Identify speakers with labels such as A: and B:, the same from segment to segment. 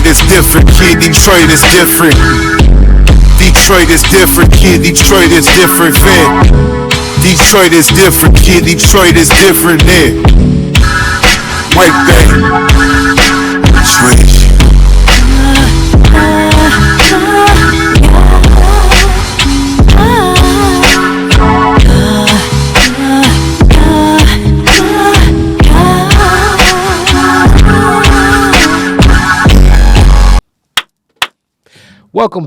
A: Detroit is different, kid. Detroit is different. Detroit is different, kid. Detroit is different, fam. Detroit is different, kid. Detroit is different, man. White bang. Switch.
B: Welcome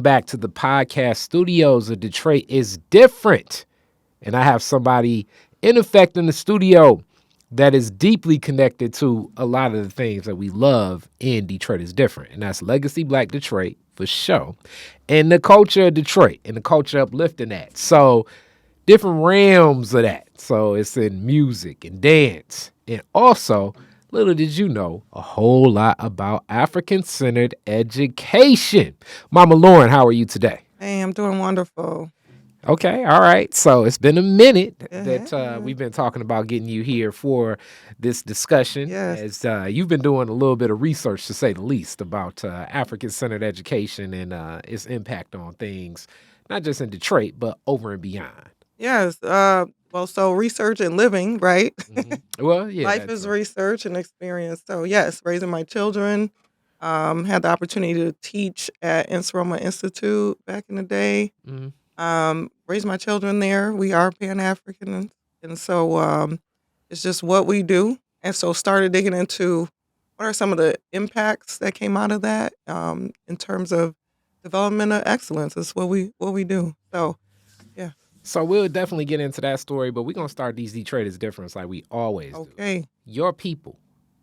B: back to the podcast studios of Detroit is Different. And I have somebody in effect in the studio that is deeply connected to a lot of the things that we love in Detroit is Different. And that's Legacy Black Detroit for sure. And the culture of Detroit and the culture uplifting that. So different realms of that. So it's in music and dance. And also, little did you know, a whole lot about African-centered education. Mama Lohnren, how are you today?
C: Hey, I'm doing wonderful.
B: Okay, all right. So it's been a minute that we've been talking about getting you here for this discussion.
C: Yes.
B: As you've been doing a little bit of research, to say the least, about African-centered education and its impact on things, not just in Detroit, but over and beyond.
C: Yes. Well, so research and living, right?
B: Mm-hmm. Well, yeah.
C: Life is research and experience. So yes, raising my children. Had the opportunity to teach at Nsoroma Institute back in the day.
B: Mm-hmm.
C: Raised my children there. We are Pan-African, and so it's just what we do. And so started digging into what are some of the impacts that came out of that in terms of development of excellence. Is what we do. So yeah.
B: So we'll definitely get into that story, but we're going to start these Detroit is Different like we always do.
C: Okay.
B: Your people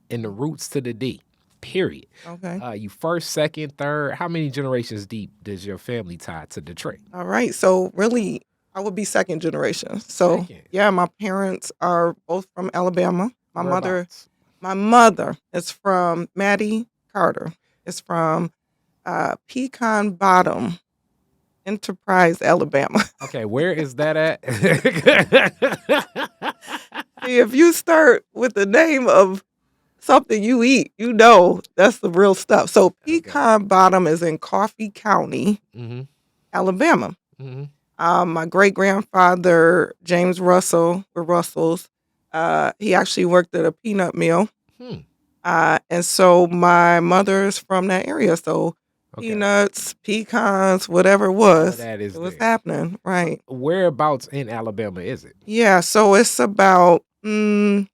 B: and the roots to the D, period.
C: Okay.
B: You first, second, third. How many generations deep does your family tie to Detroit?
C: All right. So really, I would be second generation. So yeah, my parents are both from Alabama. My mother is from Maddie Carter. It's from Pecan Bottom, Enterprise, Alabama.
B: Okay, where is that at?
C: See, if you start with the name of something you eat, you know that's the real stuff. So Pecan Bottom is in Coffee County, Alabama. My great-grandfather, James Russell, or Russells, he actually worked at a peanut mill. And so my mother's from that area. So peanuts, pecans, whatever it was, it was happening, right?
B: Whereabouts in Alabama is it?
C: Yeah, so it's about, I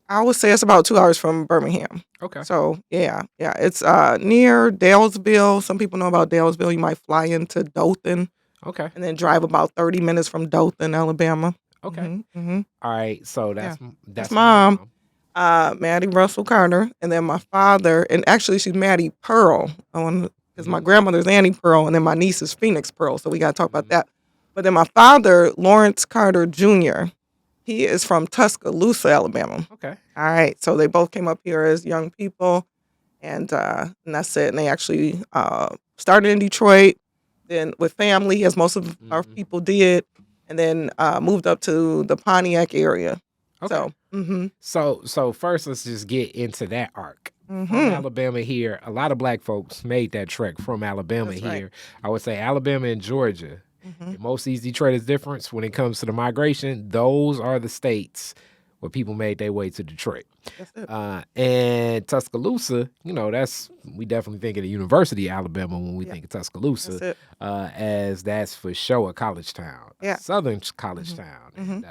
C: would say it's about 2 hours from Birmingham.
B: Okay.
C: So, yeah, it's near Dalesville. Some people know about Dalesville. You might fly into Dothan.
B: Okay.
C: And then drive about 30 minutes from Dothan, Alabama.
B: Okay. All right, so that's
C: mom. Maddie Russell Carter, and then my father, and actually she's Maddie Pearl, because my grandmother's Annie Pearl, and then my niece is Phoenix Pearl, so we got to talk about that. But then my father, Lawrence Carter Jr., he is from Tuscaloosa, Alabama.
B: Okay.
C: All right, so they both came up here as young people, and that's it. And they actually started in Detroit, then with family, as most of our people did, and then moved up to the Pontiac area.
B: Okay. So first, let's just get into that arc. From Alabama here, a lot of black folks made that trek from Alabama here. Right. I would say Alabama and Georgia. And most of these Detroit is Different when it comes to the migration. Those are the states where people made their way to Detroit.
C: That's it.
B: And Tuscaloosa, we definitely think of the University of Alabama when we think of Tuscaloosa,
C: That's it.
B: as that's for sure a college town, a southern college town, and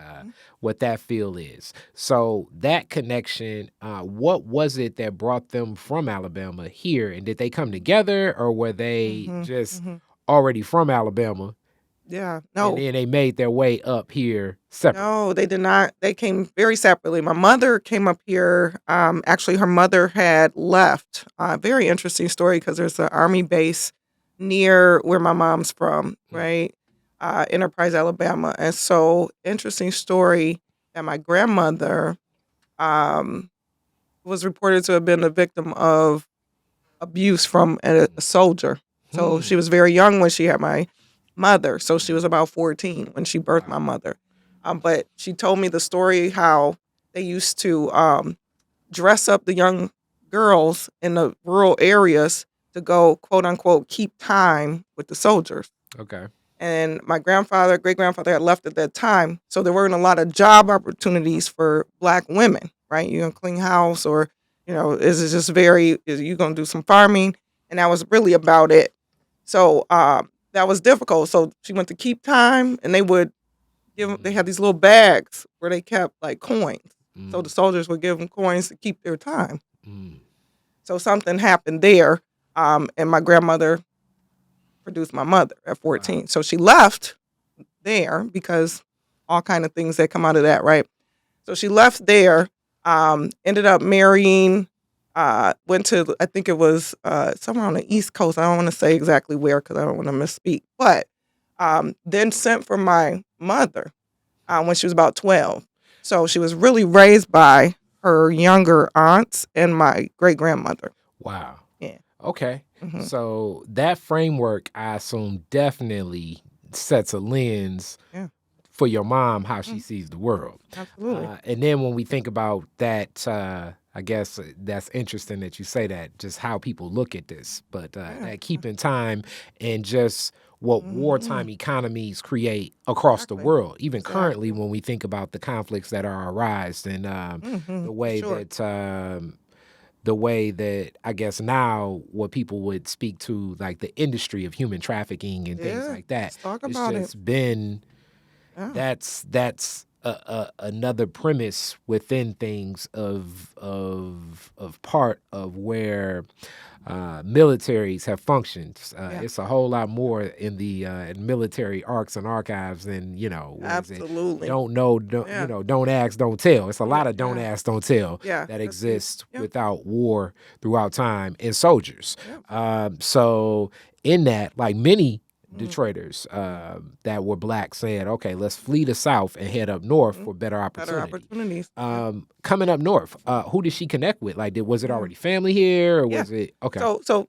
B: what that feel is. So that connection, what was it that brought them from Alabama here? And did they come together, or were they just already from Alabama?
C: Yeah, no.
B: And then they made their way up here separately.
C: No, they did not. They came very separately. My mother came up here. Actually, her mother had left. Very interesting story, because there's an army base near where my mom's from, right? Enterprise, Alabama. And so, interesting story that my grandmother was reported to have been a victim of abuse from a soldier. So she was very young when she had my mother. So she was about 14 when she birthed my mother. But she told me the story how they used to dress up the young girls in the rural areas to go, quote unquote, keep time with the soldiers.
B: Okay.
C: And my great-grandfather had left at that time. So there weren't a lot of job opportunities for Black women, right? You're going to clean house or, is it just you going to do some farming? And that was really about it. So that was difficult. So she went to keep time, and they would they had these little bags where they kept like coins. So the soldiers would give them coins to keep their time. So something happened there. And my grandmother produced my mother at 14. Wow. So she left there because all kind of things that come out of that, right? So she left there, ended up marrying, went to, I think it was somewhere on the East Coast. I don't want to say exactly where because I don't want to misspeak. But then sent for my mother when she was about 12. So she was really raised by her younger aunts and my great-grandmother.
B: Wow.
C: Yeah.
B: Okay. So that framework, I assume, definitely sets a lens for your mom, how she sees the world.
C: Absolutely.
B: And then when we think about that, I guess that's interesting that you say that, just how people look at this. But that keeping time and just what wartime economies create across the world, even currently when we think about the conflicts that are arised and the way that the way that I guess now what people would speak to like the industry of human trafficking and things like that.
C: Let's talk about
B: it's just been that's another premise within things of part of where militaries have functioned. It's a whole lot more in the military arcs and archives than
C: Absolutely.
B: Don't ask, don't tell. It's a lot of don't ask, don't tell that exists without war throughout time in soldiers. So in that, like many Detroiters that were Black saying, okay, let's flee the South and head up north for better opportunities. Coming up north, who did she connect with? Like, was it already family here, or was it okay?
C: So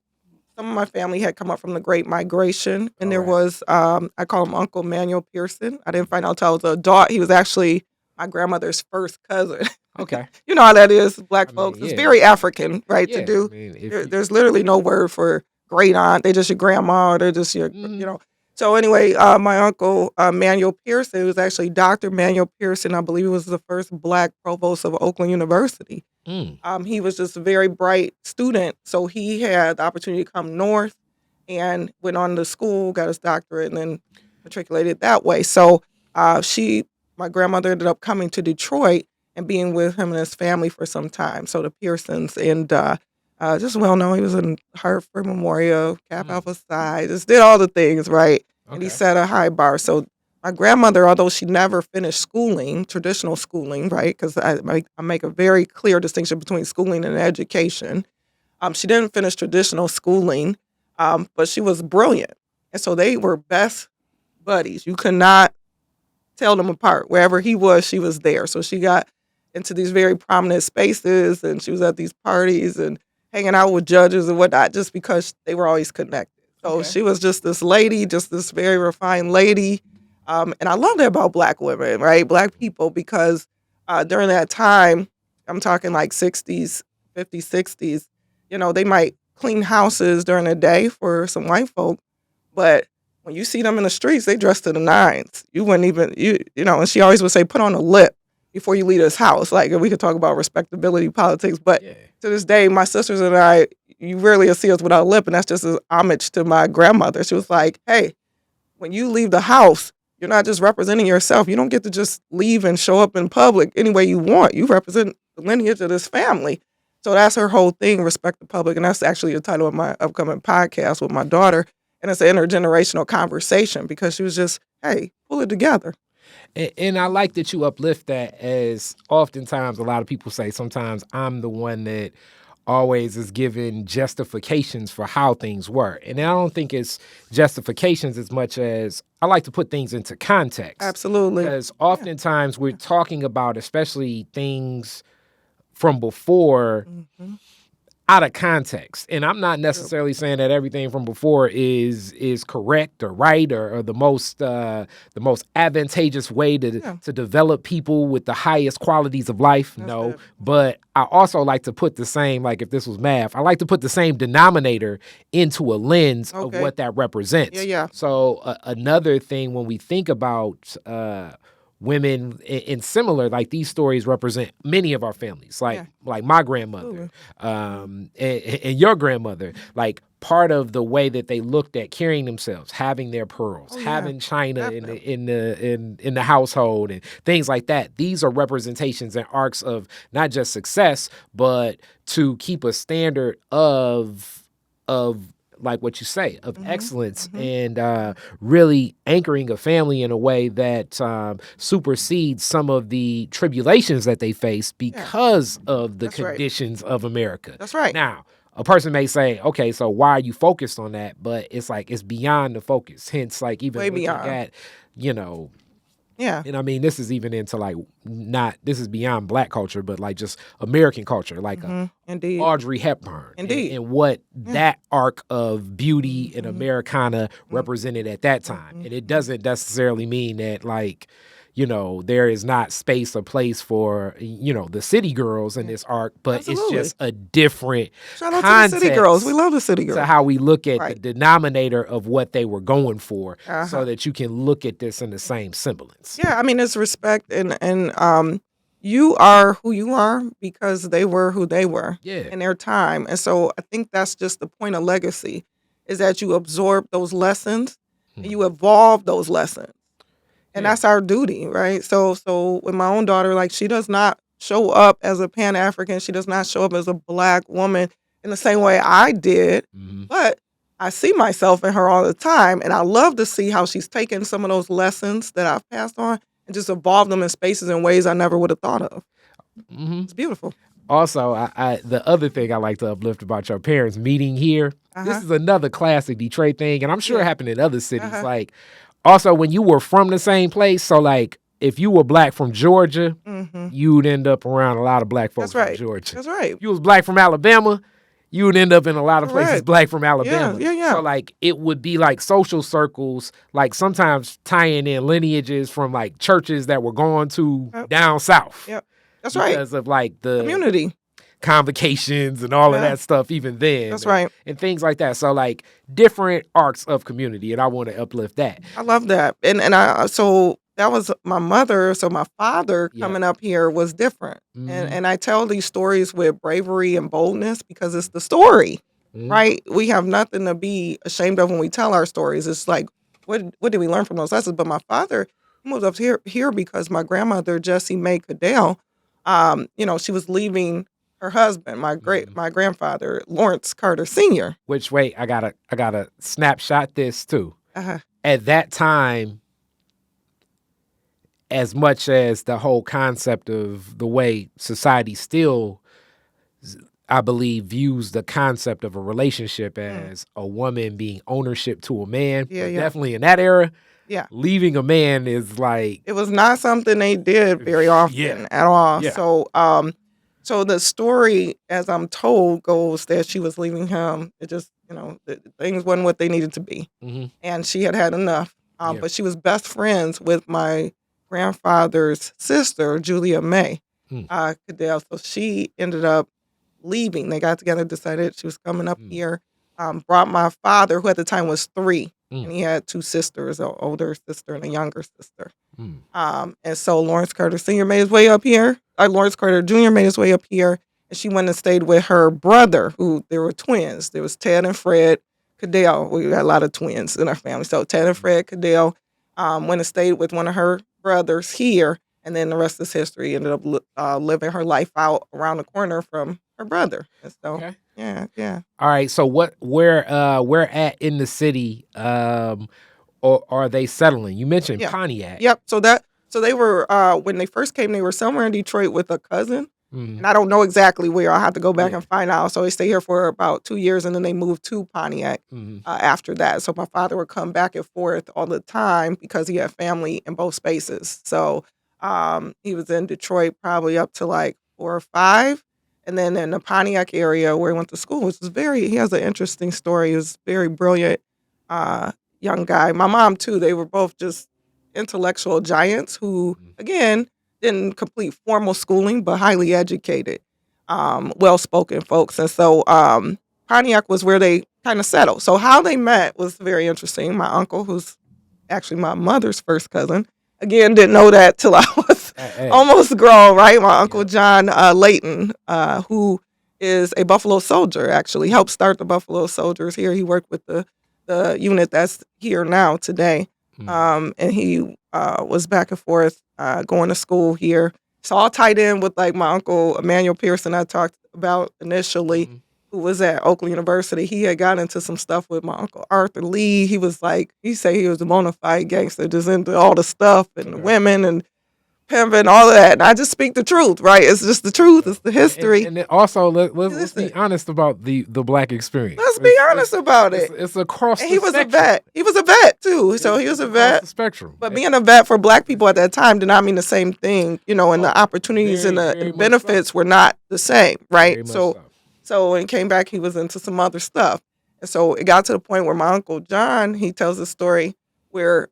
C: some of my family had come up from the Great Migration, and there was I call him Uncle Manuel Pearson. I didn't find out until I was an adult. He was actually my grandmother's first cousin.
B: Okay.
C: You know how that is, Black folks. It's very African, right, to do. There's literally no word for great aunt. They just your grandma, or they're just your, So anyway, my uncle Manuel Pearson, was actually Dr. Manuel Pearson. I believe he was the first Black provost of Oakland University. He was just a very bright student, so he had the opportunity to come north and went on to school, got his doctorate, and then matriculated that way. So my grandmother ended up coming to Detroit and being with him and his family for some time. So the Pearsons, and just well known, he was in Hartford Memorial, Kappa Alpha Psi, just did all the things, right? Okay. And he set a high bar. So my grandmother, although she never finished schooling, traditional schooling, right? Because I make a very clear distinction between schooling and education. She didn't finish traditional schooling, but she was brilliant. And so they were best buddies. You could not tell them apart. Wherever he was, she was there. So she got into these very prominent spaces, and she was at these parties and hanging out with judges and whatnot, just because they were always connected. So she was just this lady, just this very refined lady. And I love that about Black women, right? Black people, because during that time, I'm talking like 60s, 50s, 60s, they might clean houses during the day for some white folk, but when you see them in the streets, they dress to the nines. You wouldn't even, and she always would say, put on a lip before you leave this house. Like, we could talk about respectability politics, but to this day, my sisters and I, you rarely see us without a lip, and that's just an homage to my grandmother. She was like, hey, when you leave the house, you're not just representing yourself. You don't get to just leave and show up in public any way you want. You represent the lineage of this family. So that's her whole thing, respect the public, and that's actually the title of my upcoming podcast with my daughter, and it's an intergenerational conversation, because she was just, hey, pull it together.
B: And I like that you uplift that, as oftentimes a lot of people say, sometimes I'm the one that always is given justifications for how things were. And I don't think it's justifications as much as I like to put things into context.
C: Absolutely.
B: Because oftentimes we're talking about, especially things from before, out of context. And I'm not necessarily saying that everything from before is correct or right or the most advantageous way to develop people with the highest qualities of life.
C: That's
B: no,
C: good.
B: but I also like to put the same, like if this was math, I like to put the same denominator into a lens of what that represents.
C: Yeah.
B: So another thing when we think about women in similar, like these stories represent many of our families, like my grandmother, and your grandmother, like part of the way that they looked at carrying themselves, having their pearls, having china in the household and things like that. These are representations and arcs of not just success, but to keep a standard of like what you say, of excellence and really anchoring a family in a way that supersedes some of the tribulations that they face because of the conditions of America.
C: That's right.
B: Now, a person may say, okay, so why are you focused on that? But it's like, it's beyond the focus. Hence, like even looking at, and I mean, this is even into like this is beyond Black culture, but like just American culture, like Audrey Hepburn. And what that arc of beauty and Americana represented at that time. And it doesn't necessarily mean that like, there is not space or place for, the city girls in this arc, but it's just a different
C: Shout out to the city girls. We love the city girls.
B: To how we look at the denominator of what they were going for so that you can look at this in the same semblance.
C: Yeah, I mean, it's respect and you are who you are because they were who they were in their time. And so I think that's just the point of legacy is that you absorb those lessons and you evolve those lessons. And that's our duty, right? So with my own daughter, like she does not show up as a Pan-African. She does not show up as a Black woman in the same way I did. But I see myself in her all the time. And I love to see how she's taken some of those lessons that I've passed on and just evolved them in spaces and ways I never would have thought of. It's beautiful.
B: Also, the other thing I like to uplift about your parents meeting here, this is another classic Detroit thing. And I'm sure it happened in other cities. Like, also, when you were from the same place, so like if you were Black from Georgia, you'd end up around a lot of Black folks from Georgia.
C: That's right.
B: If you was Black from Alabama, you would end up in a lot of places Black from Alabama.
C: Yeah.
B: So like it would be like social circles, like sometimes tying in lineages from like churches that were going to down south.
C: That's right.
B: Because of like the
C: community
B: convocations and all of that stuff even then.
C: That's right.
B: And things like that. So like different arcs of community, and I want to uplift that.
C: I love that. And so that was my mother. So my father coming up here was different. And I tell these stories with bravery and boldness because it's the story, right? We have nothing to be ashamed of when we tell our stories. It's like, what did we learn from those lessons? But my father moved up here because my grandmother, Jessie Mae Cadell, she was leaving her husband, my grandfather, Lohren Carter Sr.
B: Which wait, I gotta snapshot this too. At that time, as much as the whole concept of the way society still, I believe, views the concept of a relationship as a woman being ownership to a man. Definitely in that era. Leaving a man is like,
C: it was not something they did very often at all. So the story, as I'm told, goes that she was leaving him. It just, things wasn't what they needed to be. And she had enough. But she was best friends with my grandfather's sister, Julia May Cadell. So she ended up leaving. They got together, decided she was coming up here, brought my father, who at the time was 3. And he had 2 sisters, an older sister and a younger sister. And so Lohren Carter Sr. made his way up here. Lohren Carter Jr. made his way up here. And she went and stayed with her brother, who there were twins. There was Ted and Fred Cadell. We got a lot of twins in our family. So Ted and Fred Cadell went and stayed with one of her brothers here. And then the rest is history. Ended up living her life out around the corner from her brother. And so, yeah.
B: All right. So where at in the city, or are they settling? You mentioned Pontiac.
C: Yep. So they were when they first came, they were somewhere in Detroit with a cousin, and I don't know exactly where. I'll have to go back and find out. So they stayed here for about 2 years, and then they moved to Pontiac after that. So my father would come back and forth all the time because he had family in both spaces. So he was in Detroit probably up to like 4 or 5. And then in the Pontiac area where he went to school, which is he has an interesting story. He was very brilliant young guy. My mom, too, they were both just intellectual giants who, again, didn't complete formal schooling, but highly educated, well-spoken folks. And so Pontiac was where they kind of settled. So how they met was very interesting. My uncle, who's actually my mother's first cousin, again, didn't know that till I was almost grown, right? My Uncle John Layton, who is a Buffalo soldier, actually helped start the Buffalo Soldiers here. He worked with the unit that's here now today. And he was back and forth going to school here. It's all tied in with like my Uncle Emmanuel Pearson I talked about initially, who was at Oakland University. He had got into some stuff with my Uncle Arthur Lee. He was like, he said he was a bona fide gangster, just into all the stuff and the women and pimping, all of that. And I just speak the truth, right? It's just the truth. It's the history.
B: And then also, let's be honest about the Black experience.
C: Let's be honest about it.
B: It's across
C: and
B: the spectrum.
C: He was a vet. He was a vet, too. So he was a vet.
B: The spectrum.
C: But being a vet for Black people at that time did not mean the same thing, and the opportunities and the benefits were not the same, right? So when he came back, he was into some other stuff. And so it got to the point where my Uncle John, he tells a story where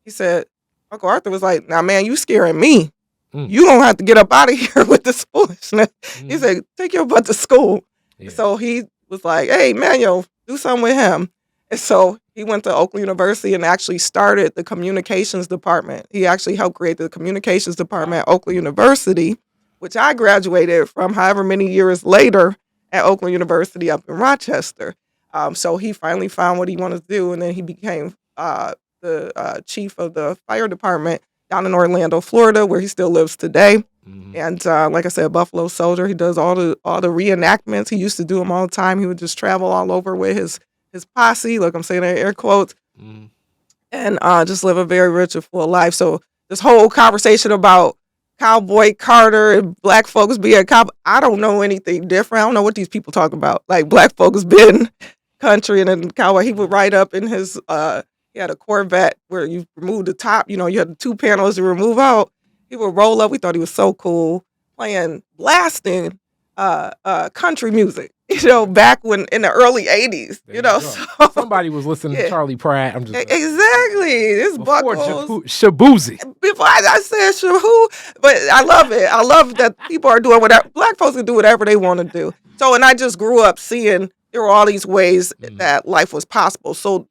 C: he said, Uncle Arthur was like, now, man, you scaring me. You don't have to get up out of here with this foolishness. He said, take your butt to school. Yeah. So he was like, hey, Manuel, do something with him. And so he went to Oakland University and actually started the communications department. He actually helped create the communications department at Oakland University, which I graduated from however many years later at Oakland University up in Rochester. So he finally found what he wanted to do, and then he became the chief of the fire department down in Orlando, Florida, where he still lives today. And like I said, Buffalo soldier. He does all the reenactments. He used to do them all the time. He would just travel all over with his posse. Look, I'm saying that in air quotes. And just live a very rich and full life. So this whole conversation about Cowboy Carter and Black folks being cowboy, I don't know anything different. I don't know what these people talk about. Like, Black folks been country and then cowboy. He would ride up in his he had a Corvette where you remove the top, you had the 2 panels to remove out. He would roll up. We thought he was so cool, blasting country music, back when in the early 80s, So,
B: somebody was listening to Charlie Pride. I'm just
C: exactly. This
B: before
C: Buckles.
B: Shabuzi.
C: Before I said Shabu, but I love it. I love that people are doing whatever. Black folks can do whatever they want to do. So, and I just grew up seeing there were all these ways that life was possible. So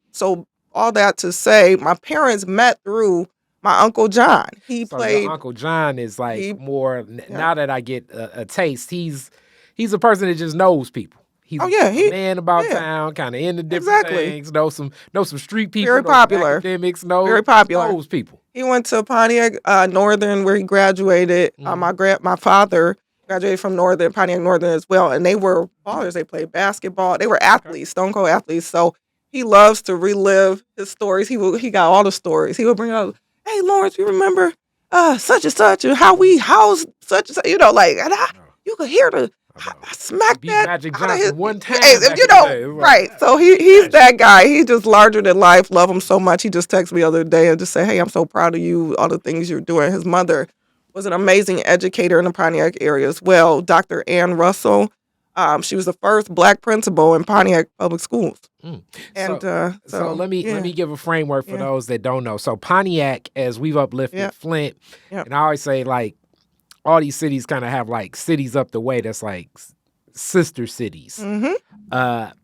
C: all that to say, my parents met through my Uncle John. He played.
B: Uncle John is like more. Now that I get a taste, he's a person that just knows people. He's a man about town, kind of into different things. Know some street people.
C: Very popular.
B: Academics.
C: Very popular.
B: Knows people.
C: He went to Pontiac Northern, where he graduated. My father graduated from Pontiac Northern as well, and they were ballers. They played basketball. They were athletes, stone cold athletes. So he loves to relive his stories. He got all the stories. He would bring up, hey, Lawrence, you remember such and such, and how we housed such and such, you could hear the smack that
B: Magic Johnson one time.
C: Right. So he's that guy. He's just larger than life. Love him so much. He just texted me the other day and just said, hey, I'm so proud of you, all the things you're doing. His mother was an amazing educator in the Pontiac area as well, Dr. Ann Russell. She was the first Black principal in Pontiac Public Schools. And
B: so let me give a framework for those that don't know. So Pontiac, as we've uplifted Flint, and I always say, like, all these cities kind of have like cities up the way that's like sister cities.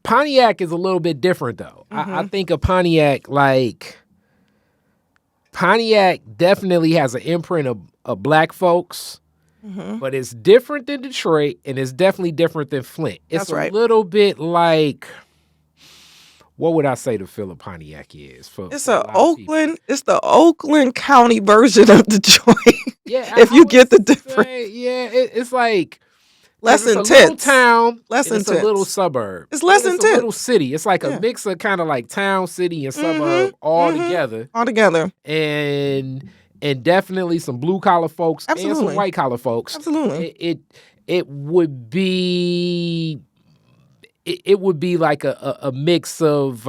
B: Pontiac is a little bit different though. I think of Pontiac like Pontiac definitely has an imprint of Black folks. But it's different than Detroit, and it's definitely different than Flint. It's a little bit like, what would I say the Philip Pontiac is? It's
C: the Oakland County version of Detroit.
B: Yeah,
C: if you get the difference.
B: It's like
C: less intense.
B: It's a little town,
C: less intense.
B: It's a little suburb.
C: It's less intense.
B: It's a little city. It's like a mix of kind of like town, city, and suburb all together.
C: All together.
B: And definitely some blue collar folks and some white collar folks.
C: Absolutely.
B: It would be like a mix of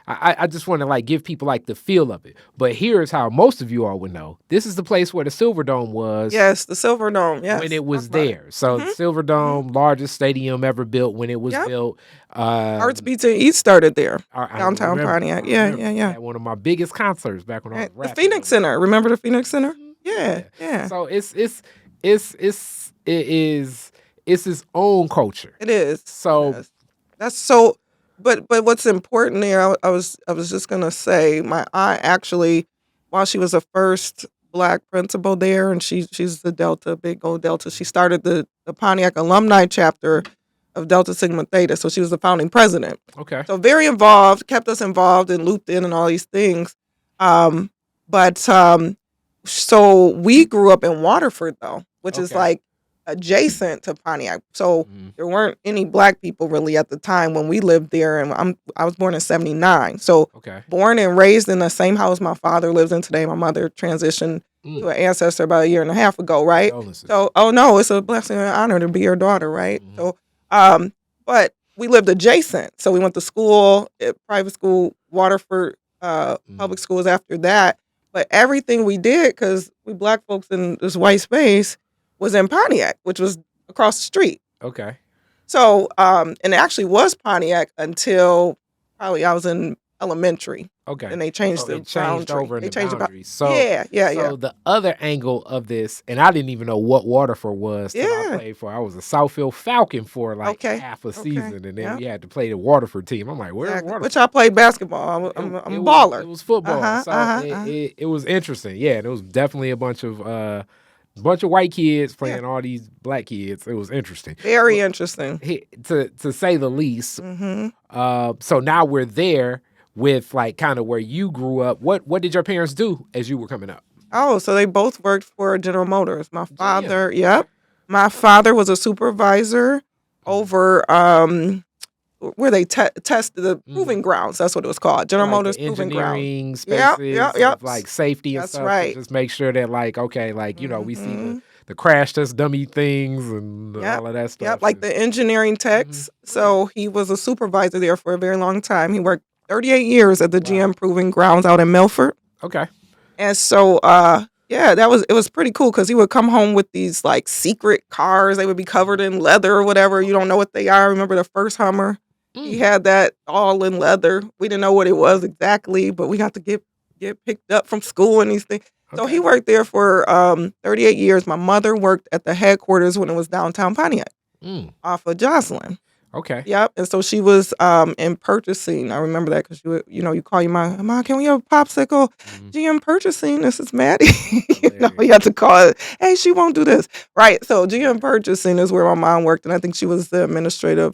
B: I just want to like give people like the feel of it. But here's how most of you all would know. This is the place where the Silver Dome was.
C: Yes, the Silver Dome. Yes,
B: when it was there. So the Silver Dome, largest stadium ever built when it was built.
C: Arts Beats and Eats started there, downtown Pontiac. Yeah.
B: Had one of my biggest concerts back when I was rapping.
C: The Phoenix Center. Remember the Phoenix Center? Yeah.
B: So it is its own culture.
C: It is.
B: So
C: that's so. But what's important there? I was just gonna say, my aunt actually, while she was the first Black principal there, and she's the Delta, big old Delta. She started the Pontiac alumni chapter of Delta Sigma Theta, so she was the founding president.
B: Okay.
C: So very involved, kept us involved and looped in and all these things. So we grew up in Waterford though, which is like adjacent to Pontiac. So there weren't any Black people really at the time when we lived there, and I was born in 79. So born and raised in the same house my father lives in today. My mother transitioned to an ancestor about a year and a half ago, right? So no, it's a blessing and honor to be your daughter, right? So but we lived adjacent. So we went to school, private school, Waterford public schools after that. But everything we did, because we Black folks in this white space, was in Pontiac, which was across the street.
B: Okay.
C: So, and it actually was Pontiac until probably I was in elementary.
B: Okay.
C: And they changed the boundary.
B: Over
C: they changed the
B: boundaries. So the other angle of this, and I didn't even know what Waterford was till I played for. I was a Southfield Falcon for like half a season, and then we had to play the Waterford team. I'm like, where's Waterford?
C: Which I played basketball. I'm a baller.
B: It was football. It was interesting. Yeah, and it was definitely a bunch of white kids playing all these Black kids. It was interesting.
C: Very interesting.
B: To say the least. So now we're there with like kind of where you grew up. What did your parents do as you were coming up?
C: Oh, so they both worked for General Motors. My father, my father was a supervisor over where they test the proving grounds. That's what it was called. General Motors proving grounds.
B: Engineering spaces, like safety and
C: That's
B: stuff.
C: right.
B: Just make sure that like, okay, like, you know, we see the crash test dummy things and all of that stuff.
C: Yep, like the engineering techs. So he was a supervisor there for a very long time. He worked 38 years at the GM Proving Grounds out in Milford.
B: Okay.
C: And so, it was pretty cool because he would come home with these like secret cars. They would be covered in leather or whatever. You don't know what they are. Remember the first Hummer? He had that all in leather. We didn't know what it was exactly, but we got to get picked up from school and these things. Okay. So he worked there for 38 years. My mother worked at the headquarters when it was downtown Pontiac off of Jocelyn.
B: Okay.
C: Yep. And so she was in purchasing. I remember that because you call your mom, can we have a popsicle? GM purchasing, this is Maddie. You have to call it. Hey, she won't do this. Right. So GM purchasing is where my mom worked. And I think she was the administrative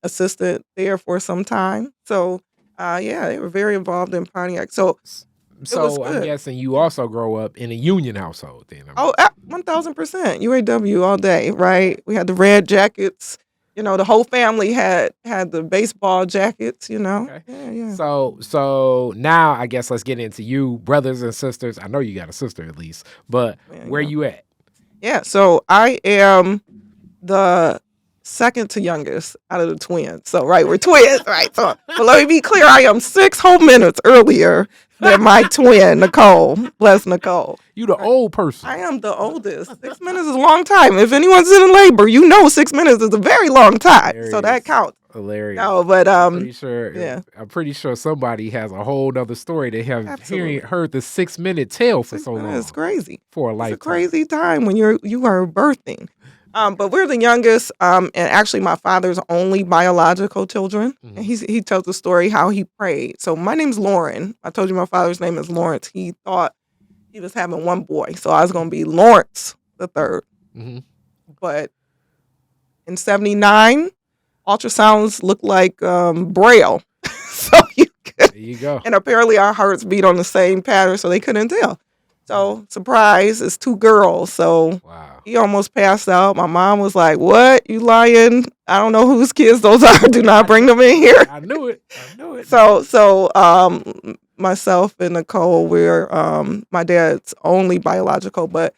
C: assistant there for some time. So, they were very involved in Pontiac. So
B: I'm guessing you also grow up in a union household then.
C: 1000%. UAW all day, right? We had the red jackets. You know, the whole family had the baseball jackets, you know.
B: Okay. Yeah. So now I guess let's get into you, brothers and sisters. I know you got a sister at least, but where you at? Yeah,
C: so I am the second to youngest out of the twins. So, right, we're twins, right? So, but let me be clear, I am 6 whole minutes earlier than my twin, Nicole. Bless Nicole.
B: You the old person.
C: I am the oldest. 6 minutes is a long time. If anyone's in labor, 6 minutes is a very long time.
B: Hilarious.
C: So that counts.
B: Hilarious.
C: No, but
B: I'm pretty sure somebody has a whole other story. They have heard the 6 minute tale for so long.
C: It's crazy.
B: For a lifetime.
C: It's a crazy time when you are birthing. But we're the youngest, and actually my father's only biological children. And he tells the story how he prayed. So my name's Lohren. I told you my father's name is Lawrence. He thought he was having one boy, so I was going to be Lawrence the third. But in 79, ultrasounds looked like Braille. So
B: there you go.
C: And apparently our hearts beat on the same pattern, so they couldn't tell. So, surprise, it's 2 girls. So he almost passed out. My mom was like, what? You lying? I don't know whose kids those are. Do not bring them in here.
B: I knew it.
C: So myself and Nicole, we're my dad's only biological, but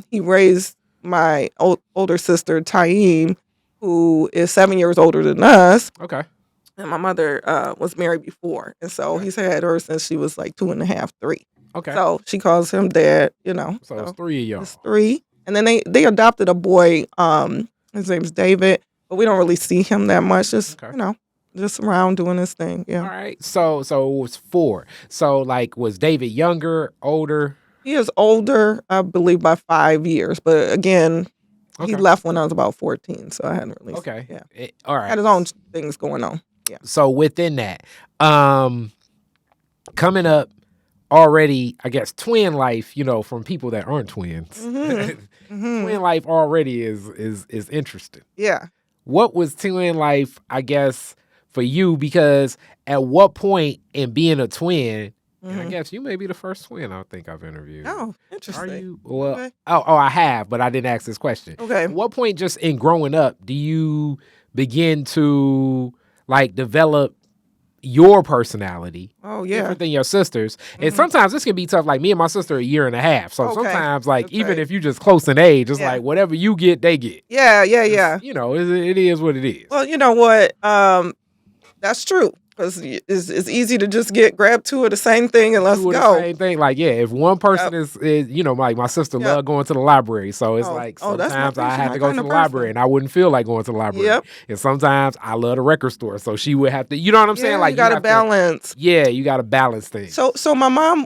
C: he raised my older sister, Taim, who is 7 years older than us.
B: Okay.
C: And my mother was married before. And so he's had her since she was like 2.5, 3.
B: Okay.
C: So she calls him dad, you know.
B: So it's 3 of y'all.
C: It's 3. And then they adopted a boy. His name's David, but we don't really see him that much. Just, you know, just around doing his thing. Yeah.
B: All right. So it was 4. So like, was David younger, older?
C: He is older, I believe, by 5 years. But again, he left when I was about 14, so I hadn't really.
B: Okay.
C: Yeah.
B: All right.
C: Had his own things going on. Yeah.
B: So within that, coming up already, I guess twin life, you know, from people that aren't twins, twin life already is interesting.
C: Yeah.
B: What was twin life, I guess, for you? Because at what point in being a twin, and I guess you may be the first twin I think I've interviewed.
C: Oh, interesting.
B: Are you? Well, I have, but I didn't ask this question.
C: Okay.
B: At what point, just in growing up, do you begin to like develop your personality?
C: Oh, yeah.
B: Different than your sisters. And sometimes this can be tough. Like me and my sister are 1.5 years. So sometimes, like, even if you just close in age, it's like whatever you get, they get.
C: Yeah.
B: You know, it is what it is.
C: Well, you know what? That's true. Because it's easy to just grab 2 of the same thing and let's go.
B: The same thing. Like, yeah, if one person is, you know, like my sister loved going to the library. So it's like sometimes I have to go to the library and I wouldn't feel like going to the library.
C: Yep.
B: And sometimes I love the record store. So she would have to, you know what I'm saying? Like,
C: you got to balance.
B: You got to balance things.
C: So my mom,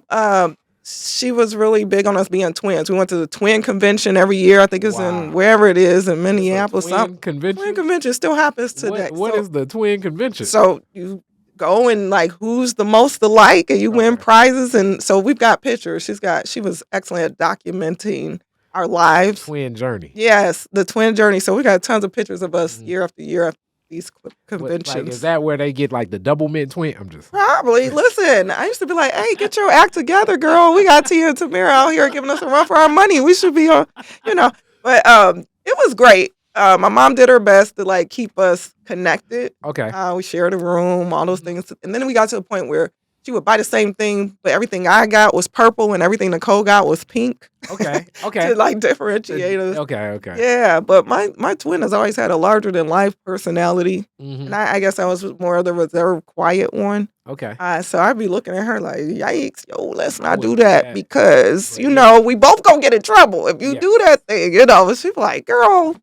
C: she was really big on us being twins. We went to the twin convention every year. I think it's in wherever it is in Minneapolis.
B: Twin convention?
C: Twin convention still happens today.
B: What is the twin convention?
C: So you go and like who's the most alike and you win prizes. And so we've got pictures. She was excellent at documenting our lives.
B: Twin journey.
C: Yes, the twin journey. So we got tons of pictures of us year after year after these conventions.
B: Like, is that where they get like the double mint twin? I'm just
C: probably. Listen, I used to be like, hey, get your act together, girl. We got Tia and Tamara out here giving us a run for our money. We should be on, you know. But it was great. My mom did her best to like keep us connected.
B: Okay.
C: We shared a room, all those things. And then we got to the point where she would buy the same thing, but everything I got was purple and everything Nicole got was pink.
B: Okay.
C: To like differentiate us.
B: Okay.
C: Yeah, but my twin has always had a larger than life personality. And I guess I was more of the reserved, quiet one.
B: Okay.
C: So I'd be looking at her like, yikes, let's not do that because, you know, we both gonna get in trouble if you do that thing, you know. She's like, girl,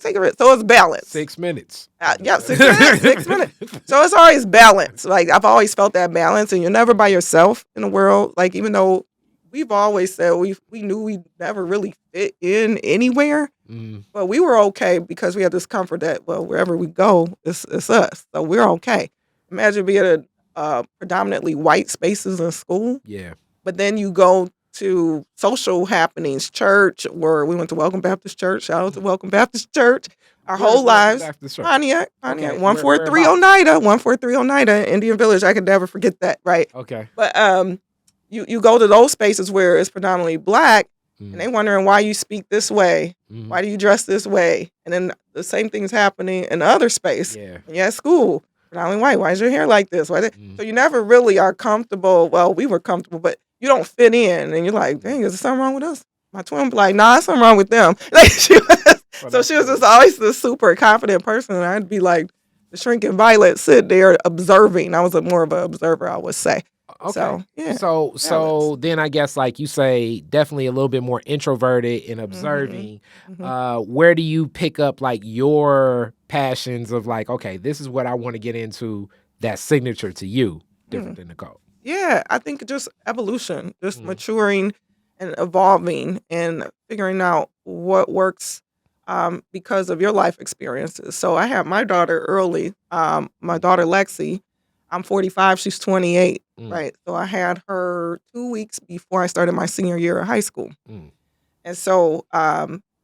C: take a risk. So it's balance.
B: 6 minutes.
C: 6 minutes. 6 minutes. So it's always balance. Like I've always felt that balance, and you're never by yourself in the world. Like even though we've always said we knew we never really fit in anywhere, but we were okay because we had this comfort that wherever we go, it's us. So we're okay. Imagine being in predominantly white spaces in school.
B: Yeah.
C: But then you go to social happenings, church, where we went to Welcome Baptist Church. Shout out to Welcome Baptist Church. Our whole lives. Pontiac, 143 Oneida, Indian Village. I could never forget that, right?
B: Okay.
C: But you go to those spaces where it's predominantly black, and they wondering why you speak this way, why do you dress this way, and then the same thing's happening in the other space.
B: Yeah.
C: And at school, predominantly white. Why is your hair like this? Why? So you never really are comfortable. Well, we were comfortable, but you don't fit in, and you're like, dang, is there something wrong with us? My twin would be like, nah, there's something wrong with them. Like she was just always this super confident person, and I'd be like the shrinking violet, sit there observing. I was more of an observer, I would say.
B: Okay.
C: So, yeah.
B: So then I guess like you say, definitely a little bit more introverted and observing. Where do you pick up like your passions of like, okay, this is what I want to get into that's signature to you, different than Nicole?
C: Yeah, I think just evolution, just maturing and evolving and figuring out what works because of your life experiences. So I had my daughter early, my daughter Lexi. I'm 45, she's 28, right? So I had her 2 weeks before I started my senior year of high school. And so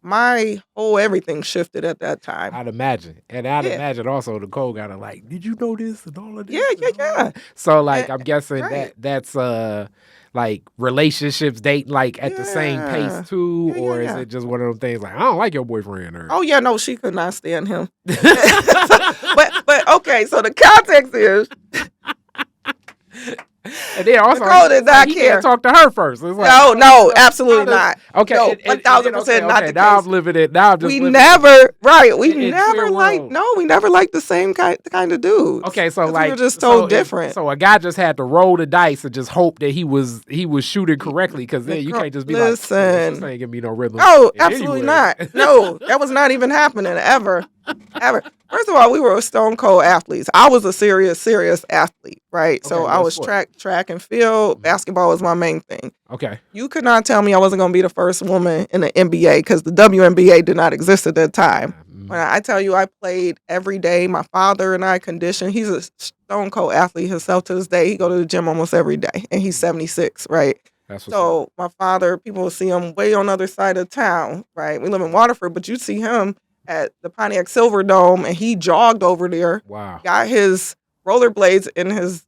C: my whole everything shifted at that time.
B: I'd imagine. And I'd imagine also Nicole got to like, did you know this and all of this?
C: Yeah.
B: So like, I'm guessing that's like relationships dating like at the same pace too, or is it just one of those things like, I don't like your boyfriend? Or
C: oh yeah, no, she could not stand him. but okay, so the context is
B: And then also,
C: Nicole did not
B: he
C: care.
B: can't talk to her first. It's like,
C: no, absolutely not.
B: Okay,
C: no,
B: and
C: 1,000% not the
B: now
C: case.
B: I'm living it. Now I'm just
C: we
B: living
C: never,
B: it.
C: right? We
B: In
C: never liked. No, we never liked the same kind of dudes.
B: Okay, so
C: we were just so different.
B: So a guy just had to roll the dice and just hope that he was shooting correctly, because then you can't just be
C: listen,
B: like, this ain't gonna be no rhythm.
C: Oh, absolutely not. No, that was not even happening ever. First of all, we were stone cold athletes. I was a serious athlete, right?
B: Okay,
C: so I was track and field. Basketball was my main thing.
B: Okay.
C: You could not tell me I wasn't going to be the first woman in the NBA, because the WNBA did not exist at that time. When I tell you I played every day, my father and I conditioned. He's a stone cold athlete himself to this day. He go to the gym almost every day, and he's 76, right? So my father, people will see him way on the other side of town, right? We live in Waterford, but you see him at the Pontiac Silverdome, and he jogged over there.
B: Wow.
C: Got his rollerblades in his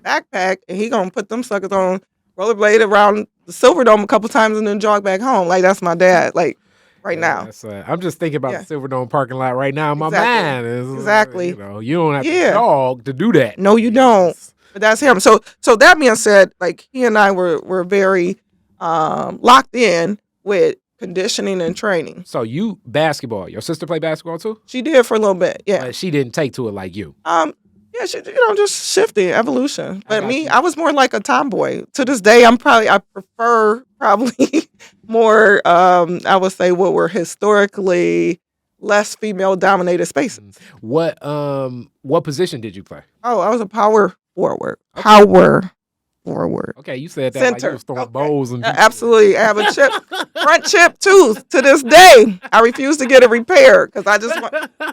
C: backpack, and he gonna put them suckers on, rollerblade around the Silverdome a couple times, and then jog back home. Like, that's my dad. Like, now.
B: I'm just thinking about the Silverdome parking lot right now in my mind.
C: Exactly.
B: You don't have to jog to do that.
C: No, you don't. But that's him. So that being said, like, he and I were very locked in with conditioning and training.
B: So you basketball. Your sister played basketball too?
C: She did for a little bit, yeah.
B: But she didn't take to it like you.
C: Yeah, she, just shifting, evolution. But I was more like a tomboy. To this day, I prefer probably more, I would say, what were historically less female dominated spaces.
B: What position did you play?
C: Oh, I was a power forward. Power forward.
B: Okay, you said that
C: Center.
B: like you was throwing bowls and
C: absolutely. I have a front chip tooth to this day. I refuse to get it repaired because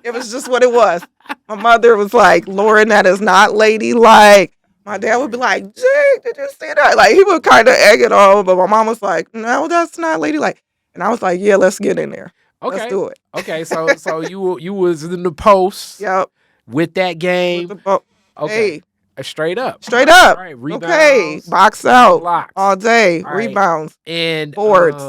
C: it was just what it was. My mother was like, Lohren, that is not ladylike. My dad would be like, Jake, did you see that? Like, he would kind of egg it on, but my mom was like, no, that's not ladylike. And I was like, yeah, let's get in there.
B: Okay.
C: Let's do it.
B: Okay, so you was in the post.
C: Yep.
B: With that game. Okay.
C: Hey.
B: Straight up.
C: Straight up.
B: All right, rebounds.
C: Okay. Box out.
B: Blocks.
C: All day.
B: All
C: rebounds.
B: Right. And
C: boards.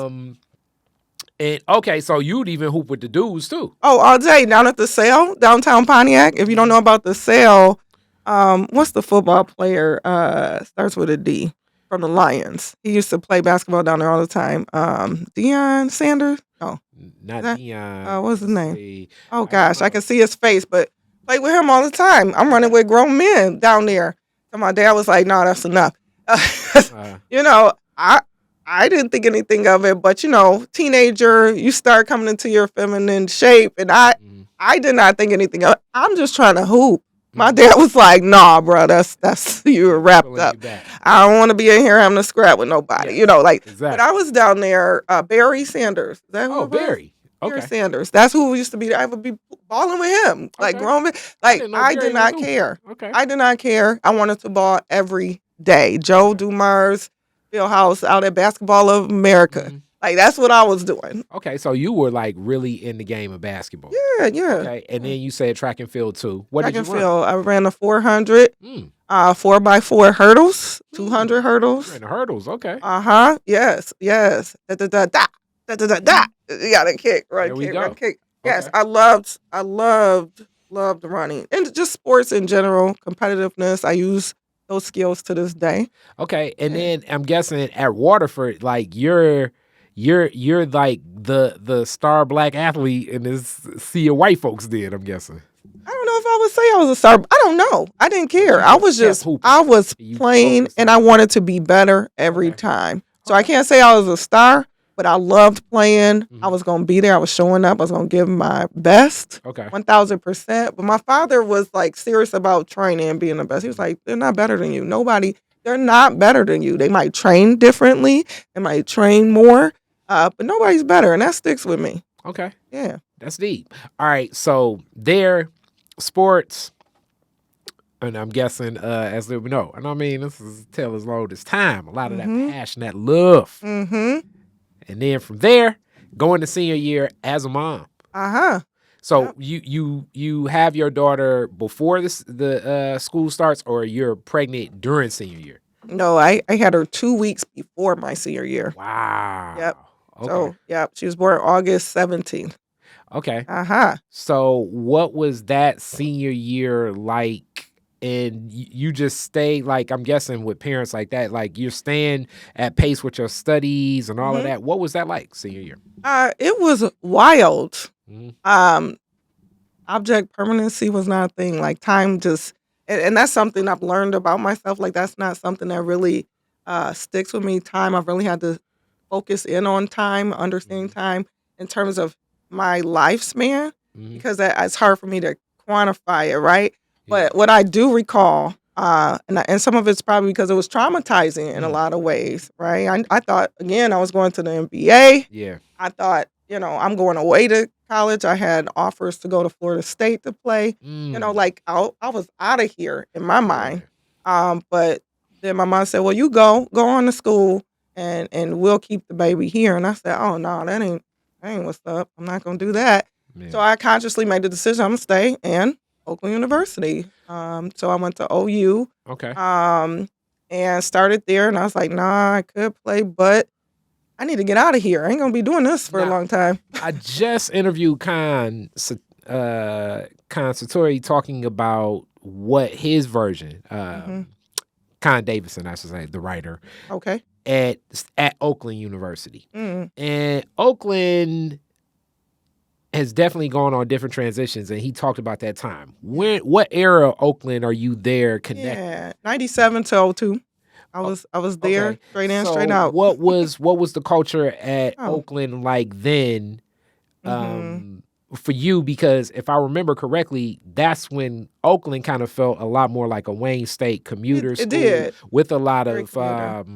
B: And okay, so you'd even hoop with the dudes too.
C: Oh, all day. Down at the Sale, downtown Pontiac. If you don't know about the Sale, what's the football player? Starts with a D, from the Lions. He used to play basketball down there all the time. Deion Sanders? No.
B: Not Deion.
C: What's his name? Oh gosh, I can see his face, but play with him all the time. I'm running with grown men down there. So my dad was like, no, that's enough. I didn't think anything of it, but teenager, you start coming into your feminine shape, and I did not think anything of it. I'm just trying to hoop. My dad was like, nah, bro, that's you were wrapped up. I don't want to be in here having a scrap with nobody. Exactly. But I was down there, Barry Sanders. Is that who
B: Barry. Okay.
C: Barry Sanders. That's who used to be. I would be balling with him. Like, grown men. Like, I did not care.
B: Okay.
C: I did not care. I wanted to ball every day. Joe Dumars, Field House out at Basketball of America. Mm-hmm. Like, that's what I was doing.
B: Okay, so you were like really in the game of basketball.
C: Yeah.
B: Okay, and then you said track and field too. What did you run?
C: Track and field. I ran the 400, 4x4 hurdles, 200 hurdles.
B: You ran the hurdles, okay.
C: Yes. Da. You gotta kick, run, kick. Yes, okay. I loved running, and just sports in general, competitiveness. I use those skills to this day.
B: Okay, and then I'm guessing at Waterford, like you're like the star black athlete in this sea of white folks. Then I'm guessing. I
C: don't know if I would say I was a star. I don't know. I didn't care. I was playing, and I wanted to be better every time. So I can't say I was a star. But I loved playing. Mm-hmm. I was going to be there. I was showing up. I was going to give my best. Okay. 1,000%. But my father was like serious about training and being the best. He was like, they're not better than you. They're not better than you. They might train differently. They might train more. But nobody's better. And that sticks with me.
B: Okay.
C: Yeah.
B: That's deep. All right. So their sports, and I'm guessing, as we know, and I mean, this is tell as long as time, a lot of that passion, that love.
C: Mm-hmm.
B: And then from there, going to senior year as a mom. So you have your daughter before the school starts, or you're pregnant during senior year?
C: No, I had her 2 weeks before my senior year.
B: Wow.
C: Yep. Okay. So, she was born August 17th.
B: Okay. So what was that senior year like and you just stay, like, I'm guessing with parents like that, like you're staying at pace with your studies and all of that. What was that like senior year?
C: It was wild.
B: Mm-hmm.
C: Object permanency was not a thing. Like time just, and that's something I've learned about myself. Like that's not something that really sticks with me. Time, I've really had to focus in on time, understanding time in terms of my lifespan, because it's hard for me to quantify it, right?
B: Yeah.
C: But what I do recall, and some of it's probably because it was traumatizing in a lot of ways, right? I thought, again, I was going to the MBA.
B: Yeah.
C: I thought, I'm going away to college. I had offers to go to Florida State to play. Like I was out of here in my mind. But then my mom said, "Well, you go on to school, and we'll keep the baby here." And I said, "Oh no, that ain't what's up. I'm not gonna do that."
B: Man.
C: So I consciously made the decision I'm gonna stay in Oakland University. So I went to OU.
B: Okay.
C: And started there, and I was like, "Nah, I could play, but I need to get out of here. I ain't gonna be doing this for a long time."
B: I just interviewed Khan Satori talking about what his version, Khan Davidson, I should say, the writer,
C: Okay.
B: at Oakland University. And Oakland has definitely gone on different transitions, and he talked about that time. What era of Oakland are you there connected?
C: Yeah, 97 to 02. I was there,
B: Okay.
C: straight in,
B: So
C: straight out.
B: what was the culture at Oakland like then, for you? Because if I remember correctly, that's when Oakland kind of felt a lot more like a Wayne State commuter school,
C: did.
B: with a lot
C: Very
B: of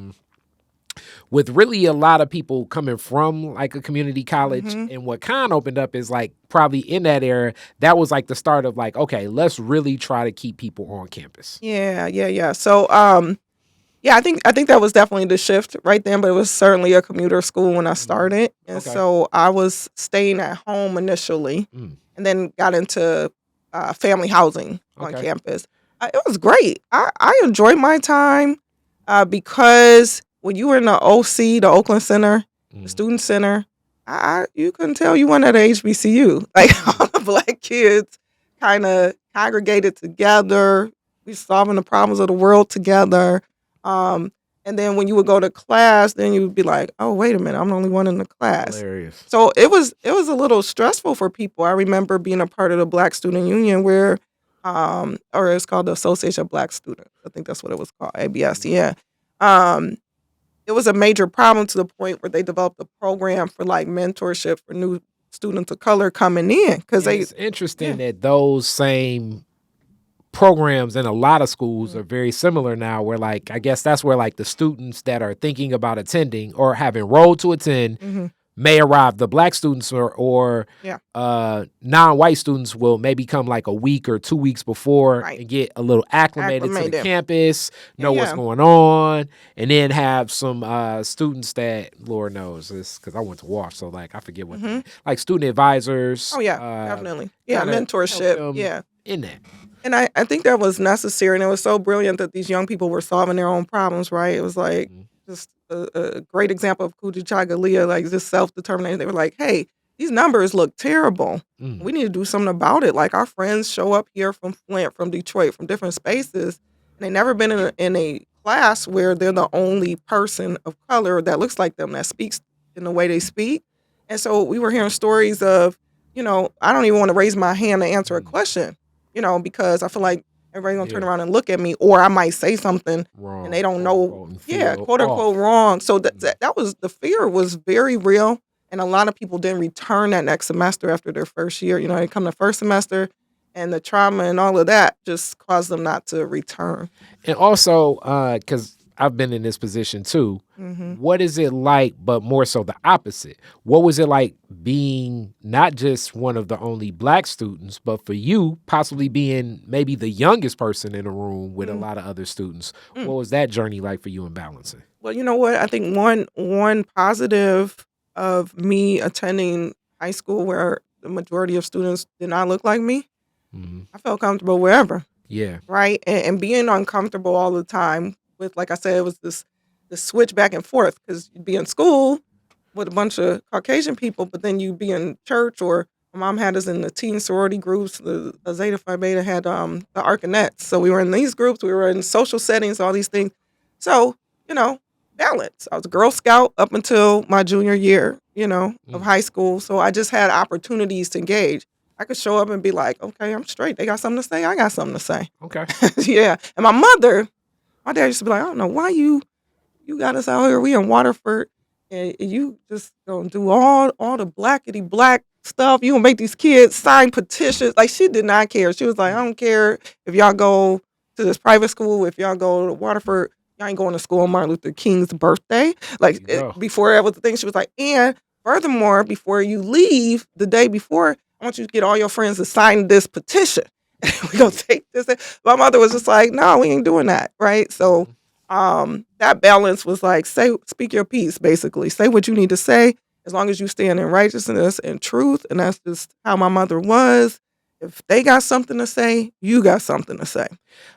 B: with really a lot of people coming from like a community college. And what Khan opened up is like probably in that era, that was like the start of like, okay, let's really try to keep people on campus.
C: Yeah. So I think that was definitely the shift right then, but it was certainly a commuter school when I started. And so I was staying at home initially, and then got into family housing on campus. It was great. I enjoyed my time because when you were in the OC, the Oakland Center, the Student Center, you couldn't tell you went at a HBCU. Like all the Black kids kind of congregated together. We solving the problems of the world together. And then when you would go to class, then you would be like, "Oh, wait a minute, I'm the only one in the class."
B: Hilarious.
C: So it was a little stressful for people. I remember being a part of the Black Student Union where, or it's called the Association of Black Students. I think that's what it was called, ABS. Yeah. It was a major problem to the point where they developed a program for like mentorship for new students of color coming in, because
B: it's interesting that those same programs in a lot of schools are very similar now, where like I guess that's where like the students that are thinking about attending or have enrolled to attend may arrive. The Black students or non-white students will maybe come like a week or 2 weeks before and get a little acclimated to the campus, know what's going on, and then have some students that, Lord knows this because I went to WASH, so like I forget what like student advisors.
C: Oh yeah, definitely. Yeah, mentorship. Yeah,
B: in that.
C: And I think that was necessary, and it was so brilliant that these young people were solving their own problems, right? It was like just a great example of Kujichagulia, like just self-determination. They were like, "Hey, these numbers look terrible. We need to do something about it." Like our friends show up here from Flint, from Detroit, from different spaces, and they never been in a class where they're the only person of color that looks like them, that speaks in the way they speak. And so we were hearing stories of, I don't even want to raise my hand to answer a question, because I feel like everybody's gonna turn around and look at me, or I might say something
B: wrong,
C: and they don't know, quote unquote wrong. So that was, the fear was very real, and a lot of people didn't return that next semester after their first year. They come the first semester, and the trauma and all of that just caused them not to return.
B: And also, because I've been in this position too. What is it like, but more so the opposite? What was it like being not just one of the only Black students, but for you possibly being maybe the youngest person in a room with a lot of other students? What was that journey like for you in balancing?
C: Well, you know what? I think one positive of me attending high school where the majority of students did not look like me, I felt comfortable wherever.
B: Yeah.
C: Right? And being uncomfortable all the time with, like I said, it was this switch back and forth, because you'd be in school with a bunch of Caucasian people, but then you'd be in church or My mom had us in the teen sorority groups. The Zeta Phi Beta had the Arcanettes. So we were in these groups. We were in social settings, all these things. So, balance. I was a Girl Scout up until my junior year, of high school. So I just had opportunities to engage. I could show up and be like, okay, I'm straight. They got something to say. I got something to say.
B: Okay.
C: Yeah. And my dad used to be like, I don't know why you got us out here. We in Waterford. And you just gonna do all the blackety black stuff. You gonna make these kids sign petitions. Like, she did not care. She was like, I don't care if y'all go to this private school, if y'all go to Waterford, y'all ain't going to school on Martin Luther King's birthday. Like, before that was the thing, she was like, and furthermore, before you leave the day before, I want you to get all your friends to sign this petition. We're gonna take this. My mother was just like, no, we ain't doing that. Right. So that balance was like, speak your piece, basically. Say what you need to say, as long as you stand in righteousness and truth. And that's just how my mother was. If they got something to say, you got something to say.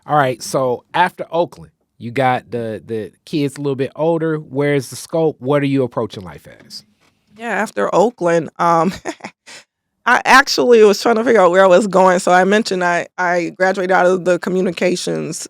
B: All right. So after Oakland, you got the kids a little bit older. Where's the scope? What are you approaching life as?
C: Yeah, after Oakland, I actually was trying to figure out where I was going. So I mentioned I graduated out of the communications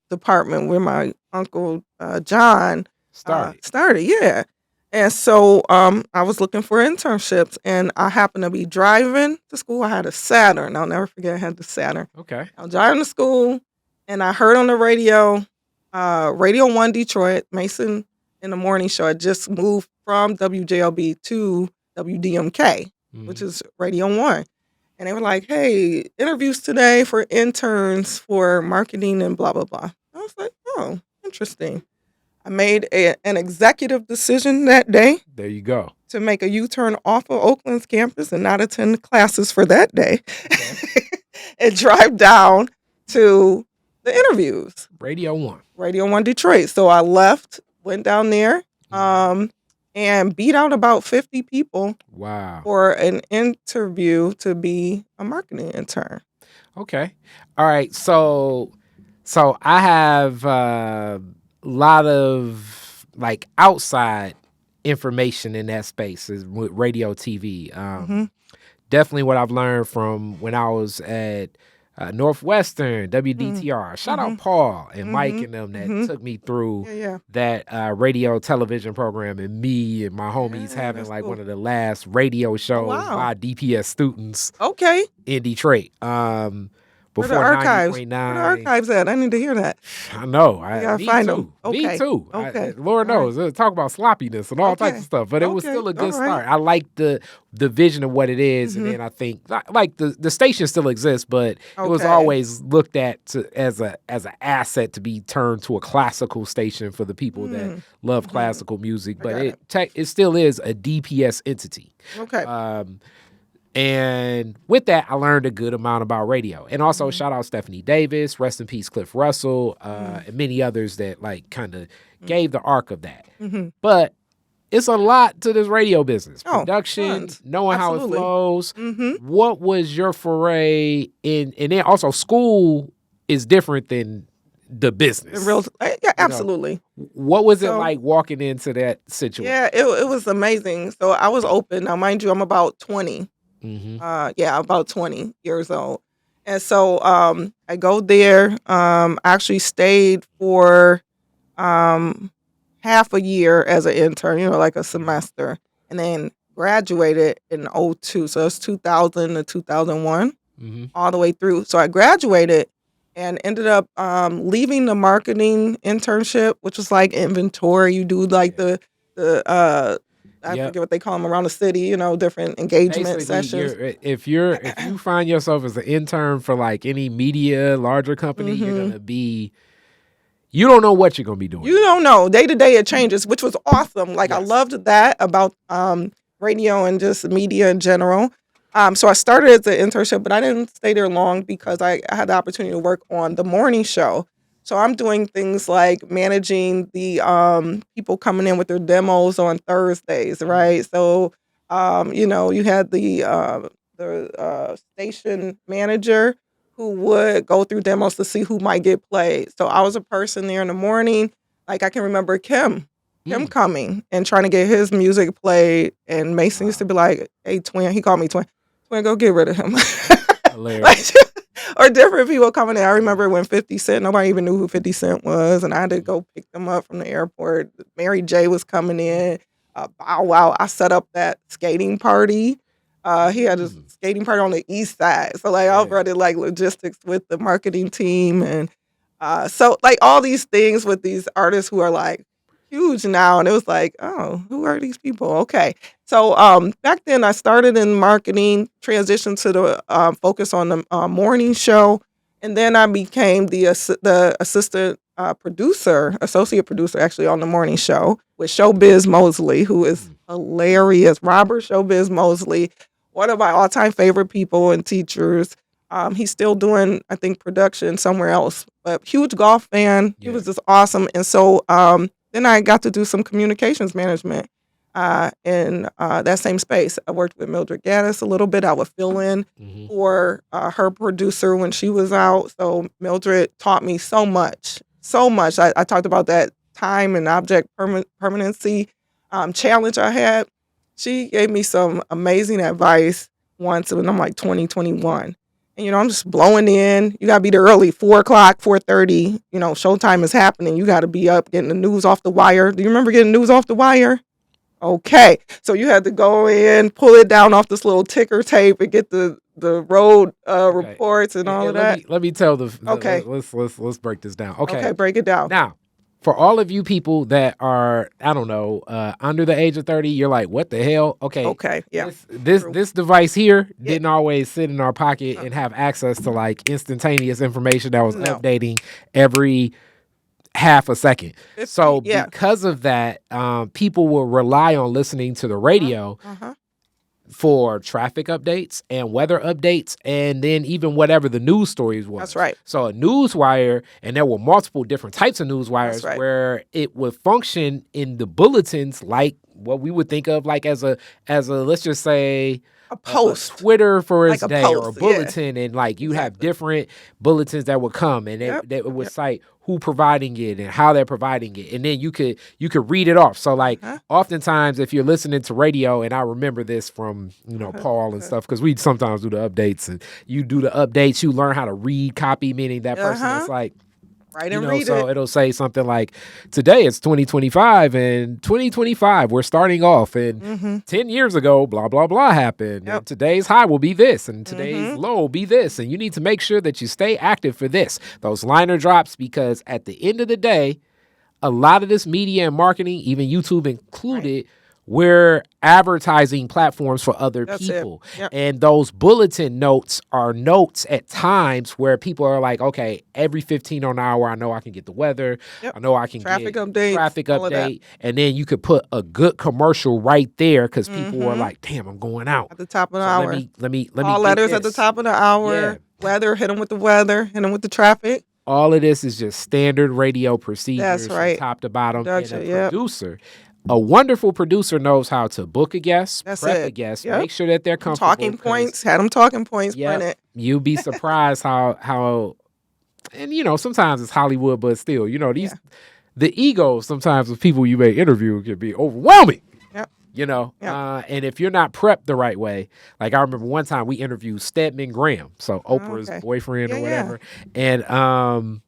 C: department where my uncle John started. Yeah. And so I was looking for internships, and I happened to be driving to school. I had a Saturn. I'll never forget I had the Saturn.
B: Okay.
C: I was driving to school, and I heard on the radio, Radio 1 Detroit, Mason in the morning show. I just moved from WJLB to WDMK, which is Radio 1. And they were like, hey, interviews today for interns for marketing and blah, blah, blah. I was like, oh, interesting. I made an executive decision that day.
B: There you go.
C: To make a U-turn off of Oakland's campus and not attend classes for that day. Okay. And drive down to the interviews.
B: Radio 1.
C: Radio 1 Detroit. So I left, went down there, and beat out about 50 people.
B: Wow.
C: For an interview to be a marketing intern.
B: Okay. All right. So I have a lot of like outside information in that space is with radio, TV. Definitely what I've learned from when I was at Northwestern, WDTR. Shout out Paul and Mike and them that took me through that radio television program, and me and my homies having like one of the last radio shows by DPS students in Detroit. Before
C: Where the archives?
B: 90.9.
C: Where the archives at? I need to hear that.
B: I know.
C: I gotta find them. Okay.
B: Me too.
C: Okay.
B: Lord knows. Talk about sloppiness and all types of stuff. But it was still a good start. I like the vision of what it is. And then I think like the station still exists, but it was always looked at as an asset to be turned to a classical station for the people that love classical music. But it still is a DPS entity.
C: Okay.
B: And with that, I learned a good amount about radio. And also, shout out Stephanie Davis, rest in peace, Cliff Russell, and many others that like kind of gave the arc of that. But it's a lot to this radio business. Production, knowing how it flows. What was your foray in? And then also, school is different than the business.
C: Absolutely.
B: What was it like walking into that situation?
C: Yeah, it was amazing. So I was open. Now, mind you, I'm about 20. About 20 years old. And so I go there. I actually stayed for half a year as an intern, like a semester, and then graduated in 2002. So it's 2000 to 2001, all the way through. So I graduated and ended up leaving the marketing internship, which was like inventory. You do like the I forget what they call them around the city, different engagement sessions.
B: If you find yourself as an intern for like any media, larger company, you're going to be, you don't know what you're going to be doing.
C: You don't know. Day to day it changes, which was awesome. Like I loved that about radio and just media in general. So I started as an internship, but I didn't stay there long because I had the opportunity to work on the morning show. So I'm doing things like managing the people coming in with their demos on Thursdays, right? So, you had the station manager who would go through demos to see who might get played. So I was a person there in the morning. Like I can remember Kim coming and trying to get his music played. And Mason used to be like, hey, twin. He called me twin. We're going to go get rid of him.
B: Hilarious.
C: Or different people coming in. I remember when 50 Cent, nobody even knew who 50 Cent was, and I had to go pick them up from the airport. Mary J was coming in. Bow Wow. I set up that skating party. He had a skating party on the east side. So, like, I was running, like, logistics with the marketing team. And so, like, all these things with these artists who are, like, huge now. And it was like, oh, who are these people? Okay. So back then I started in marketing, transitioned to the focus on the morning show. And then I became the assistant associate producer actually on the morning show with Showbiz Mosley, who is hilarious. Robert Showbiz Mosley, one of my all-time favorite people and teachers. He's still doing, I think, production somewhere else, but huge golf fan. He was just awesome. And so then I got to do some communications management in that same space. I worked with Mildred Gaddis a little bit. I would fill in for her producer when she was out. So Mildred taught me so much, so much. I talked about that time and object permanency challenge I had. She gave me some amazing advice once when I'm like 20, 21. And, I'm just blowing in. You got to be there early, 4 o'clock, 4:30. Showtime is happening. You got to be up getting the news off the wire. Do you remember getting news off the wire? Okay. So you had to go in, pull it down off this little ticker tape and get the road reports and all of that.
B: Let me tell the
C: okay.
B: Let's break this down. Okay,
C: break it down.
B: Now, for all of you people that are, I don't know, under the age of 30, you're like, what the hell? Okay,
C: yeah.
B: This device here didn't always sit in our pocket and have access to like instantaneous information that was updating every half a second. So because of that, people will rely on listening to the radio for traffic updates and weather updates, and then even whatever the news stories was.
C: That's right.
B: So a news wire, and there were multiple different types of news wires where it would function in the bulletins like what we would think of like as a let's just say
C: a post,
B: a Twitter for its
C: like
B: day
C: post,
B: or a bulletin, and like you have different bulletins that would come and it would cite who providing it and how they're providing it, and then you could read it off. So like oftentimes if you're listening to radio, and I remember this from Paul and stuff, because we sometimes do the updates, and you do the updates, you learn how to read copy, meaning that person is like
C: right and read
B: so
C: it.
B: It'll say something like, today it's 2025, and 2025 we're starting off, and 10 years ago blah blah blah happened, and today's high will be this, and today's low will be this, and you need to make sure that you stay active for this. Those liner drops, because at the end of the day, a lot of this media and marketing, even YouTube included, we're advertising platforms for other people. And those bulletin notes are notes at times where people are like, okay, every 15 on an hour, I know I can get the weather. I know I can
C: traffic
B: get
C: update.
B: Traffic update. And then you could put a good commercial right there, because people are like, damn, I'm going out.
C: At the top of the hour.
B: Let me
C: all letters at the top of the hour. Weather, hit them with the weather, hit them with the traffic.
B: All of this is just standard radio procedures
C: from
B: top to bottom.
C: Production,
B: and a producer. A wonderful producer knows how to book a guest, prep a guest, make sure that they're comfortable.
C: Talking points, had them talking points printed.
B: You'd be surprised how, and sometimes it's Hollywood, but still, the ego sometimes of people you may interview can be overwhelming. And if you're not prepped the right way, like I remember one time we interviewed Stedman Graham, so Oprah's boyfriend or whatever, and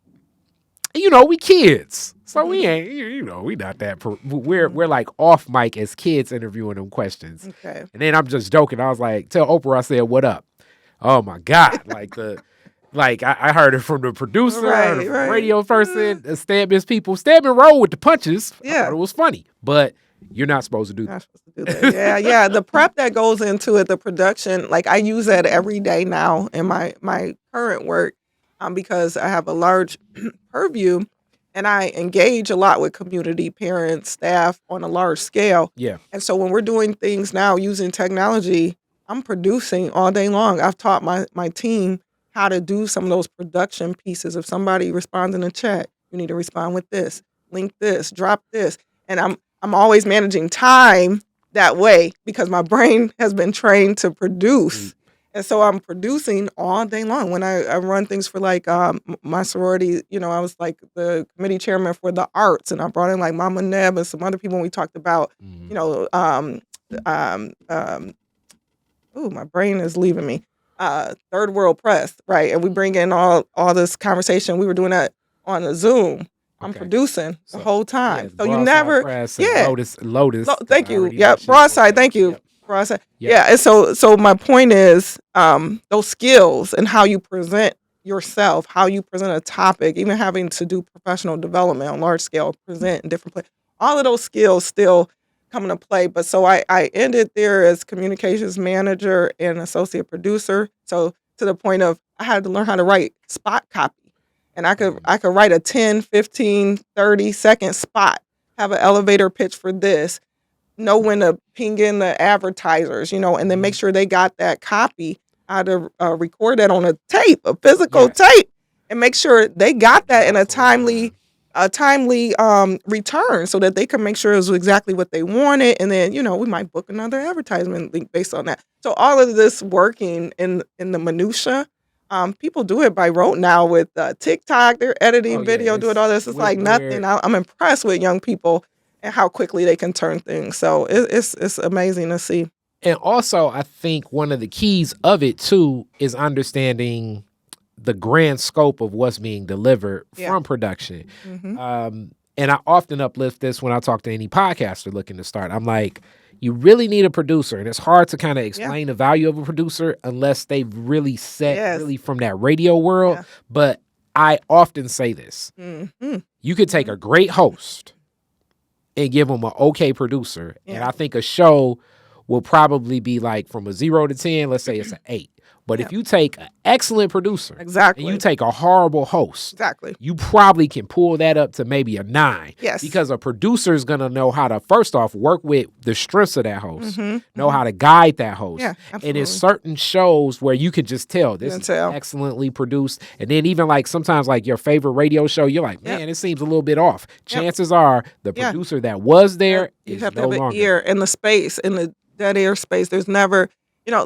B: we kids. So we ain't, we not that. We're like off mic as kids interviewing them questions.
C: Okay.
B: And then I'm just joking. I was like, tell Oprah I said, what up? Oh my God. I heard it from the producer, I heard it from the radio person, Stedman's people. Stedman rolled with the punches. I thought it was funny, but you're not supposed to do that.
C: Yeah. The prep that goes into it, the production, like I use that every day now in my current work, because I have a large purview. And I engage a lot with community, parents, staff on a large scale.
B: Yeah.
C: And so when we're doing things now using technology, I'm producing all day long. I've taught my team how to do some of those production pieces. If somebody responds in a chat, you need to respond with this, link this, drop this. And I'm always managing time that way because my brain has been trained to produce. And so I'm producing all day long. When I run things for like my sorority, I was like the committee chairman for the arts, and I brought in like Mama Neb and some other people. And we talked about, what my brain is leaving me. Third World Press, right? And we bring in all this conversation. We were doing that on a Zoom. I'm producing the whole time. So you never,
B: Press and Lotus.
C: Thank you. Yep. Broadside. Thank you. Yep. Broadside. Yep. Yeah. And so my point is, those skills and how you present yourself, how you present a topic, even having to do professional development on large scale, present in different places. All of those skills still come into play. But so I ended there as communications manager and associate producer. So to the point of I had to learn how to write spot copy. And I could write a 10, 15, 30-second spot, have an elevator pitch for this, know when to ping in the advertisers, and then make sure they got that copy. I had to record that on a tape, a physical tape, and make sure they got that in a timely return so that they can make sure it was exactly what they wanted. And then, we might book another advertisement link based on that. So all of this working in the minutia. People do it by rote now with TikTok. They're editing video, doing all this. It's like nothing. I'm impressed with young people and how quickly they can turn things. So it's amazing to see.
B: And also, I think one of the keys of it, too, is understanding the grand scope of what's being delivered from production. And I often uplift this when I talk to any podcaster looking to start. I'm like, you really need a producer. And it's hard to kind of explain the value of a producer unless they've really set really from that radio world. Yeah. But I often say this. You could take a great host and give them an okay producer. And I think a show will probably be like from a 0 to 10, let's say it's an 8. But if you take an excellent producer and you take a horrible host, you probably can pull that up to maybe a 9.
C: Yes.
B: Because a producer is going to know how to, first off, work with the strengths of that host, know how to guide that host.
C: Yeah,
B: and there's certain shows where you could just tell this is excellently produced. And then even like sometimes like your favorite radio show, you're like, man, it seems a little bit off. Chances are the producer that was there is no longer. You have to have an
C: ear in the space, in the dead air space. There's never...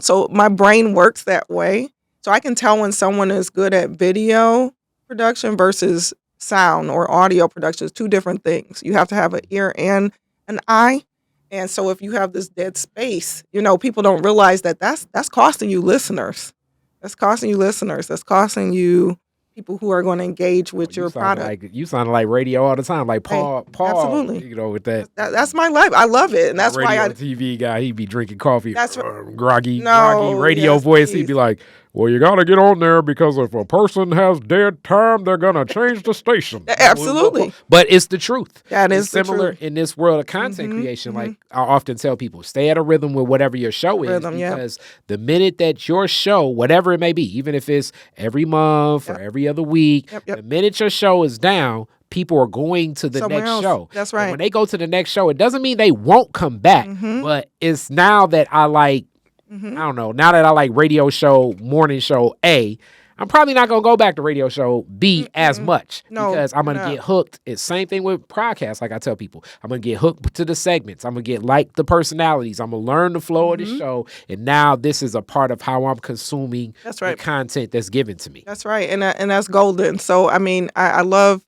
C: so my brain works that way. So I can tell when someone is good at video production versus sound or audio production. It's two different things. You have to have an ear and an eye. And so if you have this dead space, people don't realize that that's costing you listeners. That's costing you listeners. That's costing you people who are going to engage with your product.
B: You sound like radio all the time, like Paul.
C: Absolutely.
B: With that.
C: That's my life. I love it, and that's why
B: TV guy. He'd be drinking coffee.
C: That's
B: groggy radio voice.
C: Please.
B: He'd be like, "Well, you got to get on there because if a person has dead time, they're gonna change the station."
C: Absolutely.
B: But it's the truth.
C: That is
B: similar in this world of content creation. Like I often tell people, stay at a rhythm with whatever your show is, because the minute that your show, whatever it may be, even if it's every month or every other week, the minute your show is down, people are going to the next show.
C: That's right.
B: And when they go to the next show, it doesn't mean they won't come back, but it's now that I like. I don't know. Now that I like radio show, morning show A, I'm probably not going to go back to radio show B as much because I'm going to get hooked. It's same thing with podcasts. Like I tell people, I'm going to get hooked to the segments. I'm going to get like the personalities. I'm going to learn the flow of the show. And now this is a part of how I'm consuming the content that's given to me.
C: That's right. And that's golden. So, I mean, I love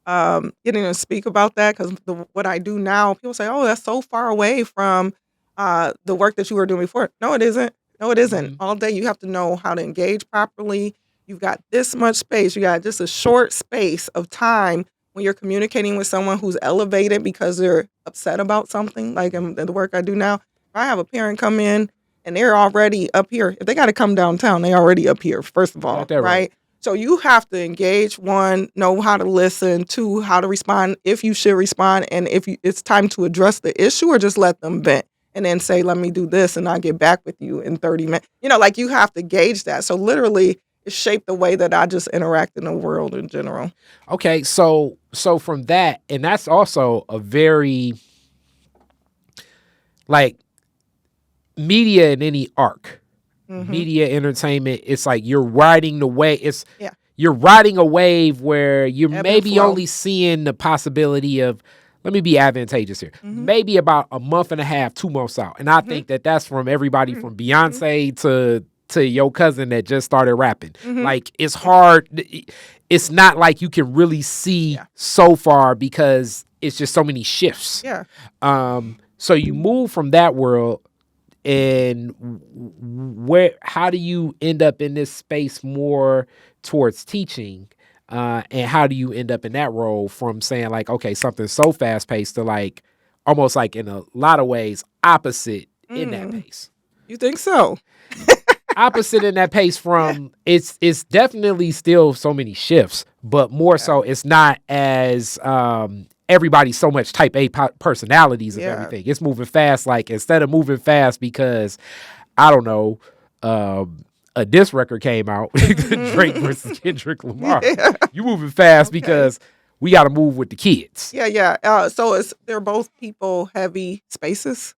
C: getting to speak about that because what I do now, people say, oh, that's so far away from the work that you were doing before. No, it isn't. No, it isn't. All day you have to know how to engage properly. You've got this much space. You got just a short space of time when you're communicating with someone who's elevated because they're upset about something, like in the work I do now. If I have a parent come in and they're already up here, if they got to come downtown, they already up here, first of all, right? So you have to engage, one, know how to listen, two, how to respond, if you should respond, and if it's time to address the issue or just let them vent. And then say, let me do this, and I'll get back with you in 30 minutes. Like you have to gauge that. So literally, it shaped the way that I just interact in the world in general.
B: Okay, so from that, and that's also a very, like, media in any arc, media entertainment, it's like you're riding the wave. You're riding a wave where you're maybe only seeing the possibility of, let me be advantageous here, maybe about a month and a half, 2 months out. And I think that's from everybody from Beyonce to your cousin that just started rapping. Like, it's hard. It's not like you can really see so far because it's just so many shifts. So you move from that world And how do you end up in this space more towards teaching? And how do you end up in that role from saying like, okay, something so fast paced to like almost like in a lot of ways opposite in that pace?
C: You think so?
B: Opposite in that pace from it's definitely still so many shifts, but more so it's not as everybody's so much type A personalities of everything. It's moving fast. Like instead of moving fast because I don't know, a diss record came out, Drake versus Kendrick Lamar. You moving fast because we got to move with the kids.
C: Yeah. So they're both people heavy spaces.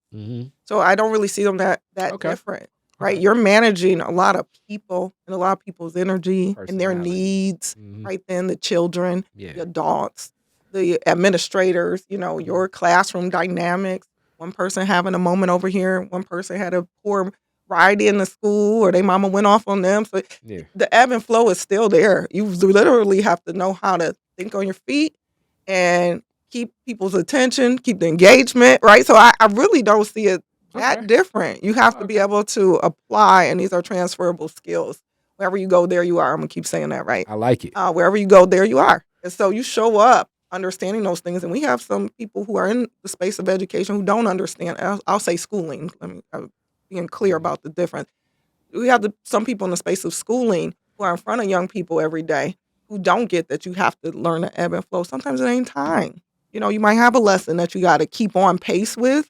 C: So I don't really see them that different. Right, you're managing a lot of people and a lot of people's energy and their needs. Right then, the children, the adults, the administrators. Your classroom dynamics. One person having a moment over here, one person had a poor ride in the school, or their mama went off on them. So the ebb and flow is still there. You literally have to know how to think on your feet and keep people's attention, keep the engagement. Right, so I really don't see it that different. You have to be able to apply, and these are transferable skills. Wherever you go, there you are. I'm gonna keep saying that, right?
B: I like it.
C: Wherever you go, there you are. And so you show up understanding those things. And we have some people who are in the space of education who don't understand. I'll say schooling. I'm being clear about the difference. We have some people in the space of schooling who are in front of young people every day who don't get that you have to learn the ebb and flow. Sometimes it ain't time. You might have a lesson that you got to keep on pace with.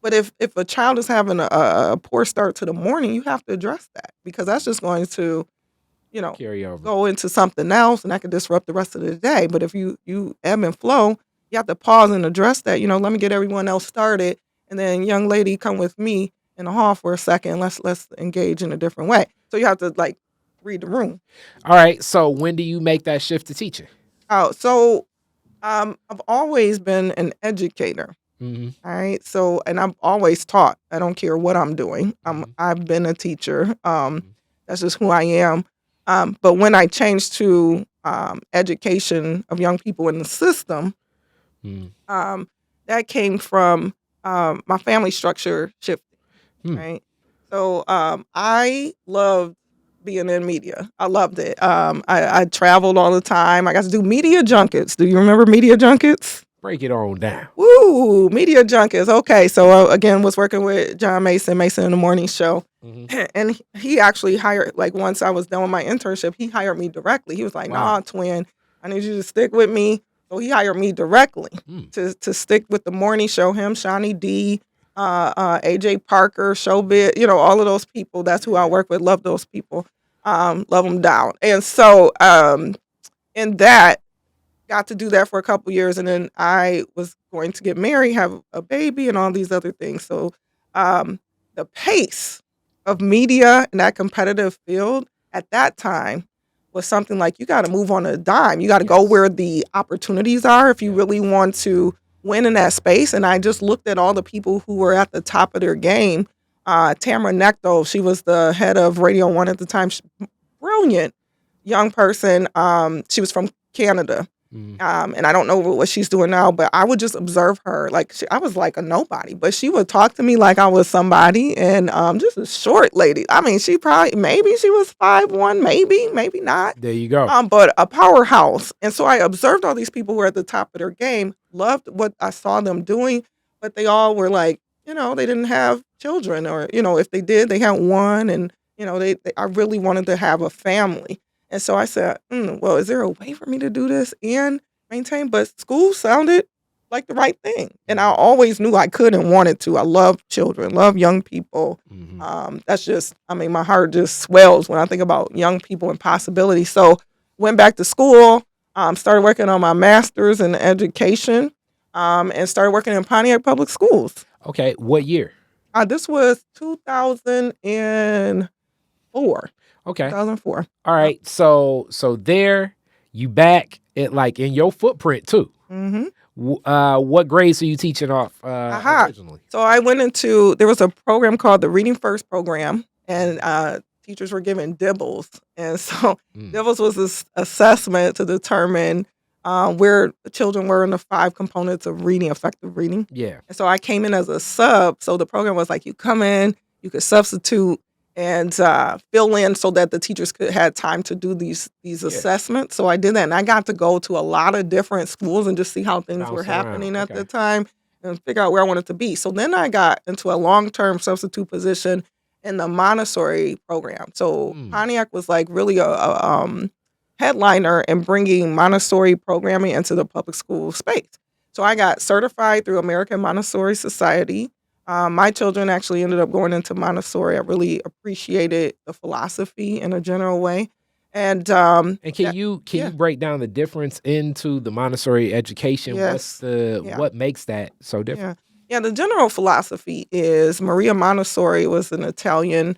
C: But if a child is having a poor start to the morning, you have to address that, because that's just going to,
B: carry over,
C: go into something else, and that could disrupt the rest of the day. But if you ebb and flow, you have to pause and address that. Let me get everyone else started, and then young lady, come with me in the hall for a second. Let's engage in a different way. So you have to read the room.
B: All right. So when do you make that shift to teaching?
C: So I've always been an educator. All right. So, and I've always taught. I don't care what I'm doing. I've been a teacher. That's just who I am. But when I changed to education of young people in the system, that came from my family structure shifting. Right. So I loved being in media. I loved it. I traveled all the time. I got to do media junkets. Do you remember media junkets?
B: Break it on down.
C: Woo, media junkets. Okay, so again, was working with John Mason in the morning show. And he actually hired, once I was done with my internship, he hired me directly. He was like, nah, twin, I need you to stick with me. So he hired me directly to stick with the morning show. Him, Shawnee D, AJ Parker, Showbiz, all of those people. That's who I work with. Love those people. Love them down. And so in that, got to do that for a couple years, and then I was going to get married, have a baby, and all these other things. So the pace of media in that competitive field at that time was something like, you got to move on a dime. You got to go where the opportunities are if you really want to win in that space. And I just looked at all the people who were at the top of their game. Tamara Necto, she was the head of Radio 1 at the time. Brilliant young person. She was from Canada. And I don't know what she's doing now, but I would just observe her. I was like a nobody, but she would talk to me like I was somebody, and just a short lady. I mean, maybe she was 5'1", maybe not.
B: There you go.
C: But a powerhouse. And so I observed all these people who were at the top of their game, loved what I saw them doing, but they all were they didn't have children, or, if they did, they had one, and, I really wanted to have a family. And so I said, well, is there a way for me to do this and maintain? But school sounded like the right thing. And I always knew I could and wanted to. I love children, love young people. That's just, my heart just swells when I think about young people and possibilities. So went back to school, started working on my master's in education, and started working in Pontiac Public Schools.
B: Okay. What year?
C: This was 2004.
B: Okay.
C: 2004.
B: All right. So there you back at in your footprint too. What grades are you teaching off originally? So
C: I went there was a program called the Reading First program, and teachers were given dibbles. And so dibbles was this assessment to determine where the children were in the 5 components of reading, effective reading.
B: Yeah.
C: And so I came in as a sub. So the program was you come in, you could substitute and fill in so that the teachers could had time to do these assessments. So I did that, and I got to go to a lot of different schools and just see how things were happening at the time and figure out where I wanted to be. So then I got into a long-term substitute position in the Montessori program. So Pontiac was like really a headliner in bringing Montessori programming into the public school space. So I got certified through American Montessori Society. My children actually ended up going into Montessori. I really appreciated the philosophy in a general way. And
B: can you break down the difference into the Montessori education?
C: Yes.
B: What makes that so different?
C: Yeah, the general philosophy is Maria Montessori was an Italian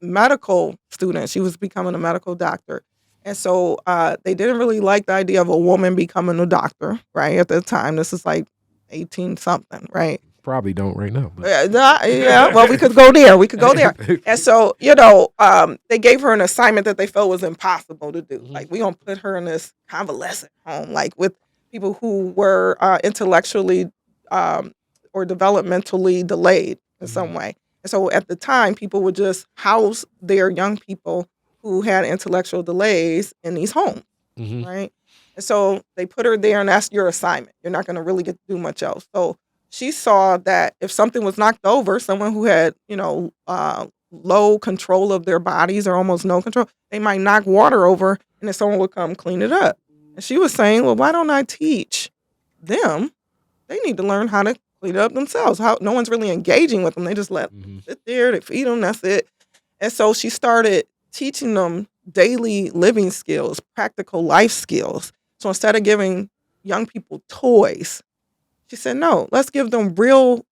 C: medical student. She was becoming a medical doctor. And so they didn't really like the idea of a woman becoming a doctor, right? At the time, this is like 18-something, right?
B: Probably don't right now. But.
C: Yeah, well, we could go there. And so, they gave her an assignment that they felt was impossible to do. Like, we're going to put her in this convalescent home, like with people who were intellectually or developmentally delayed in some way. And so at the time, people would just house their young people who had intellectual delays in these homes, right? And so they put her there, and that's your assignment. You're not going to really get to do much else. So she saw that if something was knocked over, someone who had, low control of their bodies or almost no control, they might knock water over, and then someone would come clean it up. And she was saying, well, why don't I teach them? They need to learn how to clean it up themselves. How no one's really engaging with them. They just let them sit there, they feed them, that's it. And so she started teaching them daily living skills, practical life skills. So instead of giving young people toys, she said, no, let's give them real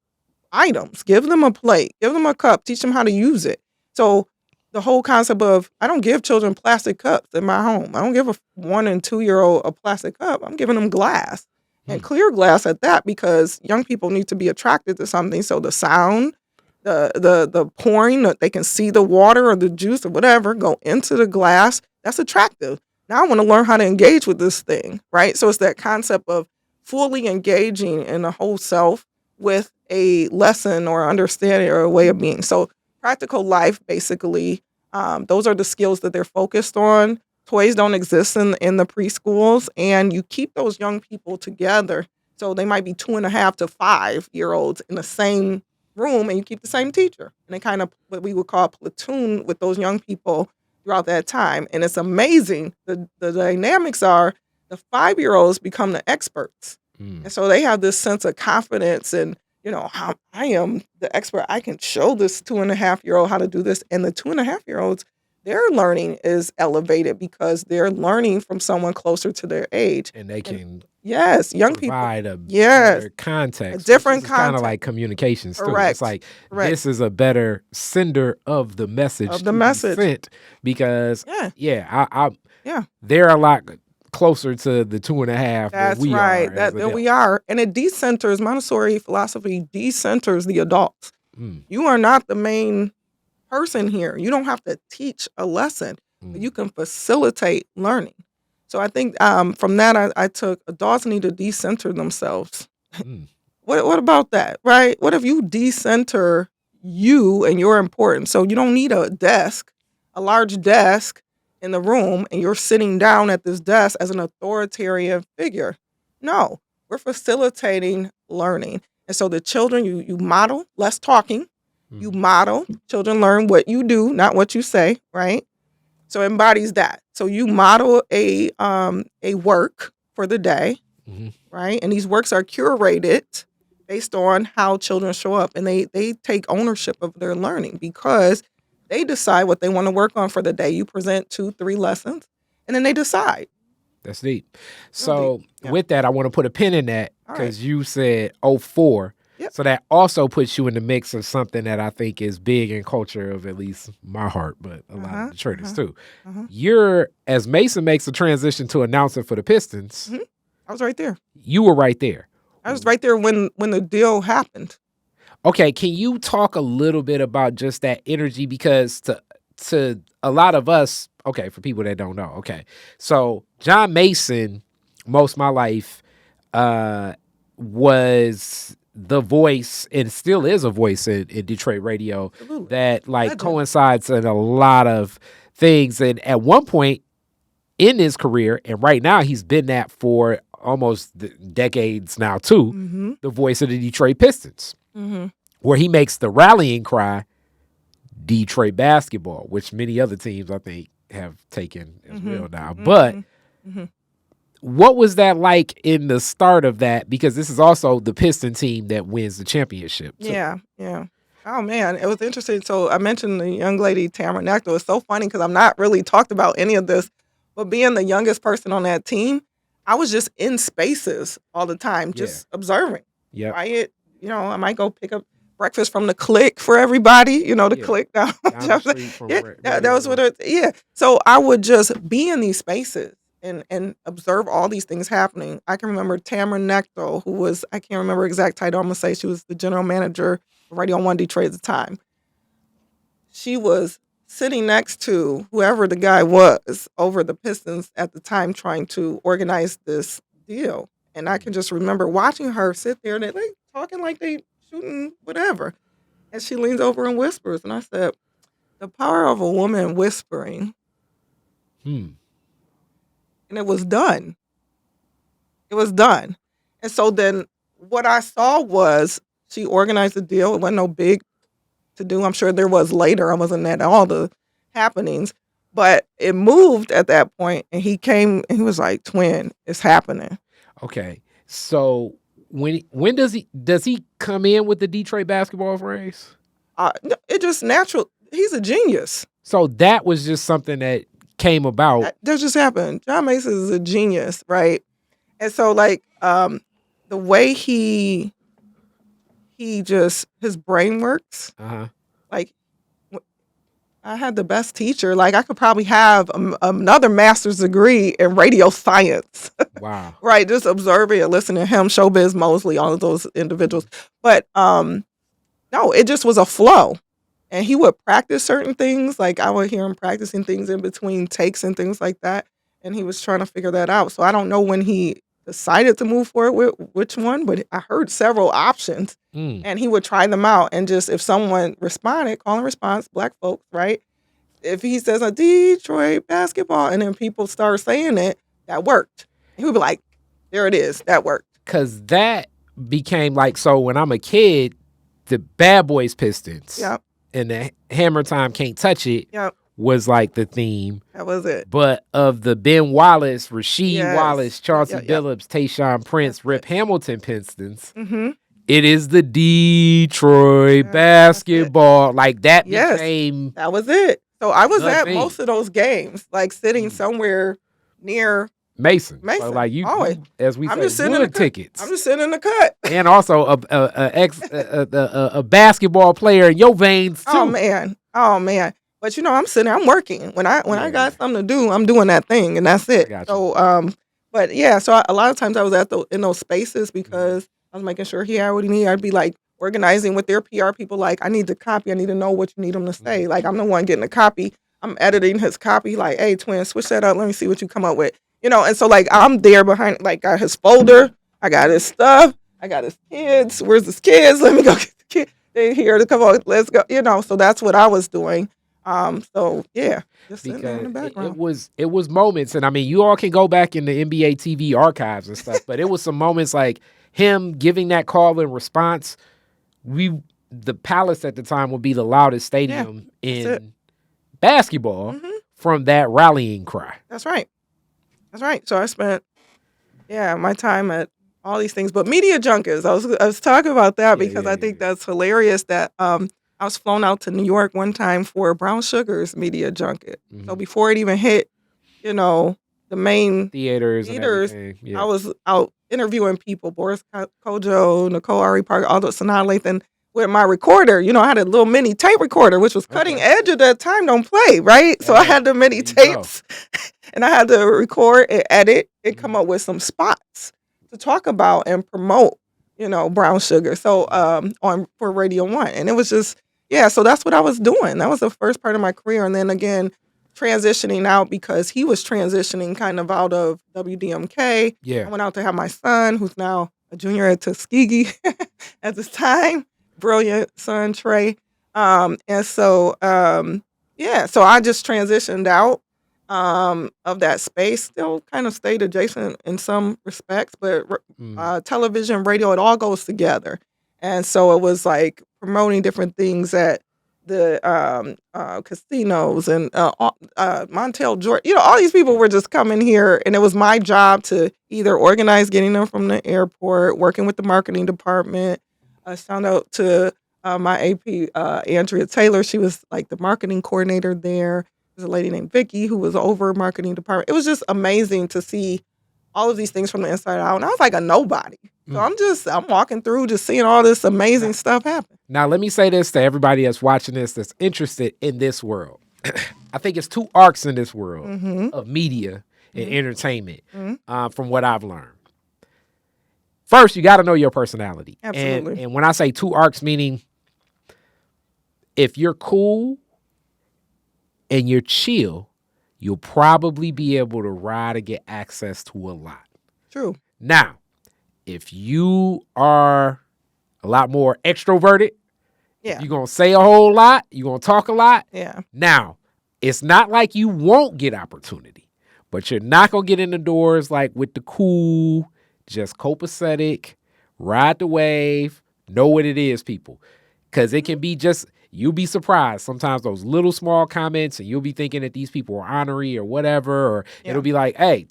C: items. Give them a plate, give them a cup, teach them how to use it. So the whole concept of, I don't give children plastic cups in my home. I don't give a 1 and 2-year-old a plastic cup. I'm giving them glass and clear glass at that, because young people need to be attracted to something. So the sound, the pouring, they can see the water or the juice or whatever go into the glass. That's attractive. Now I want to learn how to engage with this thing, right? So it's that concept of fully engaging in the whole self with a lesson or understanding or a way of being. So practical life, basically, those are the skills that they're focused on. Toys don't exist in the preschools, and you keep those young people together. So they might be 2.5 to 5-year-olds in the same room, and you keep the same teacher. And they kind of what we would call platoon with those young people throughout that time. And it's amazing. The dynamics are the 5-year-olds become the experts. And so they have this sense of confidence and, how I am the expert. I can show this 2.5-year-old how to do this. And the 2.5-year-olds, their learning is elevated because they're learning from someone closer to their age.
B: And they can
C: young
B: provide
C: people,
B: a better context.
C: A different
B: context.
C: Kind
B: of like communications, too.
C: Correct.
B: It's like, this is a better sender of the message. Sent because, they're a lot closer to the 2.5
C: That's
B: than we
C: right.
B: are.
C: That we are. And it decenters, Montessori philosophy decenters the adults. You are not the main person here. You don't have to teach a lesson. But you can facilitate learning. So I think from that, I took adults need to decenter themselves. What about that, right? What if you decenter you and your importance? So you don't need a large desk in the room, and you're sitting down at this desk as an authoritarian figure. No, we're facilitating learning. And so the children, you model, less talking. You model. Children learn what you do, not what you say, right? So it embodies that. So you model a work for the day, right? And these works are curated based on how children show up. And they take ownership of their learning because they decide what they want to work on for the day. You present 2-3 lessons, and then they decide.
B: That's deep. So with that, I want to put a pin in that because you said 04.
C: Yep.
B: So that also puts you in the mix of something that I think is big in culture of at least my heart, but a lot of Detroiters too. You're, as Mason makes a transition to announcing for the Pistons.
C: I was right there.
B: You were right there.
C: I was right there when the deal happened.
B: Okay, can you talk a little bit about just that energy? Because to a lot of us, okay, for people that don't know, okay. So John Mason, most of my life, was the voice, and still is a voice in Detroit radio. Absolutely. That like coincides in a lot of things. And at one point in his career, and right now he's been that for almost decades now too, the voice of the Detroit Pistons, where he makes the rallying cry, Detroit basketball, which many other teams I think have taken as well now. But what was that like in the start of that? Because this is also the Piston team that wins the championship. So.
C: Yeah. Oh, man, it was interesting. So I mentioned the young lady, Tamara Nectar. It's so funny because I'm not really talked about any of this, but being the youngest person on that team, I was just in spaces all the time, just observing. Yeah. Quiet. I might go pick up breakfast from the clique for everybody, the clique down the street from that was what it. So I would just be in these spaces and observe all these things happening. I can remember Tamara Nectar, who was, I can't remember exact title, I'm going to say she was the general manager of Radio 1 Detroit at the time. She was sitting next to whoever the guy was over the Pistons at the time trying to organize this deal. And I can just remember watching her sit there and they talking like they shooting whatever. And she leans over and whispers. And I said, the power of a woman whispering. And it was done. It was done. And so then what I saw was she organized the deal. It wasn't no big to do. I'm sure there was later. I wasn't at all the happenings. But it moved at that point. And he came and he was like, twin, it's happening.
B: Okay. So when does he come in with the Detroit basketball phrase?
C: It just natural. He's a genius.
B: So that was just something that came about.
C: That just happened. John Mason is a genius, right? And so the way he just, his brain works. Like I had the best teacher. Like I could probably have another master's degree in radio science.
B: Wow.
C: Right. Just observing and listening to him, Showbiz Mosley, all of those individuals. But no, it just was a flow. And he would practice certain things. Like I would hear him practicing things in between takes and things like that. And he was trying to figure that out. So I don't know when he decided to move forward with which one, but I heard several options. And he would try them out. And just if someone responded, call and response, Black folks, right? If he says a Detroit basketball and then people start saying it, that worked. He would be like, there it is. That worked.
B: Because that became like, so when I'm a kid, the Bad Boys Pistons.
C: Yep.
B: And the Hammer Time Can't Touch It was like the theme.
C: That was it.
B: But of the Ben Wallace, Rasheed Wallace, Chauncey Billups, Tayshaun Prince, Rip Hamilton Pistons, it is the Detroit basketball. Like that became.
C: That was it. So I was at most of those games, like sitting somewhere near
B: Mason. So like you, as we say, wood tickets.
C: I'm just sitting in the cut.
B: And also a basketball player in your veins too.
C: Oh man. But I'm sitting there, I'm working. When I got something to do, I'm doing that thing and that's it. So but yeah, so a lot of times I was in those spaces because I was making sure he had what he needed. I'd be like organizing with their PR people, like I need the copy, I need to know what you need them to say. Like I'm the one getting the copy. I'm editing his copy, like, hey twin, switch that up, let me see what you come up with. And so like I'm there behind, like got his folder, I got his stuff, I got his kids. Where's his kids? Let me go get the kids. They're here to come on, let's go. So that's what I was doing. So yeah, just sitting there in the background.
B: It was moments, and I mean, you all can go back in the NBA TV archives and stuff, but it was some moments like him giving that call and response. The Palace at the time would be the loudest stadium in basketball from that rallying cry.
C: That's right. So I spent, my time at all these things. But media junkies, I was talking about that because I think that's hilarious that I was flown out to New York one time for Brown Sugar's media junket. So before it even hit, the main
B: theaters,
C: I was out interviewing people, Boris Kojo, Nicole Ari Parker, all those, Sanaa Lathan, with my recorder. I had a little mini tape recorder, which was cutting edge at that time, don't play, right? So I had the mini tapes and I had to record and edit and come up with some spots to talk about and promote, Brown Sugar. So for Radio 1. And it was just, so that's what I was doing. That was the first part of my career. And then again, transitioning out because he was transitioning kind of out of WDMK.
B: Yeah.
C: I went out to have my son, who's now a junior at Tuskegee at this time. Brilliant son, Trey. And so, so I just transitioned out of that space. Still kind of stayed adjacent in some respects, but television, radio, it all goes together. And so it was like promoting different things at the casinos and Montel George. All these people were just coming here, and it was my job to either organize getting them from the airport, working with the marketing department. Shout out to my AP, Andrea Taylor. She was like the marketing coordinator there. There's a lady named Vicky who was over marketing department. It was just amazing to see all of these things from the inside out. And I was like a nobody. So I'm walking through just seeing all this amazing stuff happen.
B: Now, let me say this to everybody that's watching this that's interested in this world. I think it's two arcs in this world of media and entertainment from what I've learned. First, you got to know your personality.
C: Absolutely.
B: And when I say two arcs, meaning if you're cool and you're chill, you'll probably be able to ride and get access to a lot.
C: True.
B: Now, if you are a lot more extroverted, you're going to say a whole lot, you're going to talk a lot.
C: Yeah.
B: Now, it's not like you won't get opportunity, but you're not going to get in the doors like with the cool, just copacetic, ride the wave, know what it is, people. Because it can be just, you'll be surprised. Sometimes those little small comments and you'll be thinking that these people are honorary or whatever, or it'll be like, hey,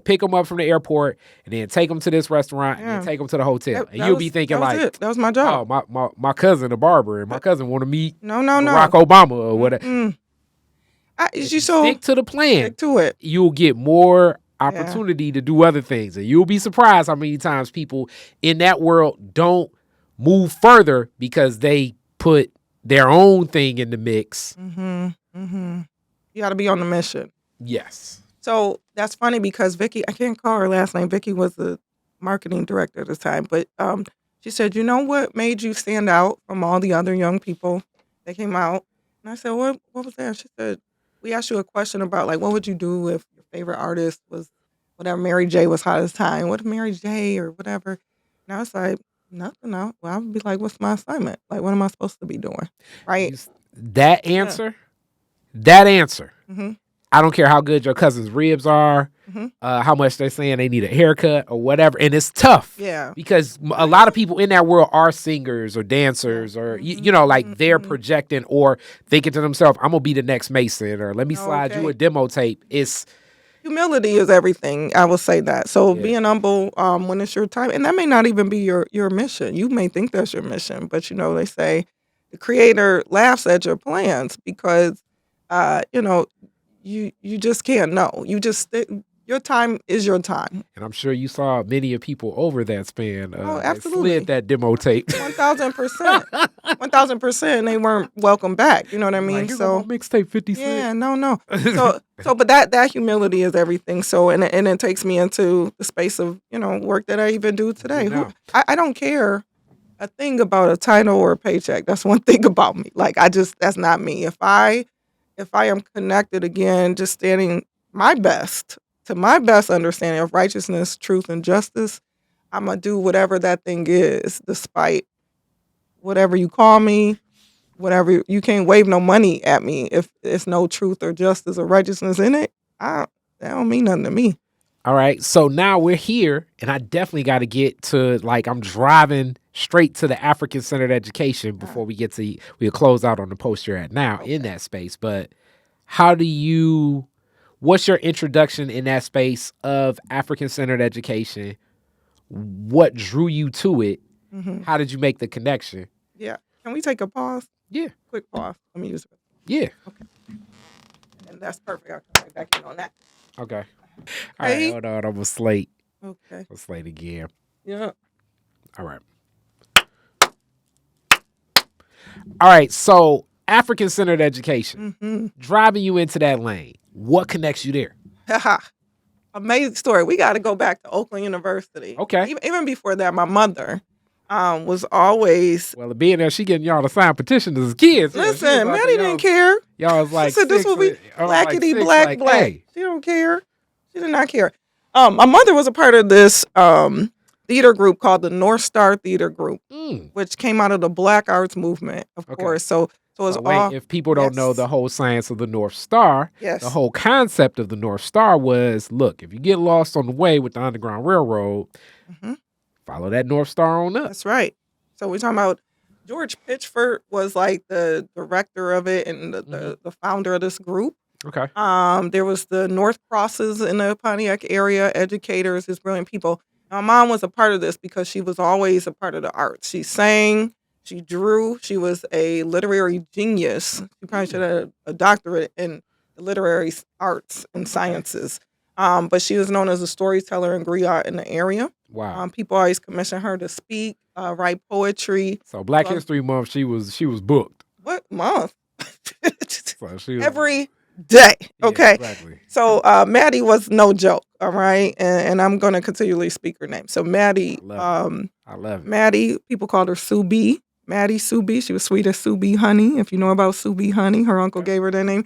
B: pick them up from the airport and then take them to this restaurant and then take them to the hotel. And you'll be thinking
C: that was my job.
B: Oh, my cousin, the barber, and my cousin want to meet
C: Barack
B: Obama or whatever.
C: Stick
B: to the plan.
C: Stick to it.
B: You'll get more opportunity to do other things. And you'll be surprised how many times people in that world don't move further because they put their own thing in the mix.
C: You got to be on the mission.
B: Yes.
C: So that's funny because Vicky, I can't call her last name. Vicky was the marketing director at the time, but she said, you know what made you stand out from all the other young people that came out? And I said, what was that? She said, we asked you a question about like, what would you do if your favorite artist was whatever, Mary J was hot at the time? What if Mary J or whatever? And I was like, nothing. No. Well, I would be like, what's my assignment? Like, what am I supposed to be doing? Right?
B: That answer, I don't care how good your cousin's ribs are, how much they're saying they need a haircut or whatever. And it's tough.
C: Yeah.
B: Because a lot of people in that world are singers or dancers or, they're projecting or thinking to themselves, I'm going to be the next Mason or let me slide you a demo tape.
C: Humility is everything. I will say that. So being humble when it's your time, and that may not even be your mission. You may think that's your mission, but they say the creator laughs at your plans because you just can't know. Your time is your time.
B: And I'm sure you saw many of people over that span.
C: Absolutely.
B: Slid that demo tape.
C: 1,000%. 1,000%. They weren't welcome back. You know what I mean?
B: So mixtape 50 Cent.
C: Yeah, no. But that humility is everything. So and it takes me into the space of work that I even do today. I don't care a thing about a title or a paycheck. That's one thing about me. Like that's not me. If I am connected again, just standing my best to my best understanding of righteousness, truth, and justice, I'm going to do whatever that thing is, despite whatever you call me, whatever. You can't wave no money at me if there's no truth or justice or righteousness in it. That don't mean nothing to me.
B: All right. So now we're here, and I definitely got to get to, I'm driving straight to the African-centered education before we'll close out on the post you're at now in that space. But what's your introduction in that space of African-centered education? What drew you to it? How did you make the connection?
C: Yeah. Can we take a pause?
B: Yeah.
C: Quick pause. Let me use it.
B: Yeah.
C: Okay. And that's perfect. I'll come right back in on that.
B: Okay. All right. Hold on. I'm a slate.
C: Okay.
B: I'm slate again.
C: Yeah.
B: All right. All right. So African-centered education, driving you into that lane. What connects you there?
C: Amazing story. We got to go back to Oakland University.
B: Okay.
C: Even before that, my mother was always...
B: Well, being there, she getting y'all to sign petitions as kids.
C: Listen, Maddie didn't care.
B: Y'all was like,
C: she said this will be blackity black. Hey. She don't care. She did not care. My mother was a part of this theater group called the North Star Theater Group, which came out of the Black Arts movement, of course. So it's all.
B: If people don't know the whole science of the North Star, the whole concept of the North Star was, look, if you get lost on the way with the Underground Railroad, follow that North Star on up.
C: That's right. So we're talking about George Pitchford was like the director of it and the founder of this group.
B: Okay.
C: There was the North Crosses in the Pontiac area, educators, these brilliant people. My mom was a part of this because she was always a part of the arts. She sang, she drew, she was a literary genius. She probably should have a doctorate in literary arts and sciences. But she was known as a storyteller and griot in the area.
B: Wow.
C: People always commissioned her to speak, write poetry.
B: So Black History Month, she was booked.
C: What month?
B: So
C: Every day. Okay.
B: Yeah, exactly.
C: So Maddie was no joke. All right. And I'm going to continually speak her name. So Maddie.
B: I love it.
C: Maddie, people called her Sue B. Maddie Sue B. She was sweet as Sue B. Honey. If you know about Sue B. Honey, her uncle gave her that name.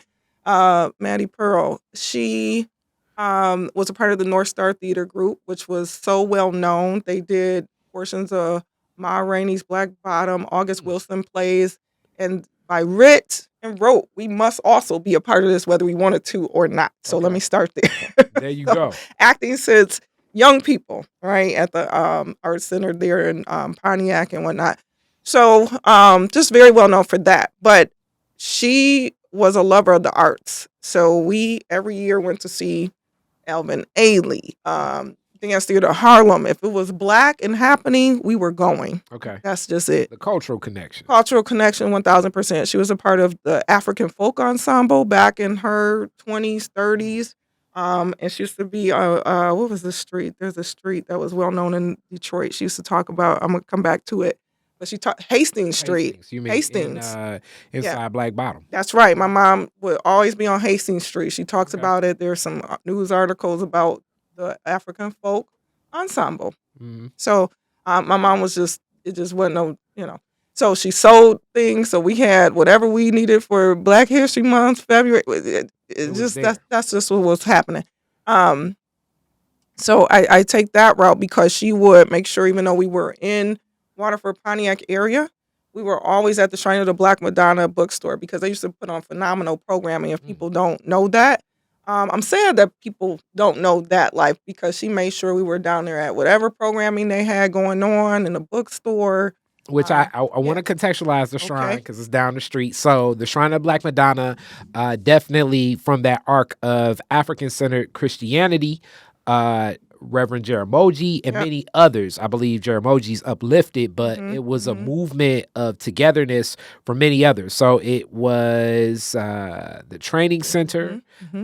C: Maddie Pearl. She was a part of the North Star Theater Group, which was so well known. They did portions of Ma Rainey's Black Bottom, August Wilson plays, and by writ and wrote, we must also be a part of this whether we wanted to or not. So let me start there.
B: There you go.
C: Acting since young people, right, at the Art Center there in Pontiac and whatnot. So just very well known for that. But she was a lover of the arts. So we every year went to see Alvin Ailey, Dance Theater Harlem. If it was Black and happening, we were going.
B: Okay.
C: That's just it.
B: The cultural connection.
C: Cultural connection, 1,000%. She was a part of the African folk ensemble back in her 20s, 30s. And she used to be, what was the street? There's a street that was well known in Detroit. She used to talk about, I'm going to come back to it. But she taught Hastings Street.
B: You mean
C: Hastings.
B: Inside Black Bottom.
C: That's right. My mom would always be on Hastings Street. She talks about it. There's some news articles about the African folk ensemble. So my mom was it just wasn't no, So she sold things. So we had whatever we needed for Black History Month, February. That's just what was happening. So I take that route because she would make sure, even though we were in Waterford, Pontiac area, we were always at the Shrine of the Black Madonna bookstore because they used to put on phenomenal programming. If people don't know that, I'm sad that people don't know that life because she made sure we were down there at whatever programming they had going on in the bookstore.
B: Which I want to contextualize the shrine because it's down the street. So the Shrine of Black Madonna, definitely from that arc of African-centered Christianity, Reverend Jaramogi and many others. I believe Jaramogi's Uplifted, but it was a movement of togetherness for many others. So it was the training center,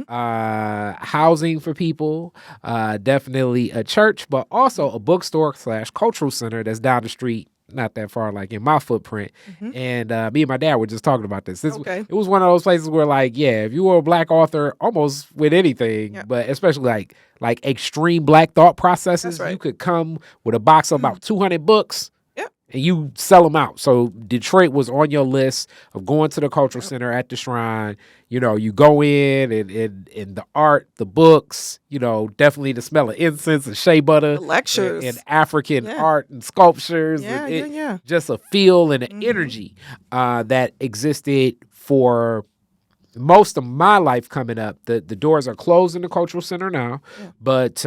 B: housing for people, definitely a church, but also a bookstore / cultural center that's down the street. Not that far, like in my footprint. And me and my dad were just talking about this. It was one of those places where, like, if you were a Black author, almost with anything, but especially like extreme Black thought processes, you could come with a box of about 200 books and you sell them out. So Detroit was on your list of going to the cultural center at the shrine. You go in and the art, the books, definitely the smell of incense and shea butter.
C: The lectures.
B: And African art and sculptures. Just a feel and an energy that existed for most of my life coming up. The doors are closed in the cultural center now, but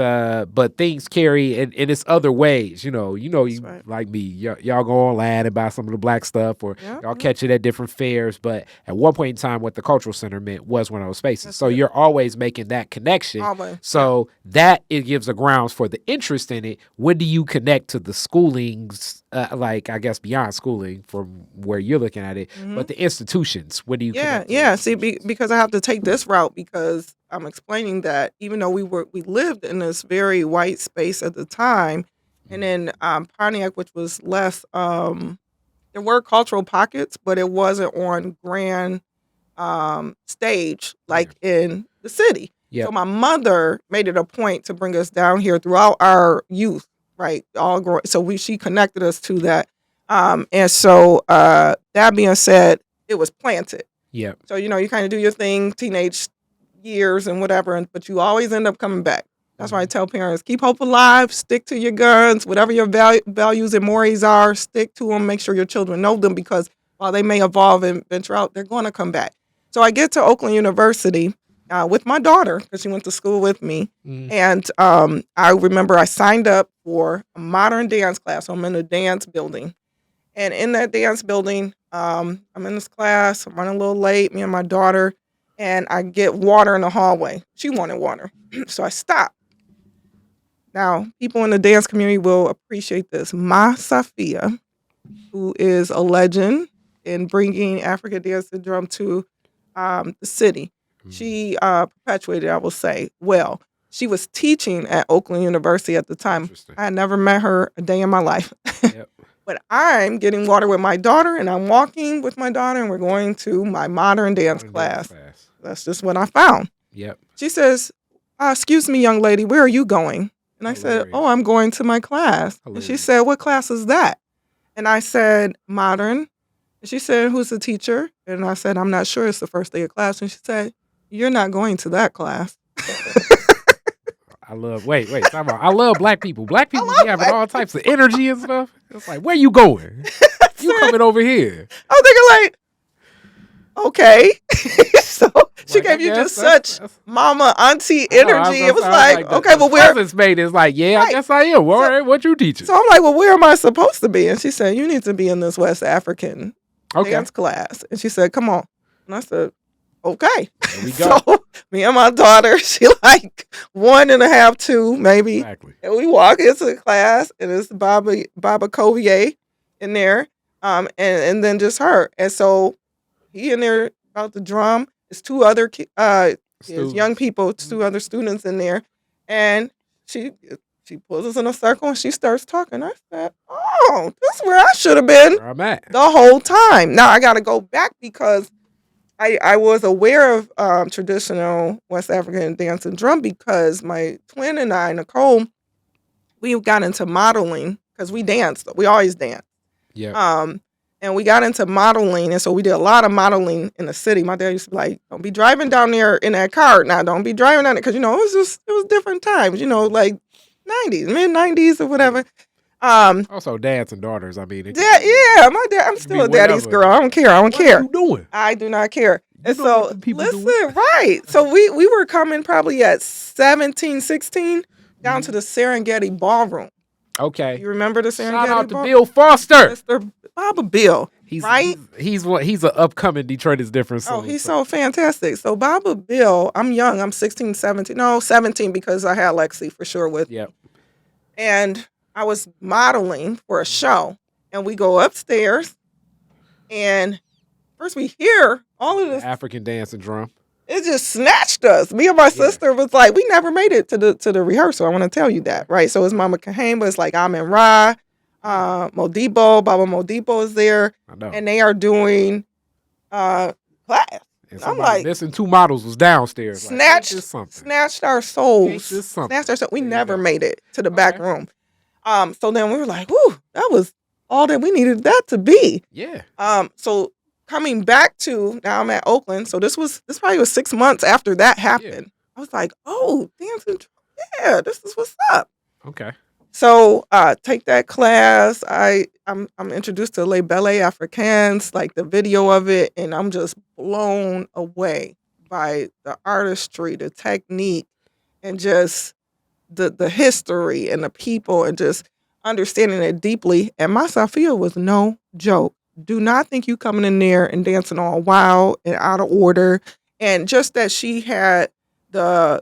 B: things carry in its other ways. Like me, y'all go online and buy some of the Black stuff, or y'all catch it at different fairs. But at one point in time, what the cultural center meant was one of those spaces. So you're always making that connection. So that it gives a grounds for the interest in it. When do you connect to the schoolings? I guess beyond schooling from where you're looking at it, but the institutions. When do you?
C: See, because I have to take this route because I'm explaining that even though we lived in this very white space at the time, and then Pontiac, which was less, there were cultural pockets, but it wasn't on grand stage like in the city. So my mother made it a point to bring us down here throughout our youth. Right, she connected us to that, and so that being said, it was planted. So you kind of do your thing, teenage years and whatever, but you always end up coming back. That's why I tell parents, keep hope alive, stick to your guns, whatever your values and mores are, stick to them, make sure your children know them, because while they may evolve and venture out, they're going to come back. So I get to Oakland University with my daughter, because she went to school with me. And I remember I signed up for a modern dance class. So I'm in a dance building. And in that dance building, I'm in this class, I'm running a little late, me and my daughter, and I get water in the hallway. She wanted water. So I stopped. Now, people in the dance community will appreciate this. Mama Safiya, who is a legend in bringing African dance syndrome to the city, she perpetuated, I will say, well. She was teaching at Oakland University at the time. I had never met her a day in my life. Yep. But I'm getting water with my daughter, and I'm walking with my daughter, and we're going to my modern dance class. That's just what I found.
B: Yep.
C: She says, excuse me, young lady, where are you going? And I said, oh, I'm going to my class. And she said, what class is that? And I said, modern. And she said, who's the teacher? And I said, I'm not sure. It's the first day of class. And she said, you're not going to that class.
B: I love black people. Black people be having all types of energy and stuff. It's like, where you going? You coming over here.
C: I'm thinking like, okay. So she gave you just such mama, auntie energy. It was like okay, well, where?
B: Cousin's mate is like, yeah, right. I guess I am. All right, what you teaching?
C: So I'm like, well, where am I supposed to be? And she said, you need to be in this West African dance class. And she said, come on. And I said, okay.
B: There we go.
C: So me and my daughter, she like 1.5, 2 maybe.
B: Exactly.
C: And we walk into the class, and it's Baba Covier in there, and then just her. And so he in there about the drum. There's 2 other young people, 2 other students in there, and she pulls us in a circle and she starts talking. I said, "Oh, this is where I should have been the whole time." Now I got to go back because I was aware of traditional West African dance and drum because my twin and I, Nicole, we got into modeling because we danced. We always danced.
B: Yeah.
C: And we got into modeling, and so we did a lot of modeling in the city. My dad used to be like, "Don't be driving down there in that car now. Don't be driving down there," because it was different times. Like 90s, mid-90s or whatever.
B: Also, dads and daughters. I mean,
C: my dad. I'm still a daddy's girl. I don't care.
B: What are you doing?
C: I do not care. And so, listen, right. So we were coming probably at 17, 16 down to the Serengeti Ballroom.
B: Okay.
C: You remember the Serengeti
B: Shout out to
C: Ballroom?
B: Bill Foster.
C: Mr. Baba Bill, right?
B: He's an upcoming Detroit is different.
C: Oh, he's so fantastic. So Baba Bill, I'm young. I'm 16, 17. No, 17 because I had Lexi for sure with.
B: Yep.
C: And I was modeling for a show, and we go upstairs, and first we hear all of this
B: African dance and drum.
C: It just snatched us. Me and my sister was like, we never made it to the rehearsal. I want to tell you that, right? So it's Mama Kahamba, it's like Amin Ra, Modibo, Baba Modibo is there, and they are doing class.
B: And I'm like, missing 2 models was downstairs.
C: Snatched our souls. Snatched our souls. We never made it to the back room. So then we were like, whew, that was all that we needed that to be.
B: Yeah.
C: So coming back to now I'm at Oakland. So this probably was 6 months after that happened. Yeah. I was like, oh, dancing. Yeah, this is what's up.
B: Okay.
C: So take that class. I'm introduced to Les Ballets Africains, like the video of it, and I'm just blown away by the artistry, the technique, and just the history and the people, and just understanding it deeply. And Mama Safiya was no joke. Do not think you coming in there and dancing all wild and out of order. And just that she had the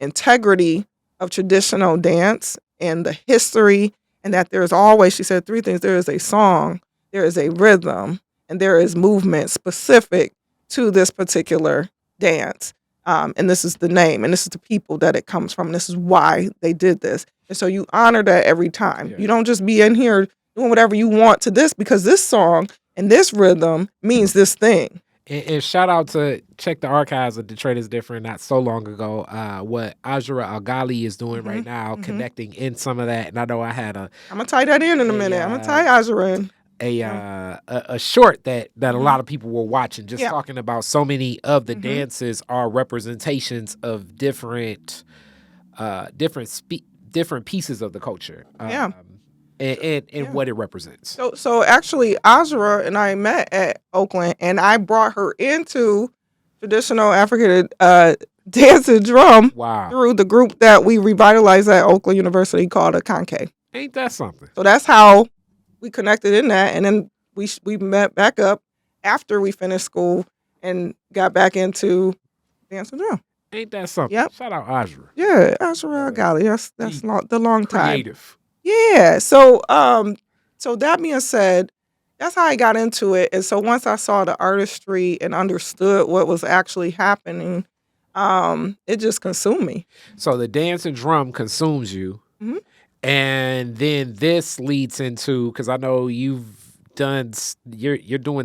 C: integrity of traditional dance and the history, and that there's always, she said 3 things. There is a song, there is a rhythm, and there is movement specific to this particular dance. And this is the name, and this is the people that it comes from. And this is why they did this. And so you honor that every time. Yeah. You don't just be in here doing whatever you want to this, because this song and this rhythm means this thing.
B: And shout out to check the archives of Detroit is Different not so long ago. What Ajra Algali is doing right now, connecting in some of that. And I know I had I'm
C: gonna tie that in a minute. I'm gonna tie Ajra in.
B: A short that a lot of people were watching, just talking about so many of the dances are representations of different different pieces of the culture.
C: Yeah.
B: And what it represents.
C: So actually, Azra and I met at Oakland, and I brought her into traditional African dance and drum through the group that we revitalized at Oakland University called a Conke.
B: Ain't that something?
C: So that's how we connected in that, and then we met back up after we finished school and got back into dance and drum.
B: Ain't that something?
C: Yep.
B: Shout out Azra.
C: Yeah, Azra Gali. That's the long time.
B: Creative.
C: Yeah. So so that being said, that's how I got into it. And so once I saw the artistry and understood what was actually happening, it just consumed me.
B: So the dance and drum consumes you.
C: Mm-hmm.
B: And then this leads into, because I know you're doing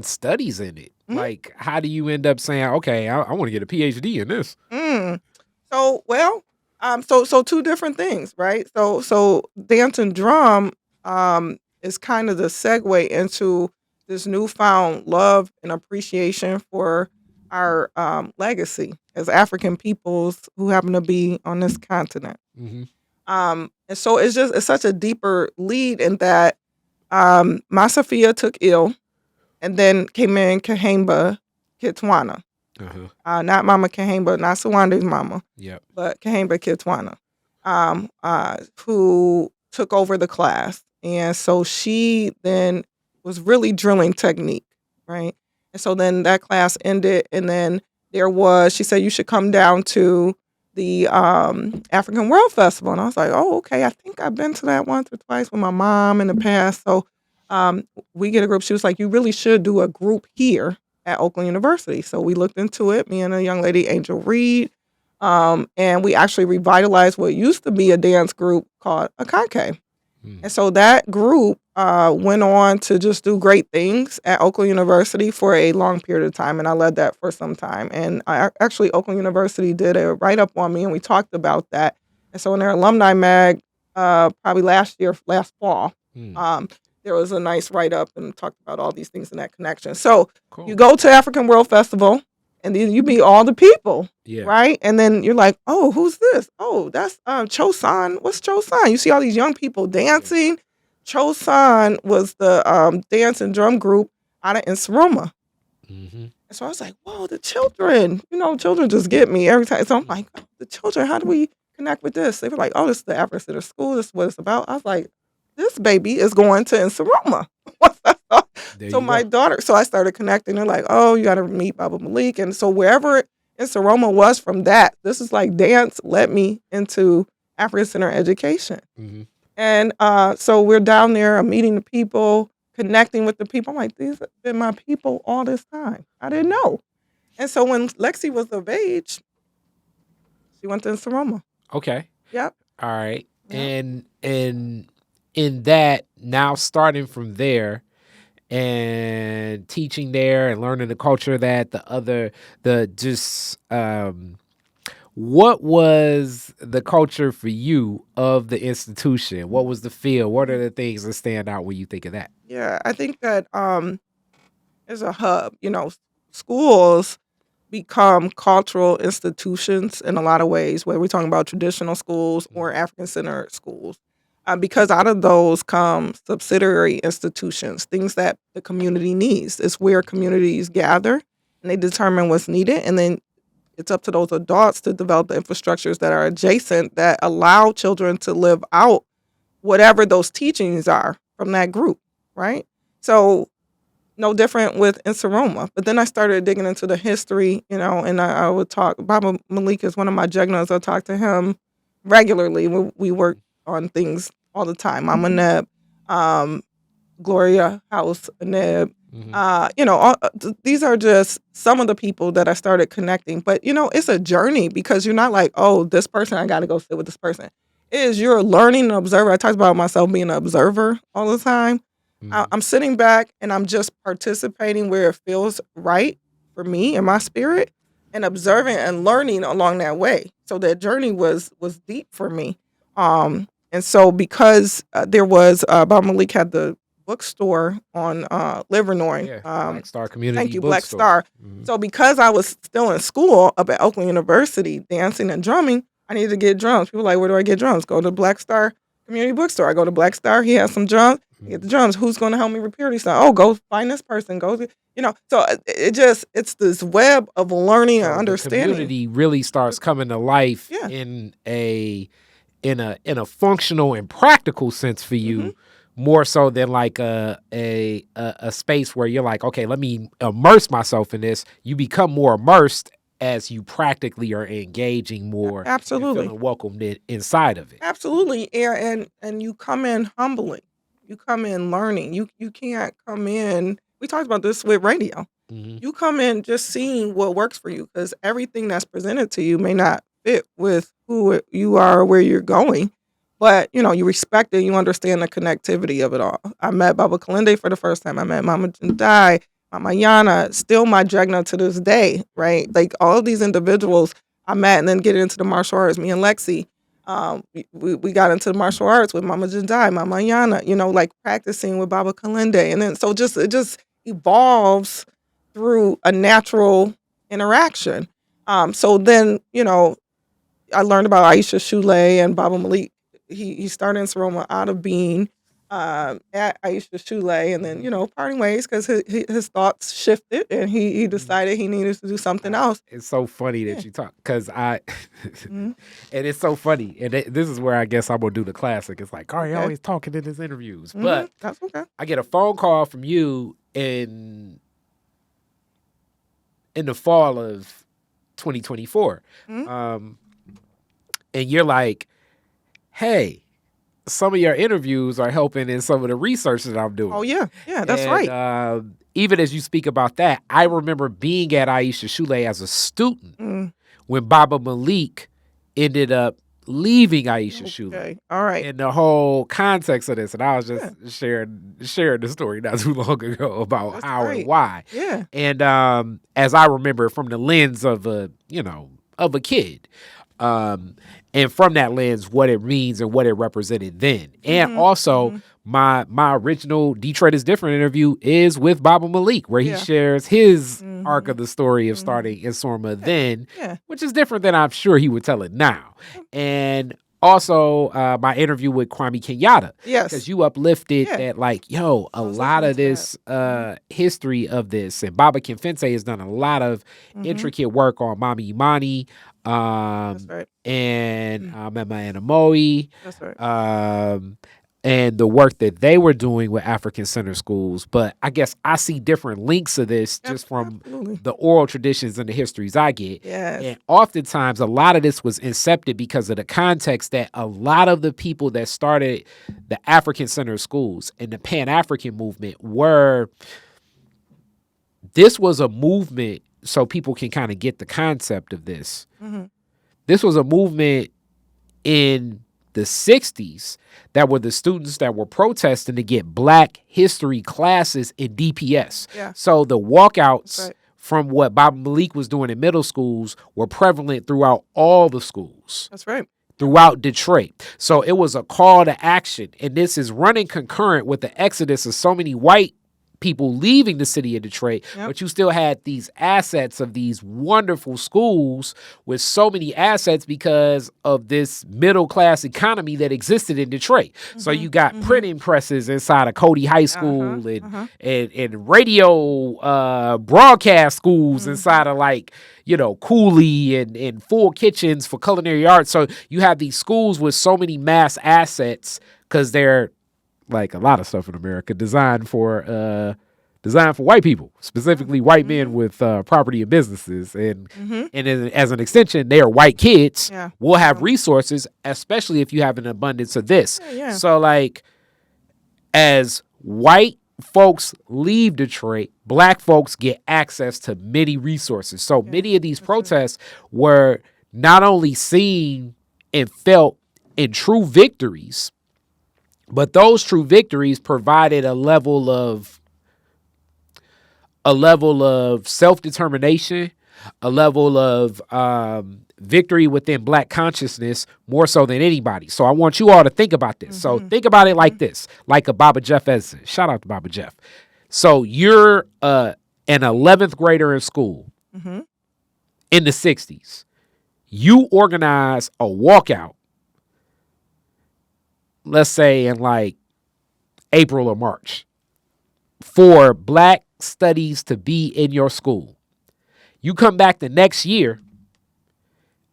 B: studies in it.
C: Mm-hmm.
B: Like, how do you end up saying, okay, I want to get a PhD in this?
C: So, well, so two different things, right? So dance and drum is kind of the segue into this newfound love and appreciation for our legacy as African peoples who happen to be on this continent.
B: Mm-hmm.
C: And so it's such a deeper lead in that Mama Safiya took ill, and then came in Kahemba Kitwana.
B: Uh-huh.
C: Not Mama Kahemba, not Sawande's mama, but Kahemba Kitwana, who took over the class. And so she then was really drilling technique, right? And so then that class ended, and then she said, you should come down to the African World Festival. And I was like, oh, okay, I think I've been to that once or twice with my mom in the past. So we get a group. She was like, you really should do a group here at Oakland University. So we looked into it, me and a young lady, Angel Reed, and we actually revitalized what used to be a dance group called a Conke. And so that group went on to just do great things at Oakland University for a long period of time, and I led that for some time. And actually, Oakland University did a write-up on me, and we talked about that. And so in their alumni mag, probably last fall, there was a nice write-up and talked about all these things in that connection. So you go to African World Festival, and then you meet all the people, right? And then you're like, oh, who's this? Oh, that's Chosan. What's Chosan? You see all these young people dancing. Chosan was the dance and drum group out of Nsoroma. Mm-hmm. And so I was like, whoa, the children. Children just get me every time. So I'm like, oh, the children, how do we connect with this? They were like, oh, this is the African Center School. This is what it's about. I was like, this baby is going to Nsoroma. So my daughter, so I started connecting. They're like, oh, you got to meet Baba Malik. And so wherever Nsoroma was from that, this is like dance led me into African Center education. Mm-hmm. And so we're down there, I'm meeting the people, connecting with the people. I'm like, these have been my people all this time. I didn't know. And so when Lexi was of age, she went to Nsoroma.
B: Okay.
C: Yep.
B: All right. Yep. And in that, now starting from there and teaching there and learning the culture what was the culture for you of the institution? What was the feel? What are the things that stand out when you think of that?
C: Yeah, I think that as a hub, schools become cultural institutions in a lot of ways, whether we're talking about traditional schools or African-centered schools. Because out of those come subsidiary institutions, things that the community needs. It's where communities gather and they determine what's needed. And then it's up to those adults to develop the infrastructures that are adjacent that allow children to live out whatever those teachings are from that group, right? So no different with Nsoroma. But then I started digging into the history, and I would talk. Baba Malik is one of my jugnas. I talk to him regularly. We work on things all the time. Mama Neb, Gloria House Neb. Mm-hmm. These are just some of the people that I started connecting. But, it's a journey because you're not like, oh, this person, I got to go sit with this person. You're learning and observer. I talked about myself being an observer all the time. Mm-hmm. I'm sitting back and I'm just participating where it feels right for me and my spirit and observing and learning along that way. So that journey was deep for me. And so because there was, Bob Malik had the bookstore on Livernois.
B: Black Star Community
C: Thank you,
B: Bookstore.
C: Black Star. Mm-hmm. So because I was still in school up at Oakland University, dancing and drumming, I need to get drums. People are like, where do I get drums? Go to Black Star Community Bookstore. I go to Black Star. He has some drums. I get the drums. Who's going to help me repair these? Oh, go find this person. Go, So it's this web of learning and understanding.
B: The community really starts coming to life in a functional and practical sense for you, more so than like a space where you're like, okay, let me immerse myself in this. You become more immersed as you practically are engaging more.
C: Absolutely.
B: And feeling welcomed inside of it.
C: Absolutely. And you come in humbling. You come in learning. You can't come in. We talked about this with radio. You come in just seeing what works for you, because everything that's presented to you may not fit with who you are or where you're going. But, you respect it. You understand the connectivity of it all. I met Baba Kalinde for the first time. I met Mama Jandai, Mama Yana, still my Jegna to this day, right? Like all of these individuals I met, and then getting into the martial arts. Me and Lexi, we got into the martial arts with Mama Jandai, Mama Yana, like practicing with Baba Kalinde. And then so it just evolves through a natural interaction. So then, I learned about Aisha Shule and Baba Malik. He started Nsoroma out of being at Aisha Shule, and then, parting ways because his thoughts shifted, and he decided he needed to do something else.
B: It's so funny that you talk, because and it's so funny. And this is where I guess I'm going to do the classic. It's like, Kari always talking in his interviews. But
C: that's okay.
B: I get a phone call from you in the fall of 2024. And you're like, hey, some of your interviews are helping in some of the research that I'm doing.
C: Oh, yeah. Yeah, that's right.
B: Even as you speak about that, I remember being at Aisha Shule as a student when Baba Malik ended up leaving Aisha Shule.
C: All right.
B: And the whole context of this. And I was just sharing the story not too long ago about how and why.
C: Yeah.
B: And as I remember from the lens of a kid. And from that lens, what it means and what it represented then. And also, my original Detroit is Different interview is with Baba Malik, where he shares his arc of the story of starting Nsoroma then, which is different than I'm sure he would tell it now. And also, my interview with Kwame Kenyatta.
C: Yes.
B: Because you uplifted that, like, a lot of this history of this. And Baba Kinfense has done a lot of intricate work on Mama Imani.
C: That's right.
B: And Mama Anamoe.
C: That's right.
B: And the work that they were doing with African Center schools. But I guess I see different links of this just from the oral traditions and the histories I get.
C: Yes.
B: And oftentimes a lot of this was incepted because of the context that a lot of the people that started the African Center schools and the Pan-African movement this was a movement, so people can kind of get the concept of this. This was a movement in the 60s that were the students that were protesting to get Black history classes in DPS.
C: Yeah.
B: So the walkouts from what Baba Malik was doing in middle schools were prevalent throughout all the schools.
C: That's right.
B: Throughout Detroit. So it was a call to action. And this is running concurrent with the exodus of so many white people leaving the city of Detroit, but you still had these assets of these wonderful schools with so many assets because of this middle class economy that existed in Detroit. So you got printing presses inside of Cody High School and radio broadcast schools inside of Cooley and full kitchens for culinary arts. So you have these schools with so many mass assets because they're, like a lot of stuff in America, designed for white people, specifically white men with property and businesses. And as an extension, they are white kids will have resources, especially if you have an abundance of this. So as white folks leave Detroit, Black folks get access to many resources. So many of these protests were not only seen and felt in true victories, but those true victories provided a level of self-determination, a level of victory within Black consciousness more so than anybody. So I want you all to think about this. So think about it like this, like a Baba Jeff Edson. Shout out to Baba Jeff. So you're an 11th grader in school in the 60s. you organize a walkout, let's say in like April or March, for Black studies to be in your school. You come back the next year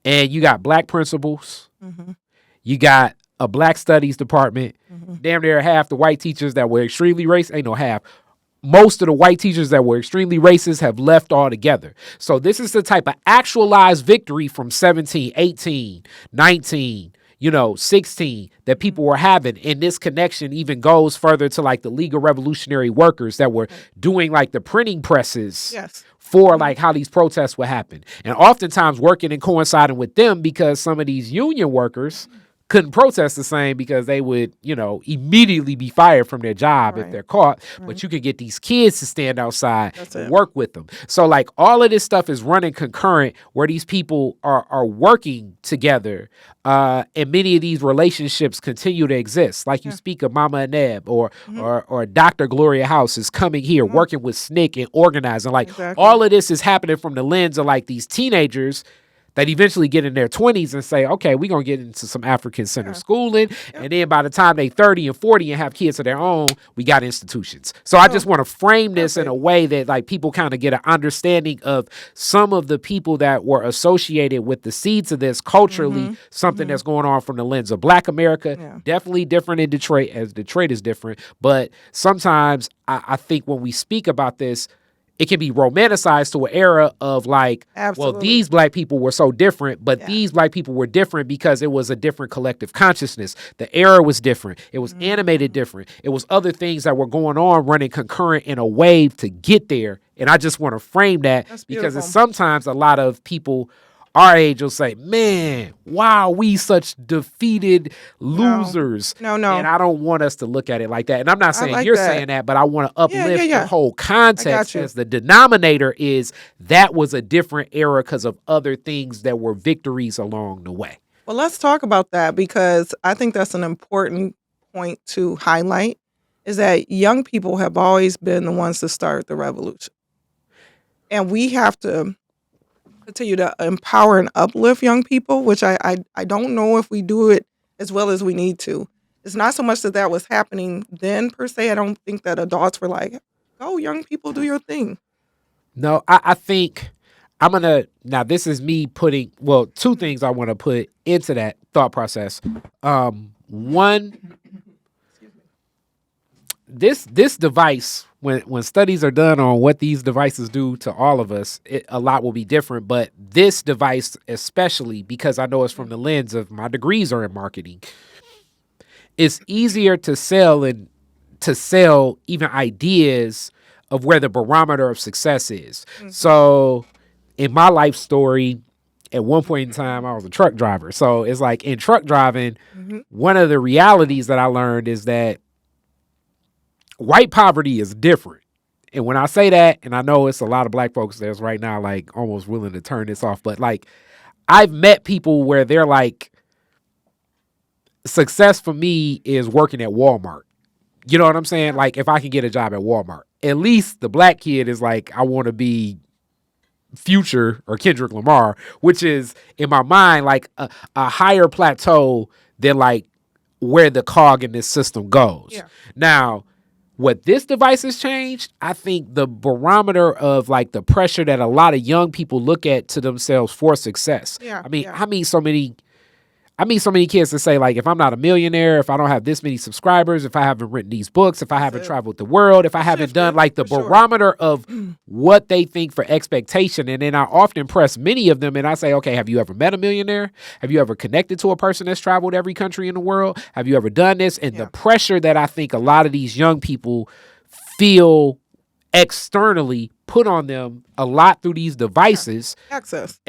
B: and you got Black principals, you got a Black studies department, damn near half the white teachers that were extremely racist, ain't no half. Most of the white teachers that were extremely racist have left altogether. So this is the type of actualized victory from 17, 18, 19, 16 that people were having. And this connection even goes further to like the League of Revolutionary Workers that were doing like the printing presses for like how these protests would happen. And oftentimes working and coinciding with them because some of these union workers couldn't protest the same because they would, immediately be fired from their job if they're caught. But you can get these kids to stand outside and work with them. So like all of this stuff is running concurrent where these people are working together. And many of these relationships continue to exist. Like you speak of Mama Aneb or Dr. Gloria House is coming here working with SNCC and organizing. Like all of this is happening from the lens of like these teenagers that eventually get in their 20s and say, okay, we're going to get into some African-centered schooling. And then by the time they 30 and 40 and have kids of their own, we got institutions. So I just want to frame this in a way that like people kind of get an understanding of some of the people that were associated with the seeds of this culturally, something that's going on from the lens of Black America. Definitely different in Detroit, as Detroit is different. But sometimes I think when we speak about this, it can be romanticized to an era of like, well, these Black people were so different, but these Black people were different because it was a different collective consciousness. The era was different. It was animated different. It was other things that were going on running concurrent in a wave to get there. And I just want to frame that because it's sometimes a lot of people our age will say, man, why are we such defeated losers?
C: No.
B: And I don't want us to look at it like that. And I'm not saying you're saying that, but I want to uplift the whole context as the denominator is that was a different era because of other things that were victories along the way.
C: Well, let's talk about that because I think that's an important point to highlight is that young people have always been the ones to start the revolution. And we have to continue to empower and uplift young people, which I don't know if we do it as well as we need to. It's not so much that was happening then per se. I don't think that adults were like, go young people, do your thing.
B: No, I think I'm going to, now this is me putting, well, two things I want to put into that thought process. One, this device, when studies are done on what these devices do to all of us, a lot will be different. But this device, especially because I know it's from the lens of my degrees are in marketing, it's easier to sell even ideas of where the barometer of success is. So in my life story, at one point in time, I was a truck driver. So it's like in truck driving, one of the realities that I learned is that white poverty is different. And when I say that, and I know it's a lot of Black folks that's right now like almost willing to turn this off, but like I've met people where they're like, success for me is working at Walmart. You know what I'm saying? Like if I can get a job at Walmart, at least the Black kid is like, I want to be Future or Kendrick Lamar, which is in my mind like a higher plateau than like where the cog in this system goes. Now, what this device has changed, I think the barometer of like the pressure that a lot of young people look at to themselves for success. I mean so many kids that say like, if I'm not a millionaire, if I don't have this many subscribers, if I haven't written these books, if I haven't traveled the world, if I haven't done like the barometer of what they think for expectation. And then I often press many of them and I say, okay, have you ever met a millionaire? Have you ever connected to a person that's traveled every country in the world? Have you ever done this? And the pressure that I think a lot of these young people feel externally put on them a lot through these devices.
C: Access.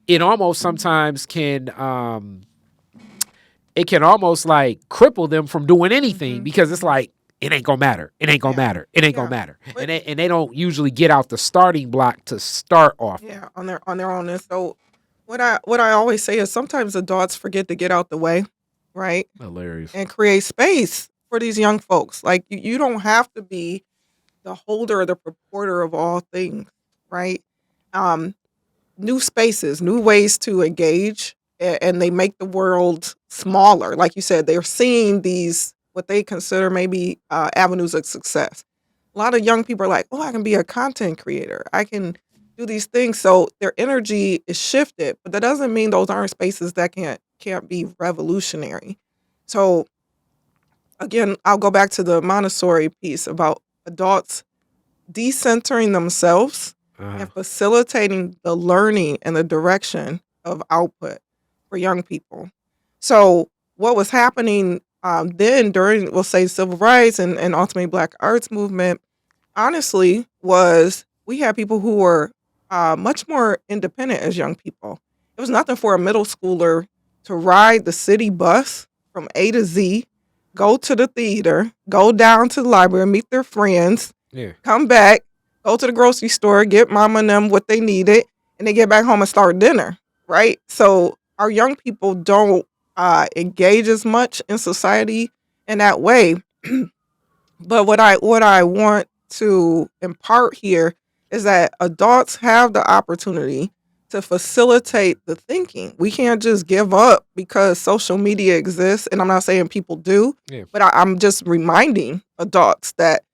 B: It almost sometimes can it can almost like cripple them from doing anything because it's like it ain't gonna matter. It ain't gonna matter. It ain't gonna matter. And they don't usually get out the starting block to start off.
C: Yeah, on their own. And so what I always say is sometimes adults forget to get out the way, right?
B: Hilarious.
C: And create space for these young folks. Like you don't have to be the holder or the purporter of all things, right? new spaces, new ways to engage, and they make the world smaller. Like you said, they're seeing these, what they consider maybe avenues of success. A lot of young people are like, oh, I can be a content creator. I can do these things. So their energy is shifted, but that doesn't mean those aren't spaces that can't be revolutionary. So again, I'll go back to the Montessori piece about adults decentering themselves and facilitating the learning and the direction of output for young people. So what was happening then during, we'll say, civil rights and ultimately Black arts movement, honestly, was we had people who were much more independent as young people. It was nothing for a middle schooler to ride the city bus from A to Z, go to the theater, go down to the library, meet their friends, come back, go to the grocery store, get mama and them what they needed, and then get back home and start dinner, right? So our young people don't engage as much in society in that way. But what I want to impart here is that adults have the opportunity to facilitate the thinking. We can't just give up because social media exists, and I'm not saying people do, but I'm just reminding adults that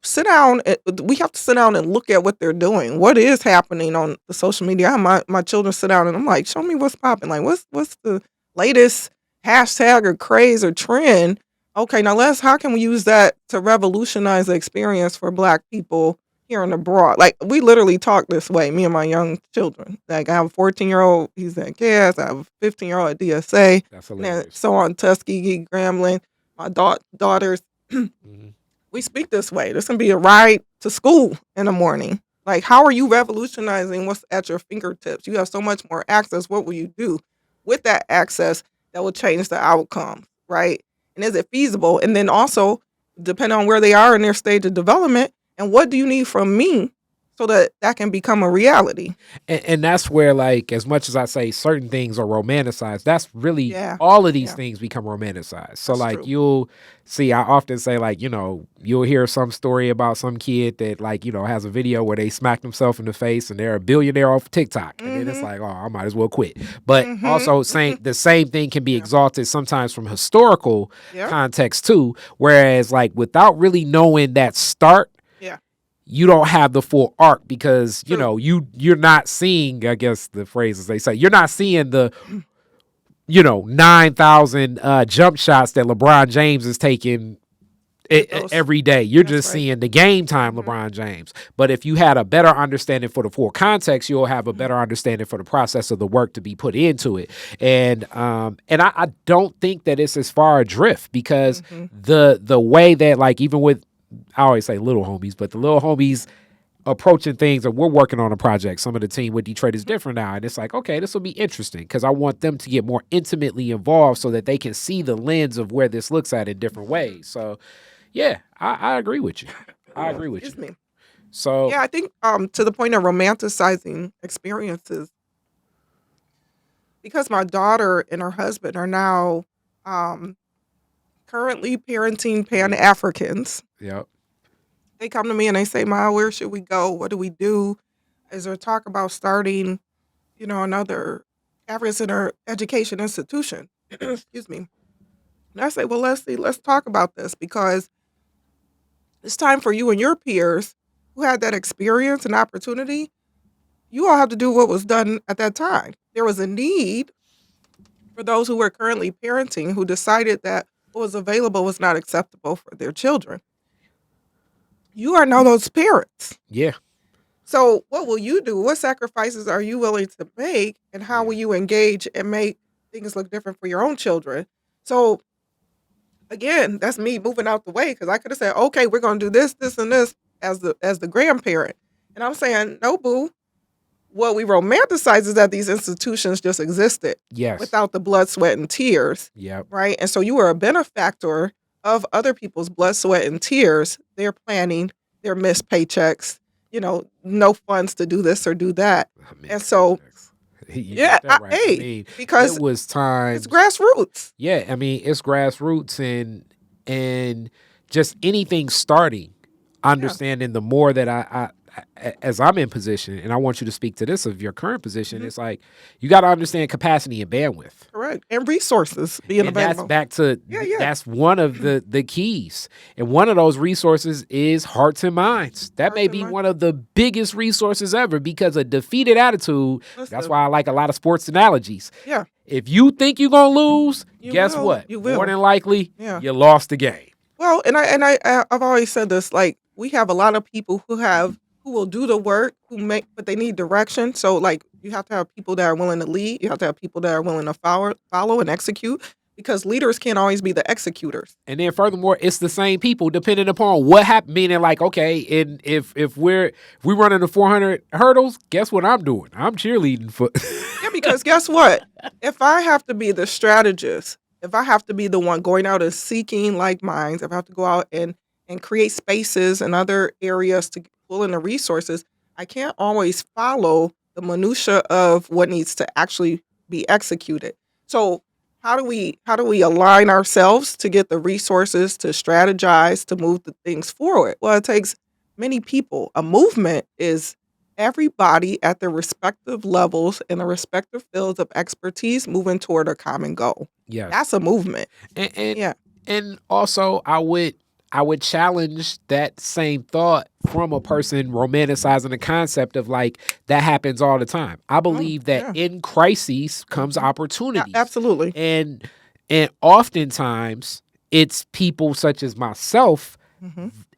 C: sit down. We have to sit down and look at what they're doing. What is happening on the social media? I have my children sit down and I'm like, show me what's popping. Like, what's the latest hashtag or craze or trend? Okay, now how can we use that to revolutionize the experience for Black people here and abroad? Like, we literally talk this way, me and my young children. Like, I have a 14-year-old, he's at CAS, I have a 15-year-old at DSA, and so on, Tuskegee, Grambling, my daughters. We speak this way. This can be a ride to school in the morning. Like, how are you revolutionizing what's at your fingertips? You have so much more access. What will you do with that access that will change the outcome, right? And is it feasible? And then also, depending on where they are in their stage of development, and what do you need from me so that can become a reality?
B: And that's where, like, as much as I say certain things are romanticized, that's really all of these things become romanticized. So, that's like, true. You'll see, I often say, like, you'll hear some story about some kid that, like, has a video where they smack themselves in the face and they're a billionaire off TikTok. And then it's like, oh, I might as well quit. But also saying the same thing can be exalted sometimes from historical context too. Whereas, like, without really knowing that start, you don't have the full arc because, you're not seeing, I guess the phrases they say, you're not seeing the, 9,000 jump shots that LeBron James is taking every day. You're just seeing the game time LeBron James. But if you had a better understanding for the full context, you'll have a better understanding for the process of the work to be put into it. And I don't think that it's as far adrift because the way that, like, even with, I always say little homies, but the little homies approaching things, and we're working on a project. Some of the team with Detroit is different now. And it's like, okay, this will be interesting because I want them to get more intimately involved so that they can see the lens of where this looks at in different ways. So, yeah, I agree with you. I agree with you.
C: Me.
B: So,
C: yeah, I think to the point of romanticizing experiences, because my daughter and her husband are now currently parenting Pan-Africans.
B: Yep.
C: They come to me and they say, Ma, where should we go? What do we do? Is there talk about starting, another African Center education institution? Excuse me. And I say, well, let's talk about this because it's time for you and your peers who had that experience and opportunity. You all have to do what was done at that time. There was a need for those who were currently parenting who decided that what was available was not acceptable for their children. You are now those parents.
B: Yeah.
C: So what will you do? What sacrifices are you willing to make? And how will you engage and make things look different for your own children? So again, that's me moving out the way because I could have said, okay, we're going to do this, this, and this as the grandparent. And I'm saying, no, boo. What we romanticize is that these institutions just existed without the blood, sweat, and tears.
B: Yep.
C: Right? And so you were a benefactor of other people's blood, sweat, and tears. They're planning their missed paychecks, no funds to do this or do that. And so, because
B: it was time.
C: It's grassroots.
B: Yeah, I mean, it's grassroots and just anything starting, understanding the more that as I'm in position, and I want you to speak to this of your current position, it's like you got to understand capacity and bandwidth.
C: Correct. And resources being
B: And that's
C: available.
B: back to that's one of the keys. And one of those resources is hearts and minds. That may be one of the biggest resources ever, because a defeated attitude, that's why I like a lot of sports analogies.
C: Yeah.
B: If you think you're going to lose, guess what?
C: You will.
B: More than likely, you lost the game.
C: Well, and I've always said this, like, we have a lot of people who will do the work, but they need direction. So, like, you have to have people that are willing to lead. You have to have people that are willing to follow and execute, because leaders can't always be the executors.
B: And then furthermore, it's the same people depending upon what happened. Meaning, like, okay, and if we're running the 400 hurdles, guess what I'm doing? I'm cheerleading for.
C: Yeah, because guess what? If I have to be the strategist, if I have to be the one going out and seeking like minds, if I have to go out and create spaces and other areas to pull in the resources, I can't always follow the minutia of what needs to actually be executed. So how do we align ourselves to get the resources to strategize, to move the things forward? Well, it takes many people. A movement is everybody at their respective levels in the respective fields of expertise moving toward a common goal.
B: Yeah,
C: that's a movement.
B: And also I would challenge that same thought from a person romanticizing the concept of like that happens all the time. I believe that in crises comes opportunity.
C: Absolutely.
B: And oftentimes it's people such as myself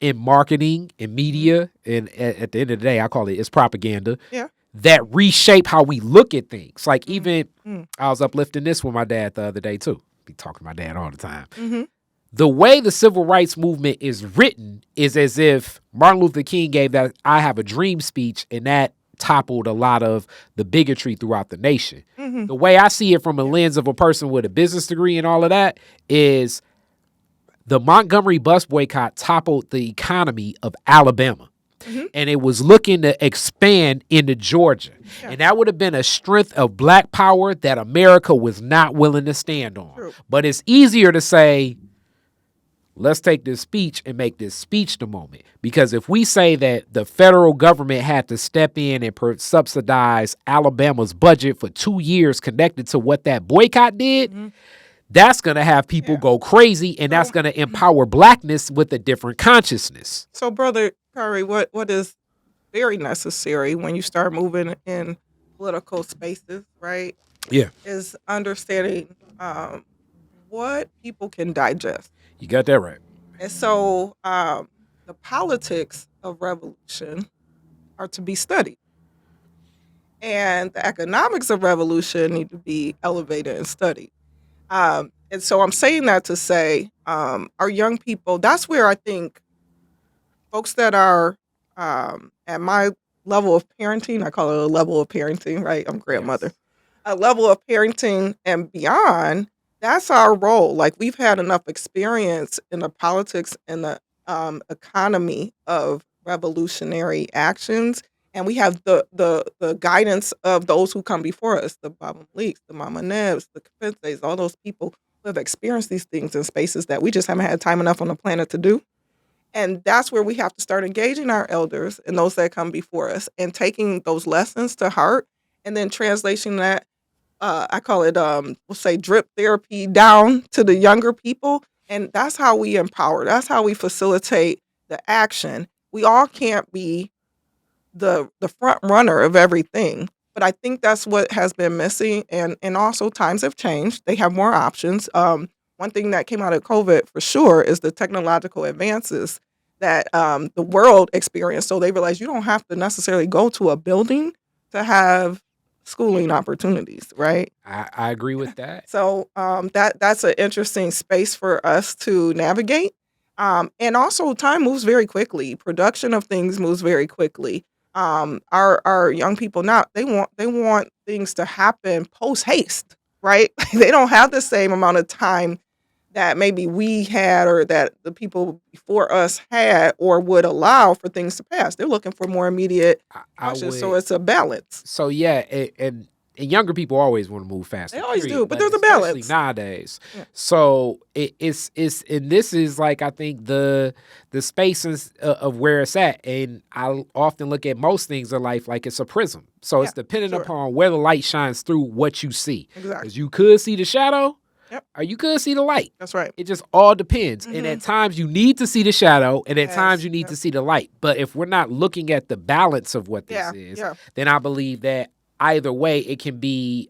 B: in marketing and media, and at the end of the day, I call it's propaganda.
C: Yeah.
B: That reshape how we look at things. Like even I was uplifting this with my dad the other day too. Be talking to my dad all the time. The way the civil rights movement is written is as if Martin Luther King gave that "I Have a Dream" speech, and that toppled a lot of the bigotry throughout the nation. The way I see it from a lens of a person with a business degree and all of that is the Montgomery bus boycott toppled the economy of Alabama. And it was looking to expand into Georgia. And that would have been a strength of black power that America was not willing to stand on. But it's easier to say, let's take this speech and make this speech the moment. Because if we say that the federal government had to step in and subsidize Alabama's budget for 2 years connected to what that boycott did, that's going to have people go crazy, and that's going to empower blackness with a different consciousness.
C: So, Brother Curry, what is very necessary when you start moving in political spaces, right?
B: Yeah.
C: Is understanding what people can digest.
B: You got that right.
C: And so the politics of revolution are to be studied. And the economics of revolution need to be elevated and studied. And so I'm saying that to say our young people, that's where I think folks that are at my level of parenting, I call it a level of parenting, right? I'm grandmother. Yes. A level of parenting and beyond, that's our role. Like, we've had enough experience in the politics and the economy of revolutionary actions. And we have the guidance of those who come before us, the Baba Maliks, the Mama Nebs, the Kapentes, all those people who have experienced these things in spaces that we just haven't had time enough on the planet to do. And that's where we have to start engaging our elders and those that come before us and taking those lessons to heart and then translating that, I call it, we'll say drip therapy down to the younger people. And that's how we empower. That's how we facilitate the action. We all can't be the front runner of everything. But I think that's what has been missing. And also times have changed. They have more options. One thing that came out of COVID for sure is the technological advances that the world experienced. So they realized you don't have to necessarily go to a building to have schooling opportunities, right?
B: I agree with that.
C: So that's an interesting space for us to navigate. And also time moves very quickly. Production of things moves very quickly. Our young people now, they want things to happen post haste, right? They don't have the same amount of time that maybe we had or that the people before us had or would allow for things to pass. They're looking for more immediate options, so it's a balance.
B: So yeah, and and younger people always want to move faster.
C: They always do, but there's a balance.
B: Especially nowadays. Yeah. So it's and this is like, I think the spaces of where it's at. And I often look at most things in life like it's a prism. So it's dependent upon where the light shines through what you see.
C: Exactly.
B: Because you could see the shadow. Yep. Or you could see the light.
C: That's right.
B: It just all depends. And at times you need to see the shadow, and at times you need to see the light. But if we're not looking at the balance of what this is, then I believe that either way it can be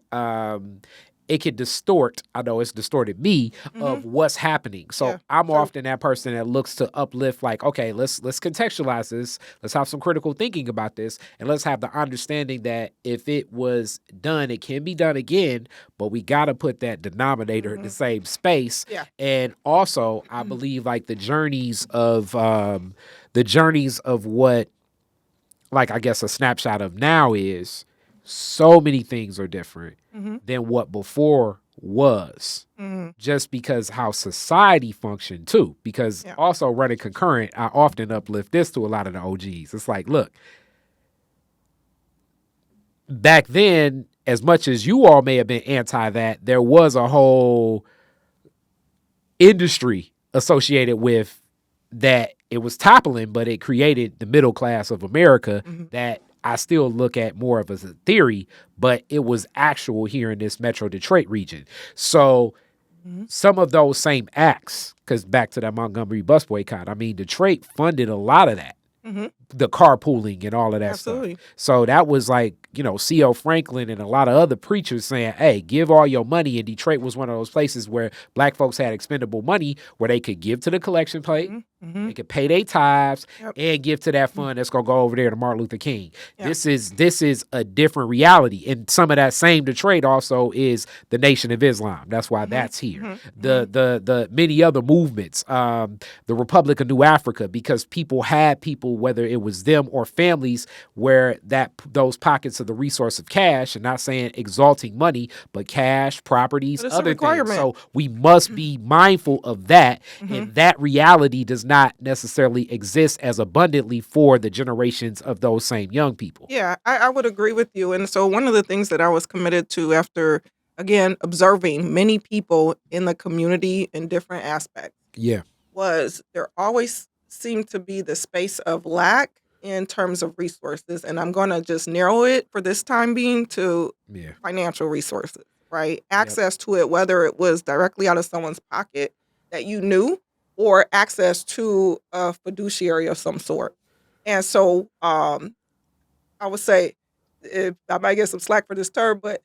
B: it can distort. I know it's distorted me of what's happening. So I'm often that person that looks to uplift, like, okay, let's contextualize this. Let's have some critical thinking about this, and let's have the understanding that if it was done, it can be done again. But we got to put that denominator in the same space. Yeah. And also, I believe like the journeys of what, like, I guess a snapshot of now is. So many things are different than what before was, just because how society functioned too. Because also running concurrent, I often uplift this to a lot of the OGs. It's like, look, back then, as much as you all may have been anti that, there was a whole industry associated with that. It was toppling, but it created the middle class of America that I still look at more of as a theory, but it was actual here in this Metro Detroit region. So some of those same acts, because back to that Montgomery bus boycott, I mean, Detroit funded a lot of that, the carpooling and all of that stuff. So that was like, C.O. Franklin and a lot of other preachers saying, hey, give all your money. And Detroit was one of those places where black folks had expendable money where they could give to the collection plate. They could pay their tithes and give to that fund that's going to go over there to Martin Luther King. This is a different reality. And some of that same Detroit also is the Nation of Islam. That's why that's here. The many other movements, the Republic of New Africa, because people had people, whether it was them or families, where those pockets of the resource of cash, and not saying exalting money, but cash, properties, other things. So we must be mindful of that. And that reality does not necessarily exist as abundantly for the generations of those same young people.
C: Yeah, I would agree with you. And so one of the things that I was committed to after, again, observing many people in the community in different aspects, was there always seemed to be the space of lack in terms of resources. And I'm going to just narrow it for this time being to financial resources, right? Access to it, whether it was directly out of someone's pocket that you knew, or access to a fiduciary of some sort. And so I would say, I might get some slack for this term, but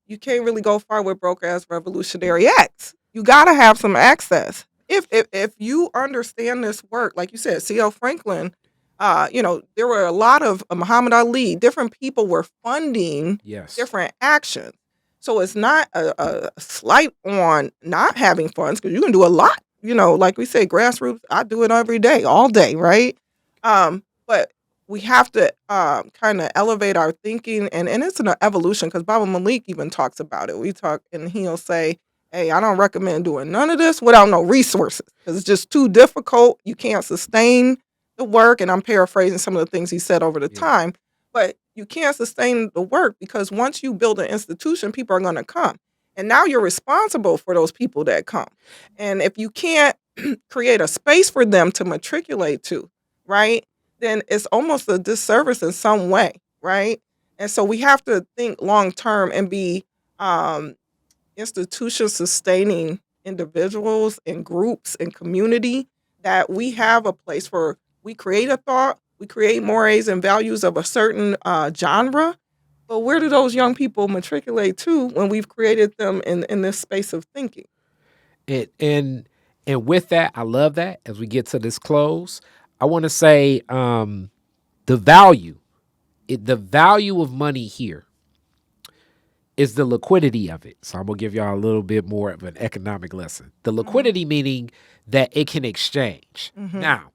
C: you can't really go far with broke-ass revolutionary acts. You got to have some access. If you understand this work, like you said, C.L. Franklin, there were a lot of Muhammad Ali, different people were funding different actions. So it's not a slight on not having funds, because you can do a lot. Like we say, grassroots, I do it every day, all day, right? But we have to kind of elevate our thinking, and it's an evolution, because Baba Malik even talks about it. We talk, and he'll say, hey, I don't recommend doing none of this without no resources, because it's just too difficult. You can't sustain the work, and I'm paraphrasing some of the things he said over the time, but you can't sustain the work, because once you build an institution, people are going to come. And now you're responsible for those people that come. And if you can't create a space for them to matriculate to, right, then it's almost a disservice in some way, right? And so we have to think long term and be institution sustaining individuals and groups and community, that we have a place where we create a thought, we create mores and values of a certain genre. But where do those young people matriculate to when we've created them in this space of thinking?
B: And with that, I love that. As we get to this close, I want to say the value of money here is the liquidity of it. So I'm going to give y'all a little bit more of an economic lesson. The liquidity meaning that it can exchange. Now,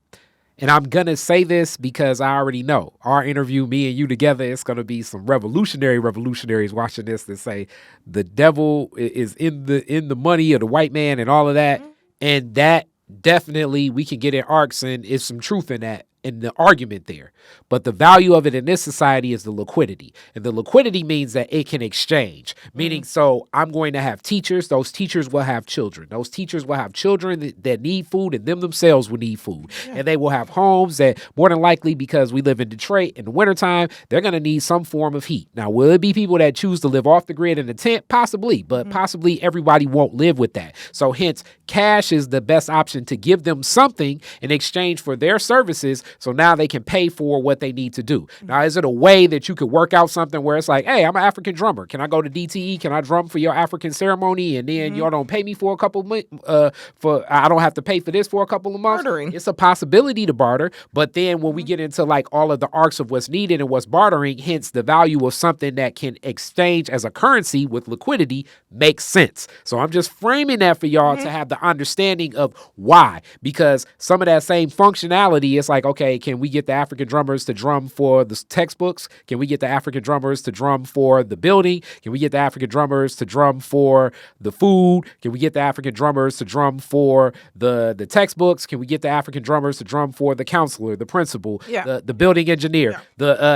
B: and I'm going to say this because I already know our interview, me and you together, it's going to be some revolutionaries watching this that say the devil is in the money of the white man and all of that. And that definitely we can get in arcs, and is some truth in that. in the argument there. But the value of it in this society is the liquidity. And the liquidity means that it can exchange. Meaning, so I'm going to have teachers. Those teachers will have children. Those teachers will have children that need food, and them themselves will need food. And they will have homes that, more than likely, because we live in Detroit in the wintertime, they're going to need some form of heat. Now, will it be people that choose to live off the grid in a tent? Possibly. But possibly everybody won't live with that. So hence, cash is the best option to give them something in exchange for their services, so now they can pay for what they need to do. Now, is it a way that you could work out something where it's like, hey, I'm an African drummer. Can I go to DTE? Can I drum for your African ceremony? And then y'all don't pay me for a couple I don't have to pay for this for a couple of months.
C: Bartering.
B: It's a possibility to barter. But then when we get into like all of the arcs of what's needed and what's bartering, hence the value of something that can exchange as a currency with liquidity makes sense. So I'm just framing that for y'all to have the understanding of why, because some of that same functionality, it's like, okay, can we get the African drummers to drum for the textbooks? Can we get the African drummers to drum for the building? Can we get the African drummers to drum for the food? Can we get the African drummers to drum for the textbooks? Can we get the African drummers to drum for the counselor, the principal, the building engineer,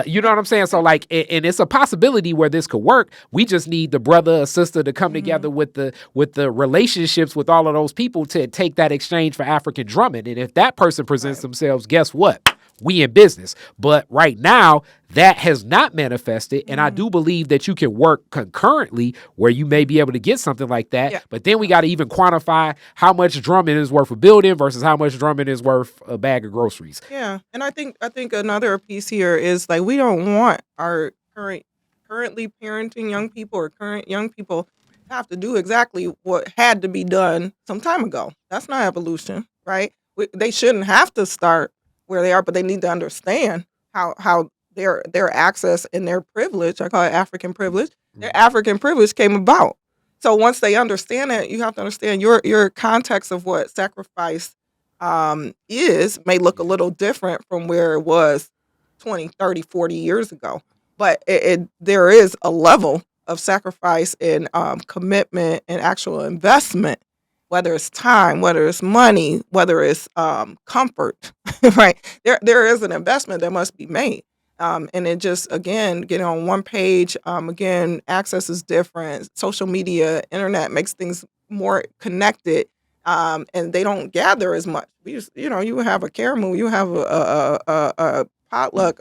B: you know what I'm saying? So like, and it's a possibility where this could work. We just need the brother or sister to come together with the relationships with all of those people to take that exchange for African drumming. And if that person presents themselves, guess what? We in business. But right now, that has not manifested. And I do believe that you can work concurrently where you may be able to get something like that. Yeah. But then we got to even quantify how much drumming is worth a building versus how much drumming is worth a bag of groceries.
C: Yeah. And I think another piece here is like, we don't want our currently parenting young people or current young people have to do exactly what had to be done some time ago. That's not evolution, right? They shouldn't have to start where they are, but they need to understand how their access and their privilege, I call it African privilege, their African privilege came about. So once they understand it, you have to understand your context of what sacrifice may look a little different from where it was 20, 30, 40 years ago. But there is a level of sacrifice and commitment and actual investment, whether it's time, whether it's money, whether it's comfort, right? There is an investment that must be made. And it just, again, getting on one page, again, access is different. Social media, internet makes things more connected, and they don't gather as much. You have a caramu, you have a potluck,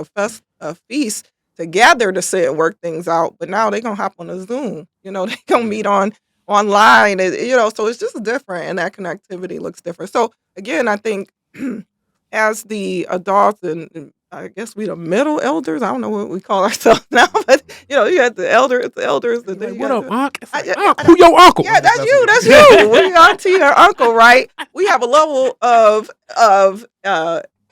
C: a feast to gather to sit and work things out. But now they're going to hop on a Zoom. They going to meet online, so it's just different, and that connectivity looks different. So again, I think as the adults and I guess we the middle elders, I don't know what we call ourselves now, but you had the elders, and then
B: what up, Unc? Who your uncle?
C: Yeah, that's you. We auntie or uncle, right? We have a level of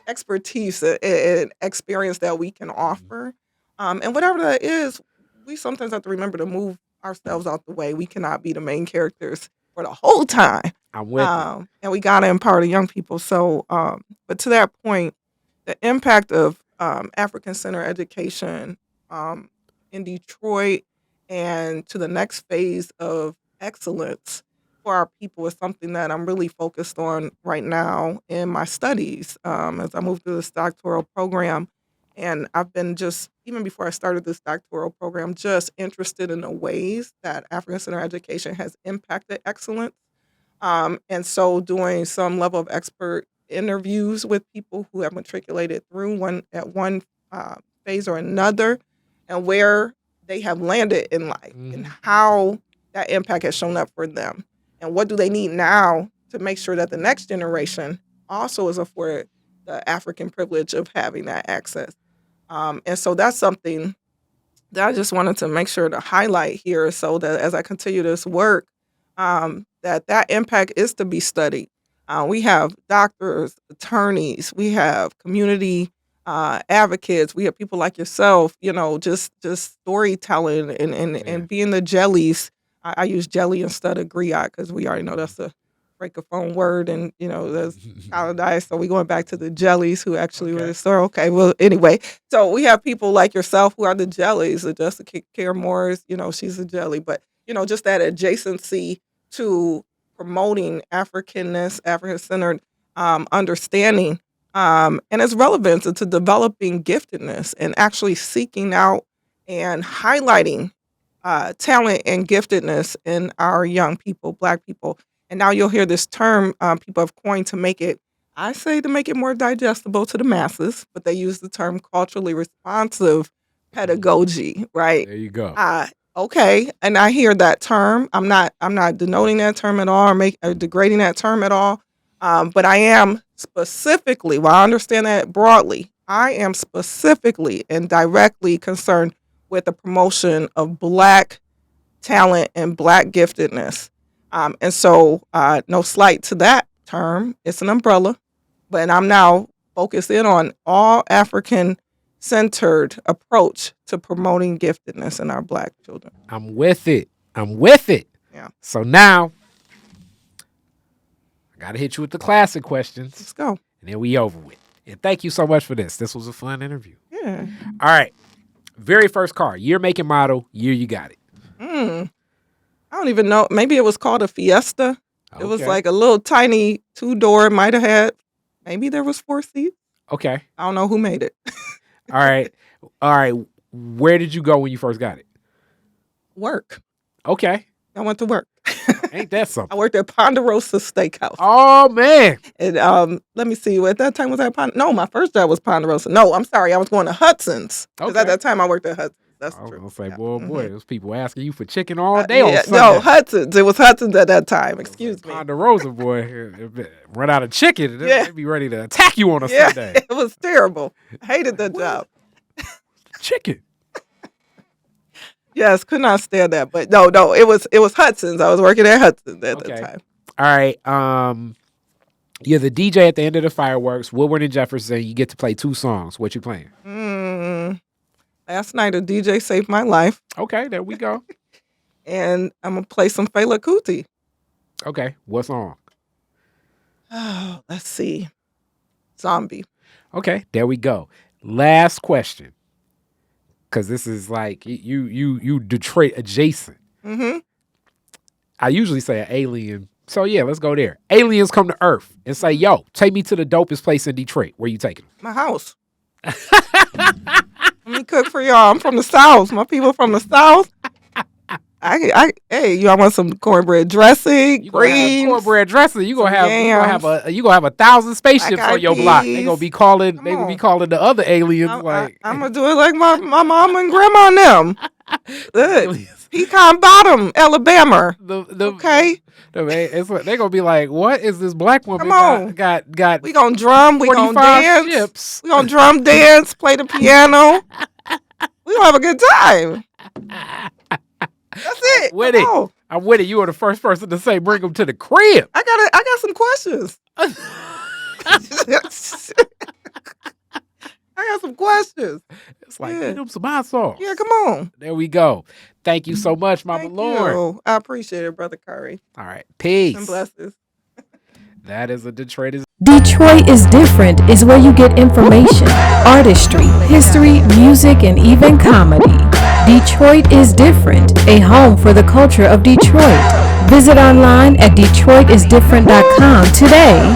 C: expertise and experience that we can offer, and whatever that is, we sometimes have to remember to move ourselves out the way. We cannot be the main characters for the whole time.
B: I'm with you.
C: And we got to empower the young people. So, but to that point, the impact of African-centered education in Detroit and to the next phase of excellence for our people is something that I'm really focused on right now in my studies as I move through this doctoral program. And I've been just, even before I started this doctoral program, just interested in the ways that African-centered education has impacted excellence. And so doing some level of expert interviews with people who have matriculated through one phase or another, and where they have landed in life and how that impact has shown up for them. And what do they need now to make sure that the next generation also is afforded the African privilege of having that access. And so that's something that I just wanted to make sure to highlight here, so that as I continue this work, that impact is to be studied. We have doctors, attorneys, we have community advocates, we have people like yourself, just storytelling and being the jellies. I use jelly instead of griot because we already know that's a francophone word, and there's colonized, so we're going back to the jellies who actually were the story. Okay, well, anyway, so we have people like yourself who are the jellies. Jessica Care Morris, she's a jelly, but just that adjacency to promoting Africanness, African-centered understanding And its relevance into developing giftedness and actually seeking out and highlighting talent and giftedness in our young people, Black people. And now you'll hear this term people have coined to make it, I say to make it more digestible to the masses, but they use the term culturally responsive pedagogy, right?
B: There you go.
C: Okay, and I hear that term. I'm not denoting that term at all or degrading that term at all. But I am specifically, while I understand that broadly, I am specifically and directly concerned with the promotion of Black talent and Black giftedness. And so no slight to that term. It's an umbrella. But I'm now focused in on all African-centered approach to promoting giftedness in our Black children.
B: I'm with it.
C: Yeah.
B: So now, I got to hit you with the classic questions.
C: Let's go.
B: And then we over with. And thank you so much for this. This was a fun interview.
C: Yeah.
B: All right. Very first car. Year, make, and model. Year you got it.
C: I don't even know. Maybe it was called a Fiesta.
B: Okay.
C: It was like a little tiny 2-door. It might have had, maybe there was 4 seats.
B: Okay.
C: I don't know who made it.
B: All right. Where did you go when you first got it?
C: Work.
B: Okay.
C: I went to work.
B: Ain't that something?
C: I worked at Ponderosa Steakhouse.
B: Oh, man.
C: And let me see. At that time, was I No, my first job was Ponderosa. No, I'm sorry. I was going to Hudson's. Because at that time, I worked at Hudson's. That's true.
B: I was going to say, boy, those people asking you for chicken all day on Sunday.
C: No, Hudson's. It was Hudson's at that time. Excuse me.
B: Ponderosa, boy, run out of chicken. They'd be ready to attack you on a Sunday.
C: It was terrible. I hated that job.
B: Chicken.
C: Yes, could not stand that. But no, it was Hudson's. I was working at Hudson's at that time.
B: All right. You're the DJ at the end of the fireworks. Woodward and Jefferson. You get to play 2 songs. What you playing?
C: Last night, a DJ saved my life.
B: Okay, there we go.
C: And I'm going to play some Fela Kuti.
B: Okay, what song?
C: Oh, let's see. Zombie.
B: Okay, there we go. Last question. Because this is like, you Detroit adjacent.
C: Mm-hmm.
B: I usually say an alien. So yeah, let's go there. Aliens come to Earth and say, yo, take me to the dopest place in Detroit. Where you taking them?
C: My house. Let me cook for y'all. I'm from the South. My people from the South. Hey, y'all want some cornbread dressing? Greens,
B: cornbread dressing. You gonna have 1,000 spaceships on your block. They gonna be calling. They gonna be calling the other aliens.
C: I'm gonna do it like my mama and grandma and them. Pecan Bottom, Alabama. Okay.
B: They're gonna be like, what is this black woman?
C: Come on.
B: Got
C: we gonna drum. We gonna dance.
B: Ships.
C: We gonna drum, dance, play the piano. We gonna have a good time. That's it.
B: I'm with it. You are the first person to say bring them to the crib.
C: I got some questions. I got some questions.
B: It's like, get them some hot sauce.
C: Yeah, come on.
B: There we go. Thank you so much, Mama Lohnren.
C: I appreciate it, Brother Curry.
B: All right. Peace.
C: And blessings.
B: That is a Detroit is
D: Different is where you get information, artistry, history, music, and even comedy. Detroit is Different, a home for the culture of Detroit. Visit online at DetroitisDifferent.com today.